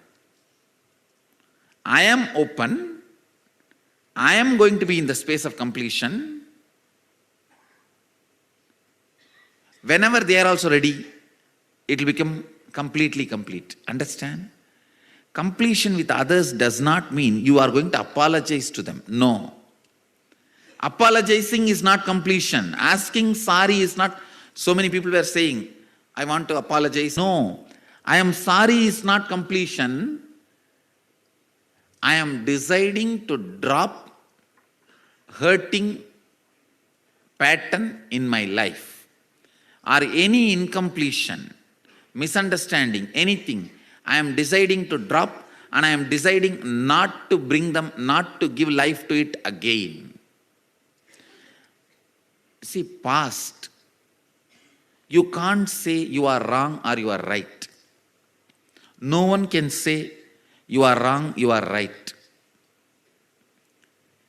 I am open. I am going to be in the space of completion. Whenever they are also ready, it will become completely complete. Understand? Completion with others does not mean you are going to apologize to them. No. Apologizing is not completion. Asking sorry is not. So many people were saying, I want to apologize. No. I am sorry is not completion. I am deciding to drop hurting pattern in my life. or any incompletion, misunderstanding, anything, I am deciding to drop, and I am deciding not to bring them, not to give life to it again. See, past, you can't say you are wrong or you are right. No one can say you are wrong, you are right.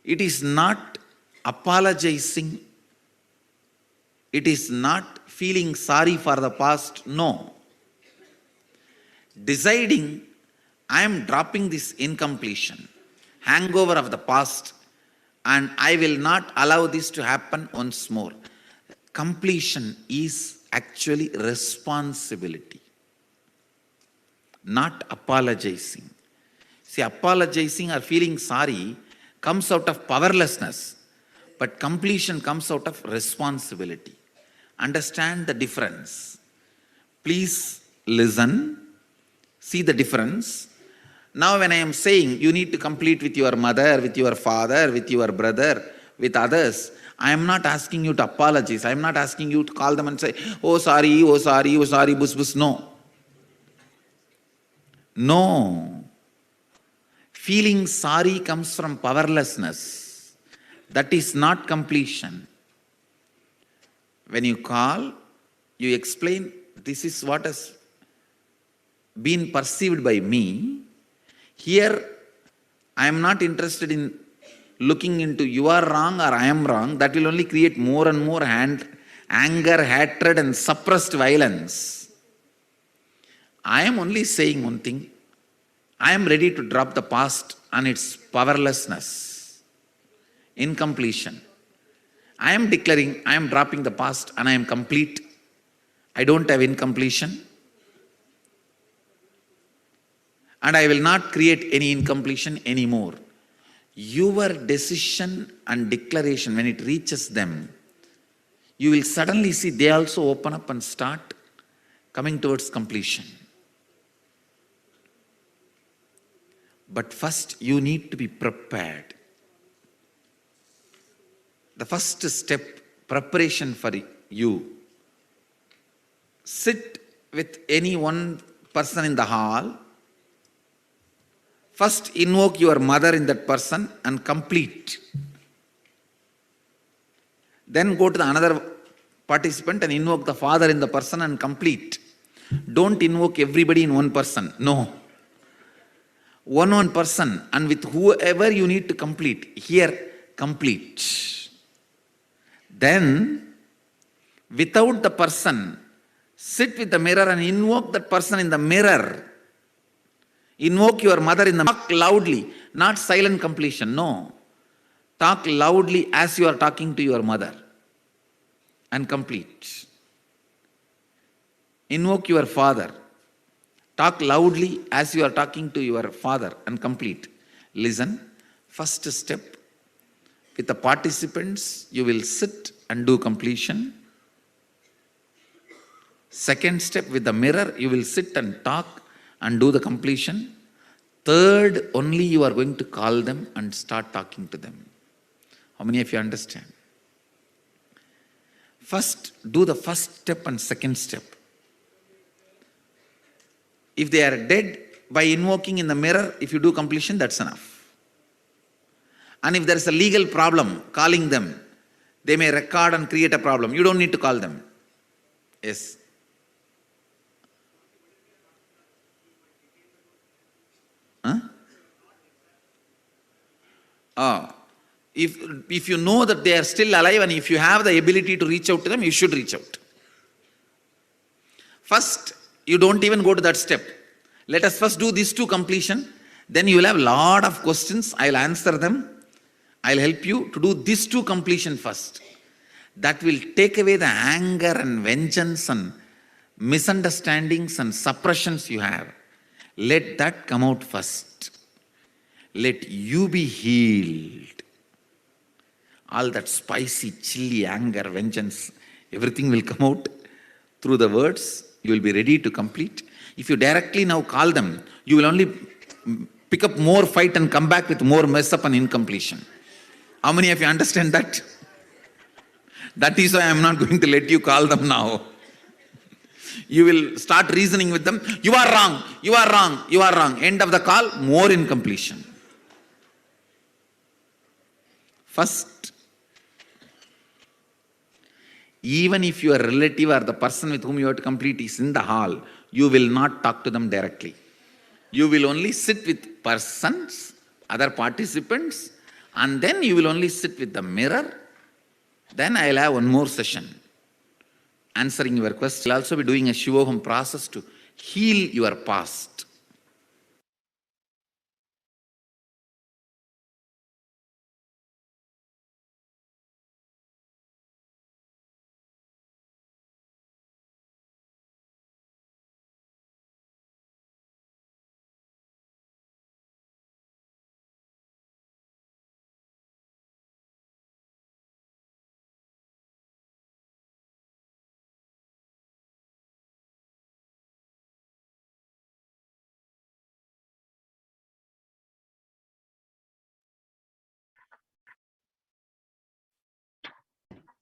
It is not apologizing. It is not feeling sorry for the past. No. Deciding, I am dropping this incompletion, hangover of the past, and I will not allow this to happen once more. Completion is actually responsibility, not apologizing. See, apologizing or feeling sorry comes out of powerlessness, but completion comes out of responsibility. Understand the difference. Please listen, see the difference. Now when I am saying you need to complete with your mother, with your father, with your brother, with others, I am not asking you to apologize. I am not asking you to call them and say, oh sorry, oh sorry, oh sorry, bus bus. No. No. Feeling sorry comes from powerlessness. That is not completion. When you call, you explain, this is what has been perceived by me. Here, I am not interested in looking into you are wrong or I am wrong. That will only create more and more anger, hatred and suppressed violence. I am only saying one thing. I am ready to drop the past and its powerlessness, incompletion. I am declaring I am dropping the past and I am complete. I don't have incompletion. And I will not create any incompletion anymore. Your decision and declaration, when it reaches them, you will suddenly see they also open up and start coming towards completion. But first, you need to be prepared. The first step, preparation for you. Sit with any one person in the hall. First, invoke your mother in that person and complete. Then go to the another participant and invoke the father in the person and complete. Don't invoke everybody in one person. No. One person, and with whoever you need to complete. Here, complete. Then, without the person, sit with the mirror and invoke that person in the mirror. Invoke your mother in the mirror. Talk loudly, not silent completion. No. Talk loudly as you are talking to your mother and complete. Invoke your father. Talk loudly as you are talking to your father and complete. Listen. First step, with the participants, you will sit and do completion. Second step, with the mirror, you will sit and talk and do the completion. Third, only you are going to call them and start talking to them. How many of you understand? First, do the first step and second step. If they are dead, by invoking in the mirror, if you do completion, that's enough. And if there is a legal problem, calling them, they may record and create a problem. You don't need to call them. Yes. Huh? If you know that they are still alive and if you have the ability to reach out to them, you should reach out. First, you don't even go to that step. Let us first do these two completion. Then you will have a lot of questions. I will answer them. I will help you to do these two completion first. That will take away the anger and vengeance and misunderstandings and suppressions you have. Let that come out first. Let you be healed. All that spicy, chilly anger, vengeance, everything will come out through the words. You will be ready to complete. If you directly now call them, you will only pick up more fight and come back with more mess up and incompletion. How many of you understand that? That is why I am not going to let you call them now. You will start reasoning with them. You are wrong, you are wrong, you are wrong. End of the call, more incompletion. First, even if your relative or the person with whom you have to complete is in the hall, you will not talk to them directly. You will only sit with persons, other participants, and then you will only sit with the mirror. Then I will have one more session answering your question. I will also be doing a Shivoham process to heal your past.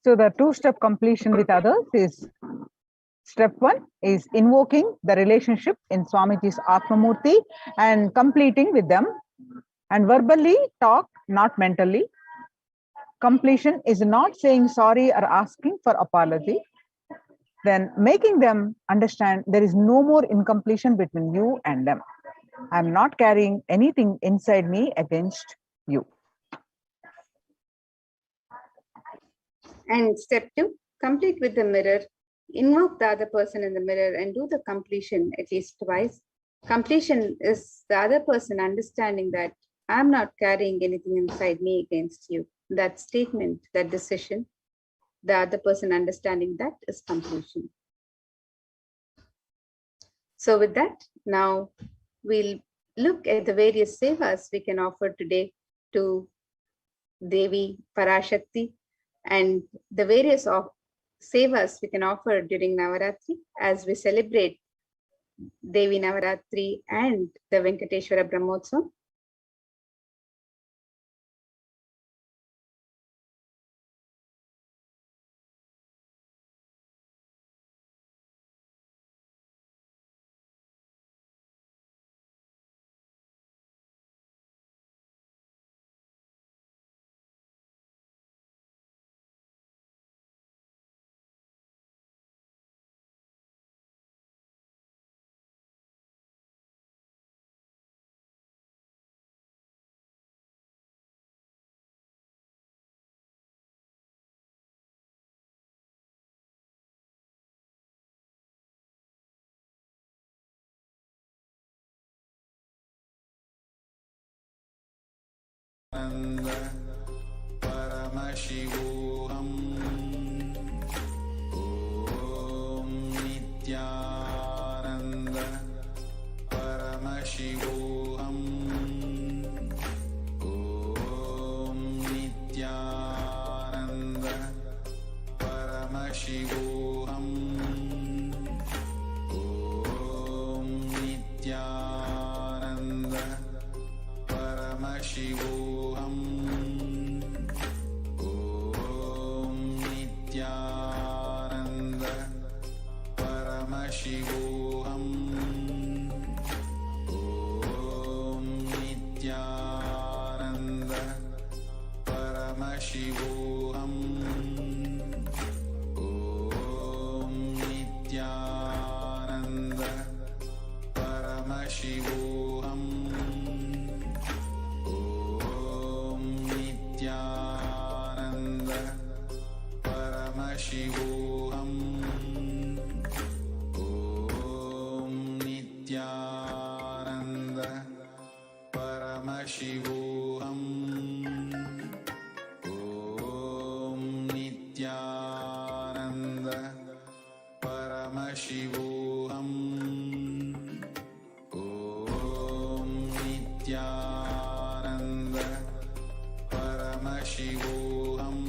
So the two-step completion with others is, step 1 is invoking the relationship in Swamiji's Atmamurti and completing with them, and verbally talk, not mentally. Completion is not saying sorry or asking for apology. Then making them understand there is no more incompletion between you and them. I'm not carrying anything inside me against you. And step 2, complete with the mirror. Invoke the other person in the mirror and do the completion at least twice. Completion is the other person understanding that I'm not carrying anything inside me against you. That statement, that decision, the other person understanding that is completion. So with that, now we'll look at the various sevas we can offer today to Devi Parashakti, and the various sevas we can offer during Navaratri as we celebrate Devi Navaratri and the Venkateshwara Brahmotsavam. Paramashivoham. Om Nithyananda Paramashivoham. Om Nithyananda Paramashivoham. Om Nithyananda Paramashivoham. Nithyananda Paramashivoham. Om Nithyananda Paramashivoham. Om Nithyananda Paramashivoham. Om Nithyananda Paramashivoham. Om Nithyananda Paramashivoham. Om Nithyananda Paramashivoham. Om Nithyananda Paramashivoham.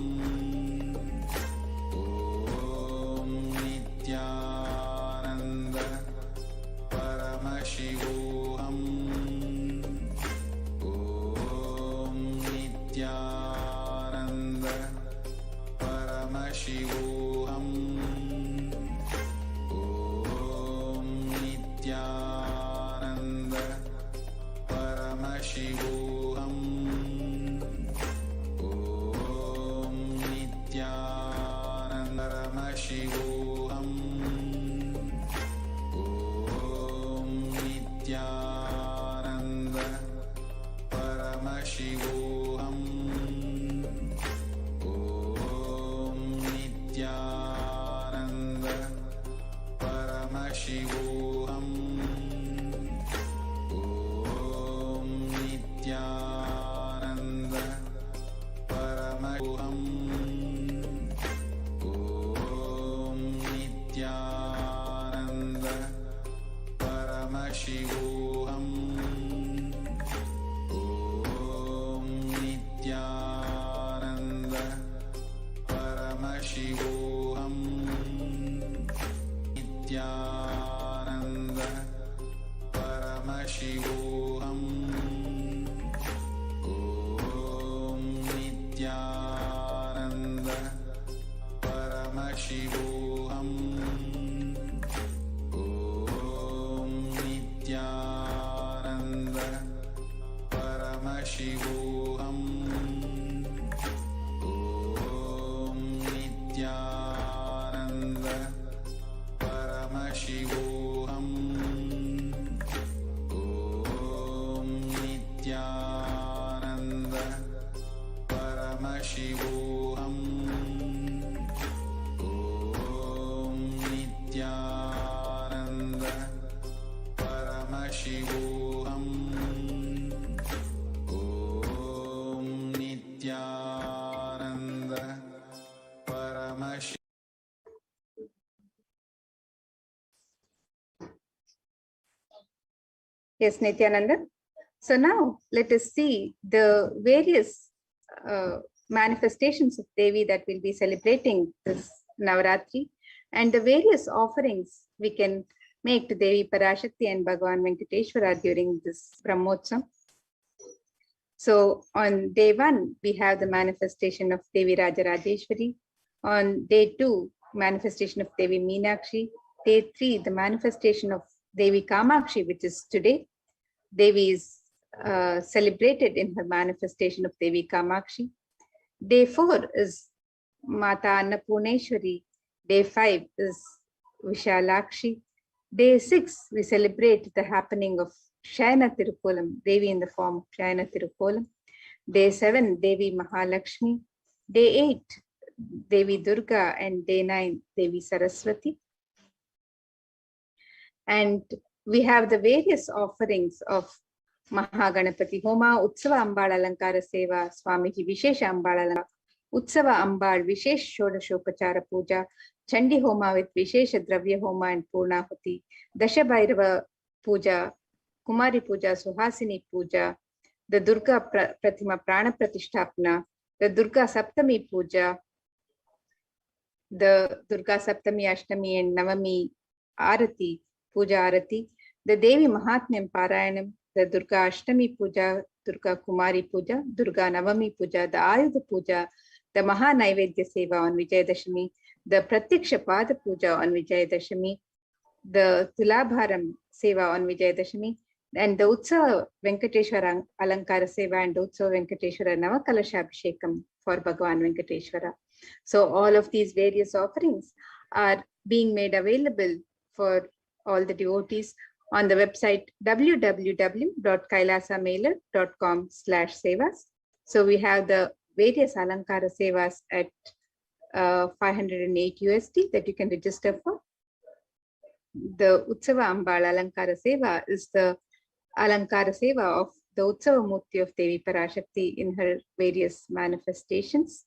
Om Nithyananda Paramashivoham. Om Nithyananda Paramashivoham. Om Nithyananda Paramashivoham. Om Nithyananda Paramashivoham. Nithyananda Paramashivoham. Om Nithyananda Paramashivoham. Om Nithyananda Paramashivoham. Om Nithyananda Paramashivoham. Om Nithyananda Paramashivoham. Om Nithyananda Paramashivoham. Om Nithyananda Paramashivoham. Yes, Nithyananda. So now let us see the various manifestations of Devi that we'll be celebrating this Navaratri, and the various offerings we can make to Devi Parashakti and Bhagavan Venkateshwara during this Brahmotsam. So on day 1, we have the manifestation of Devi Rajarajeshwari. On day 2, manifestation of Devi Meenakshi. Day 3, the manifestation of Devi Kamakshi, which is today. Devi is celebrated in her manifestation of Devi Kamakshi. Day 4 is Mata Annapurneshwari. Day 5 is Vishalakshi. Day 6, we celebrate the happening of Shayana Tirukolam, Devi in the form of Shayana Tirukolam. Day 7, Devi Mahalakshmi. Day 8, Devi Durga, and day 9, Devi Saraswati. And we have the various offerings of Mahaganapati Homa, Utsava Ambal Alankara Seva, Swamiji Vishesha Ambal Alankara, Utsava Ambal, Vishesh Shodashopachara Puja, Chandi Homa with Vishesha Dravya Homa and Purnahuti, Dasha Bhairava Puja, Kumari Puja, Suhasini Puja, the Durga Pratima Prana Pratishtapana, the Durga Saptami Puja, the Durga Saptami, Ashtami and Navami Arati, Puja Arati, the Devi Mahatmyam Parayanam, the Durga Ashtami Puja, Durga Kumari Puja, Durga Navami Puja, the Ayudha Puja, the Maha Naivedya Seva on Vijayadashami, the Pratyaksha Pada Puja on Vijayadashami, the Tulabharam Seva on Vijayadashami, and the Utsava Venkateshwara Alankara Seva and the Utsava Venkateshwara Navakalashabhishekam for Bhagavan Venkateshwara. So all of these various offerings are being made available for all the devotees on the website www.kailasamailer.com/sevas. So we have the various Alankara Sevas at $508 that you can register for. The Utsava Ambal Alankara Seva is the Alankara Seva of the Utsava Murti of Devi Parashakti in her various manifestations,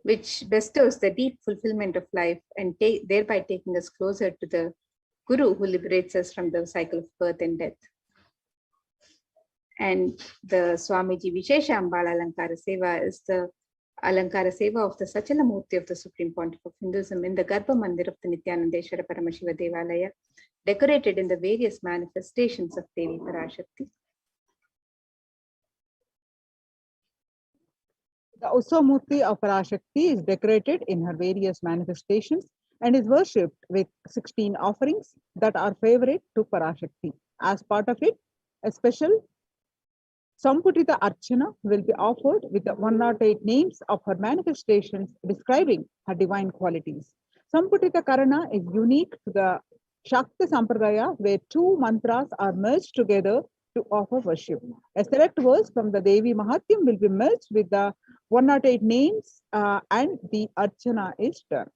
which bestows the deep fulfillment of life and thereby taking us closer to the Guru who liberates us from the cycle of birth and death. And the Swamiji Vishesha Ambal Alankara Seva is the Alankara Seva of the Sachala Murti of the Supreme Pontiff of Hinduism in the Garbha Mandir of the Nithyananda Paramashiva Devalaya, decorated in the various manifestations of Devi Parashakti. The Utsavamurti of Parashakti is decorated in her various manifestations and is worshipped with 16 offerings that are favorite to Parashakti. As part of it, a special Samputita Archana will be offered with the 108 names of her manifestations describing her divine qualities. Samputita Karana is unique to the Shakta Sampradaya, where two mantras are merged together to offer worship. A select verse from the Devi Mahatyam will be merged with the 108 names and the Archana is done.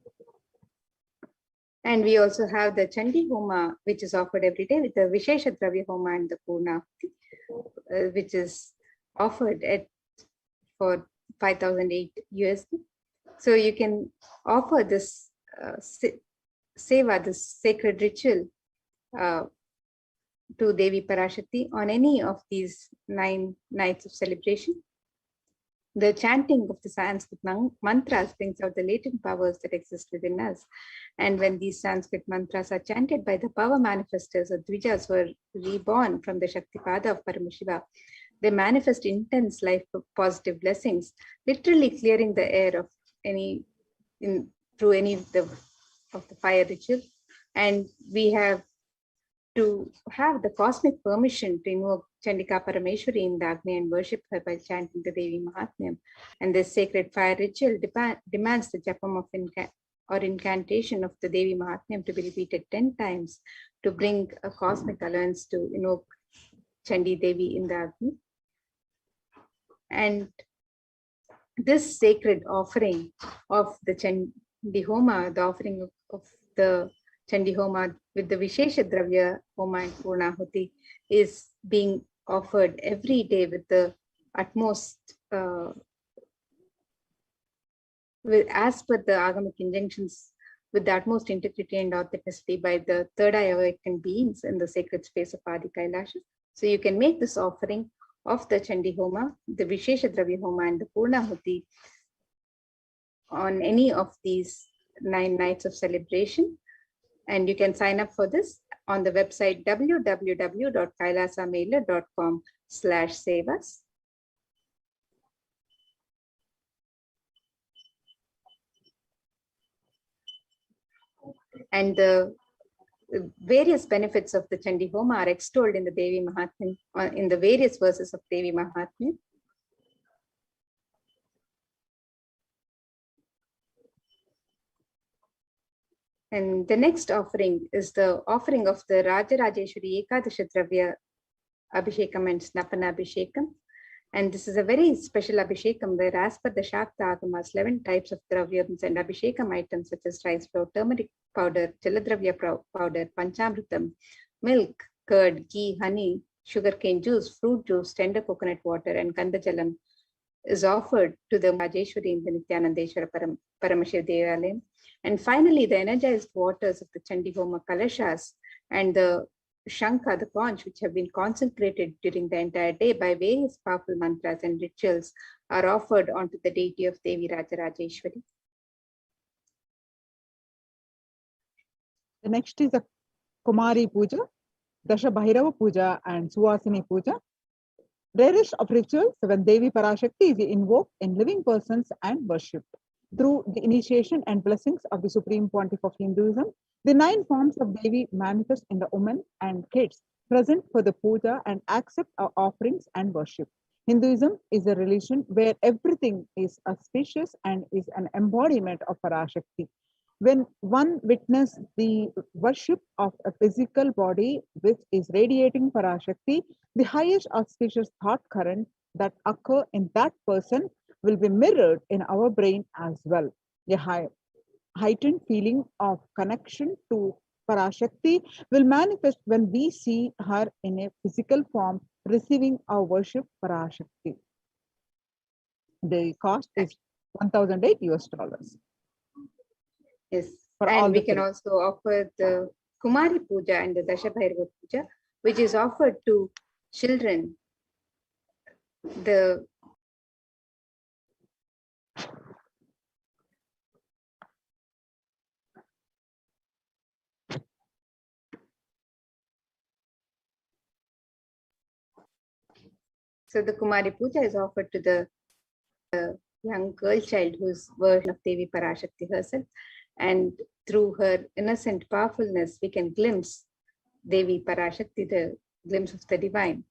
And we also have the Chandi Homa, which is offered every day with the Vishesha Dravya Homa and the Purnahuti, which is offered at for $5,008. So you can offer this seva, this sacred ritual to Devi Parashakti on any of these 9 nights of celebration. The chanting of the Sanskrit mantras brings out the latent powers that exist within us. And when these Sanskrit mantras are chanted by the power manifestors or Dvijas who are reborn from the Shaktipada of Paramashiva, they manifest intense life positive blessings, literally clearing the air of through any of the fire ritual. And we have to have the cosmic permission to invoke Chandika Parameshwari in the Agni and worship her by chanting the Devi Mahatmyam. And this sacred fire ritual demands the japam of incantation of the Devi Mahatmyam to be repeated 10 times to bring a cosmic alliance to invoke Chandi Devi in the Agni. And this sacred offering of the Chandi Homa, the offering of the Chandi Homa with the Vishesha Dravya Homa and Purnahuti, is being offered every day with the utmost, as per the Agamic injunctions, with the utmost integrity and authenticity by the third eye awakened beings in the sacred space of Adi Kailasha. So you can make this offering of the Chandi Homa, the Vishesha Dravya Homa and the Purnahuti on any of these 9 nights of celebration. And you can sign up for this on the website www.kailasamailer.com/sevas. And the various benefits of the Chandi Homa are extolled in the Devi Mahatmya, in the various verses of Devi Mahatmya. And the next offering is the offering of the Rajarajeshwari Ekadasha Dravya Abhishekam and Snapana Abhishekam. And this is a very special Abhishekam where, as per the Shakta Agamas, 11 types of Dravyams and Abhishekam items such as rice flour, turmeric powder, Jaladravya powder, Panchamritam, milk, curd, ghee, honey, sugarcane juice, fruit juice, tender coconut water, and Kandajalam is offered to the Rajeshwari in the Nithyanandeshwara Paramashiv Devalayam. And finally, the energized waters of the Chandi Homa Kalashas and the Shankha, the conch, which have been consecrated during the entire day by various powerful mantras and rituals, are offered onto the deity of Devi Rajarajeshwari. The next is the Kumari Puja, Dasha Bhairava Puja, and Suhasini Puja. Rarest of rituals when Devi Parashakti is invoked in living persons and worshipped. Through the initiation and blessings of the Supreme Pontiff of Hinduism, the 9 forms of Devi manifest in the women and kids present for the puja and accept our offerings and worship. Hinduism is a religion where everything is auspicious and is an embodiment of Parashakti. When one witnesses the worship of a physical body which is radiating Parashakti, the highest auspicious thought current that occur in that person will be mirrored in our brain as well. A heightened feeling of connection to Parashakti will manifest when we see her in a physical form receiving our worship Parashakti. The cost is $1,008 US. Yes, For and all we the can 3. also offer the Kumari Puja and the Dasha Bhairava Puja, which is offered to children. So the Kumari Puja is offered to the young girl child who's version of Devi Parashakti herself. And through her innocent powerfulness, we can glimpse Devi Parashakti, the glimpse of the divine.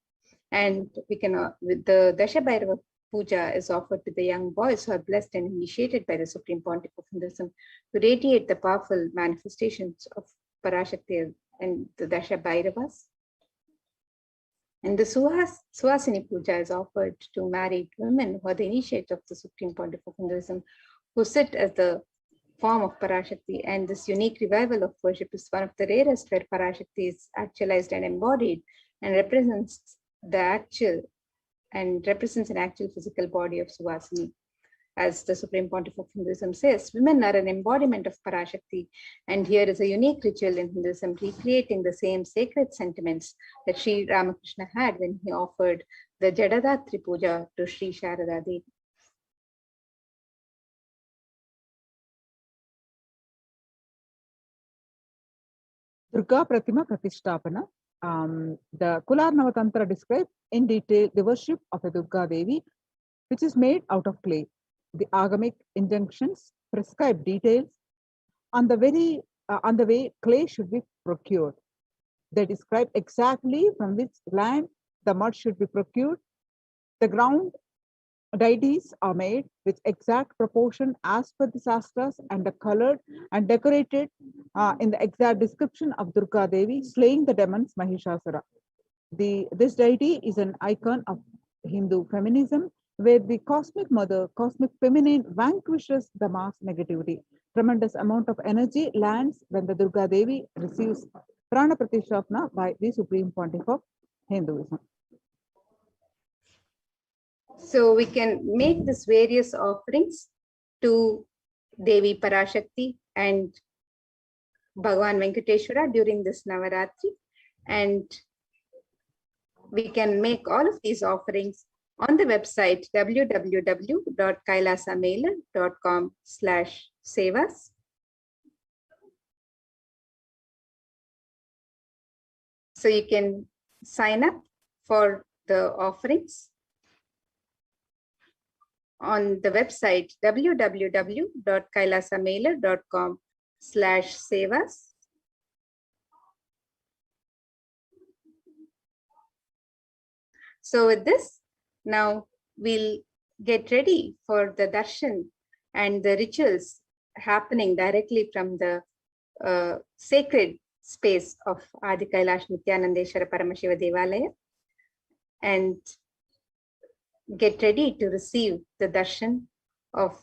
And we can, with the Dasha Bhairava Puja is offered to the young boys who are blessed and initiated by the Supreme Pontiff of Hinduism to radiate the powerful manifestations of Parashakti and the Dasha Bhairavas. And the Suhasini Puja is offered to married women who are the initiates of the Supreme Pontiff of Hinduism, who sit as the form of Parashakti. And this unique revival of worship is one of the rarest where Parashakti is actualized and embodied and represents an actual physical body of Suhasini. as the Supreme Pontiff of Hinduism says, women are an embodiment of Parashakti. And here is a unique ritual in Hinduism recreating the same sacred sentiments that Sri Ramakrishna had when he offered the Jadadatri Puja to Sri Sharada Devi. Durga Pratima Pratishtapana. The Kularnava Tantra describes in detail the worship of a Durga Devi, which is made out of clay. The agamic injunctions prescribe details on the way clay should be procured. They describe exactly from which land the mud should be procured. The ground deities are made with exact proportion as per the Shastras and are colored and decorated in the exact description of Durga Devi slaying the demons Mahishasura. This deity is an icon of Hindu feminism, where the cosmic mother, cosmic feminine, vanquishes the mass negativity. Tremendous amount of energy lands when the Durga Devi receives Prana Pratishtapana by the Supreme Pontiff of Hinduism. So we can make these various offerings to Devi Parashakti and Bhagavan Venkateshwara during this Navaratri. And we can make all of these offerings on the website www.kailasamaila.com/sevas. So you can sign up for the offerings on the website www.kailasamaila.com/sevas. So with this, now we'll get ready for the darshan and the rituals happening directly from the sacred space of Adi Kailash Nithyananda Paramashiva Devalaya, and get ready to receive the darshan of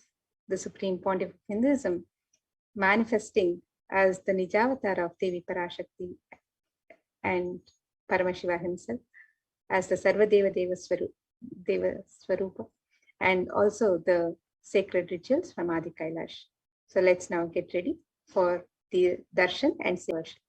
the Supreme Pontiff of Hinduism, manifesting as the Nijavatar of Devi Parashakti and Paramashiva himself, as the Sarvadeva Deva Swarupa, and also the sacred rituals from Adi Kailash. So let's now get ready for the darshan and worship.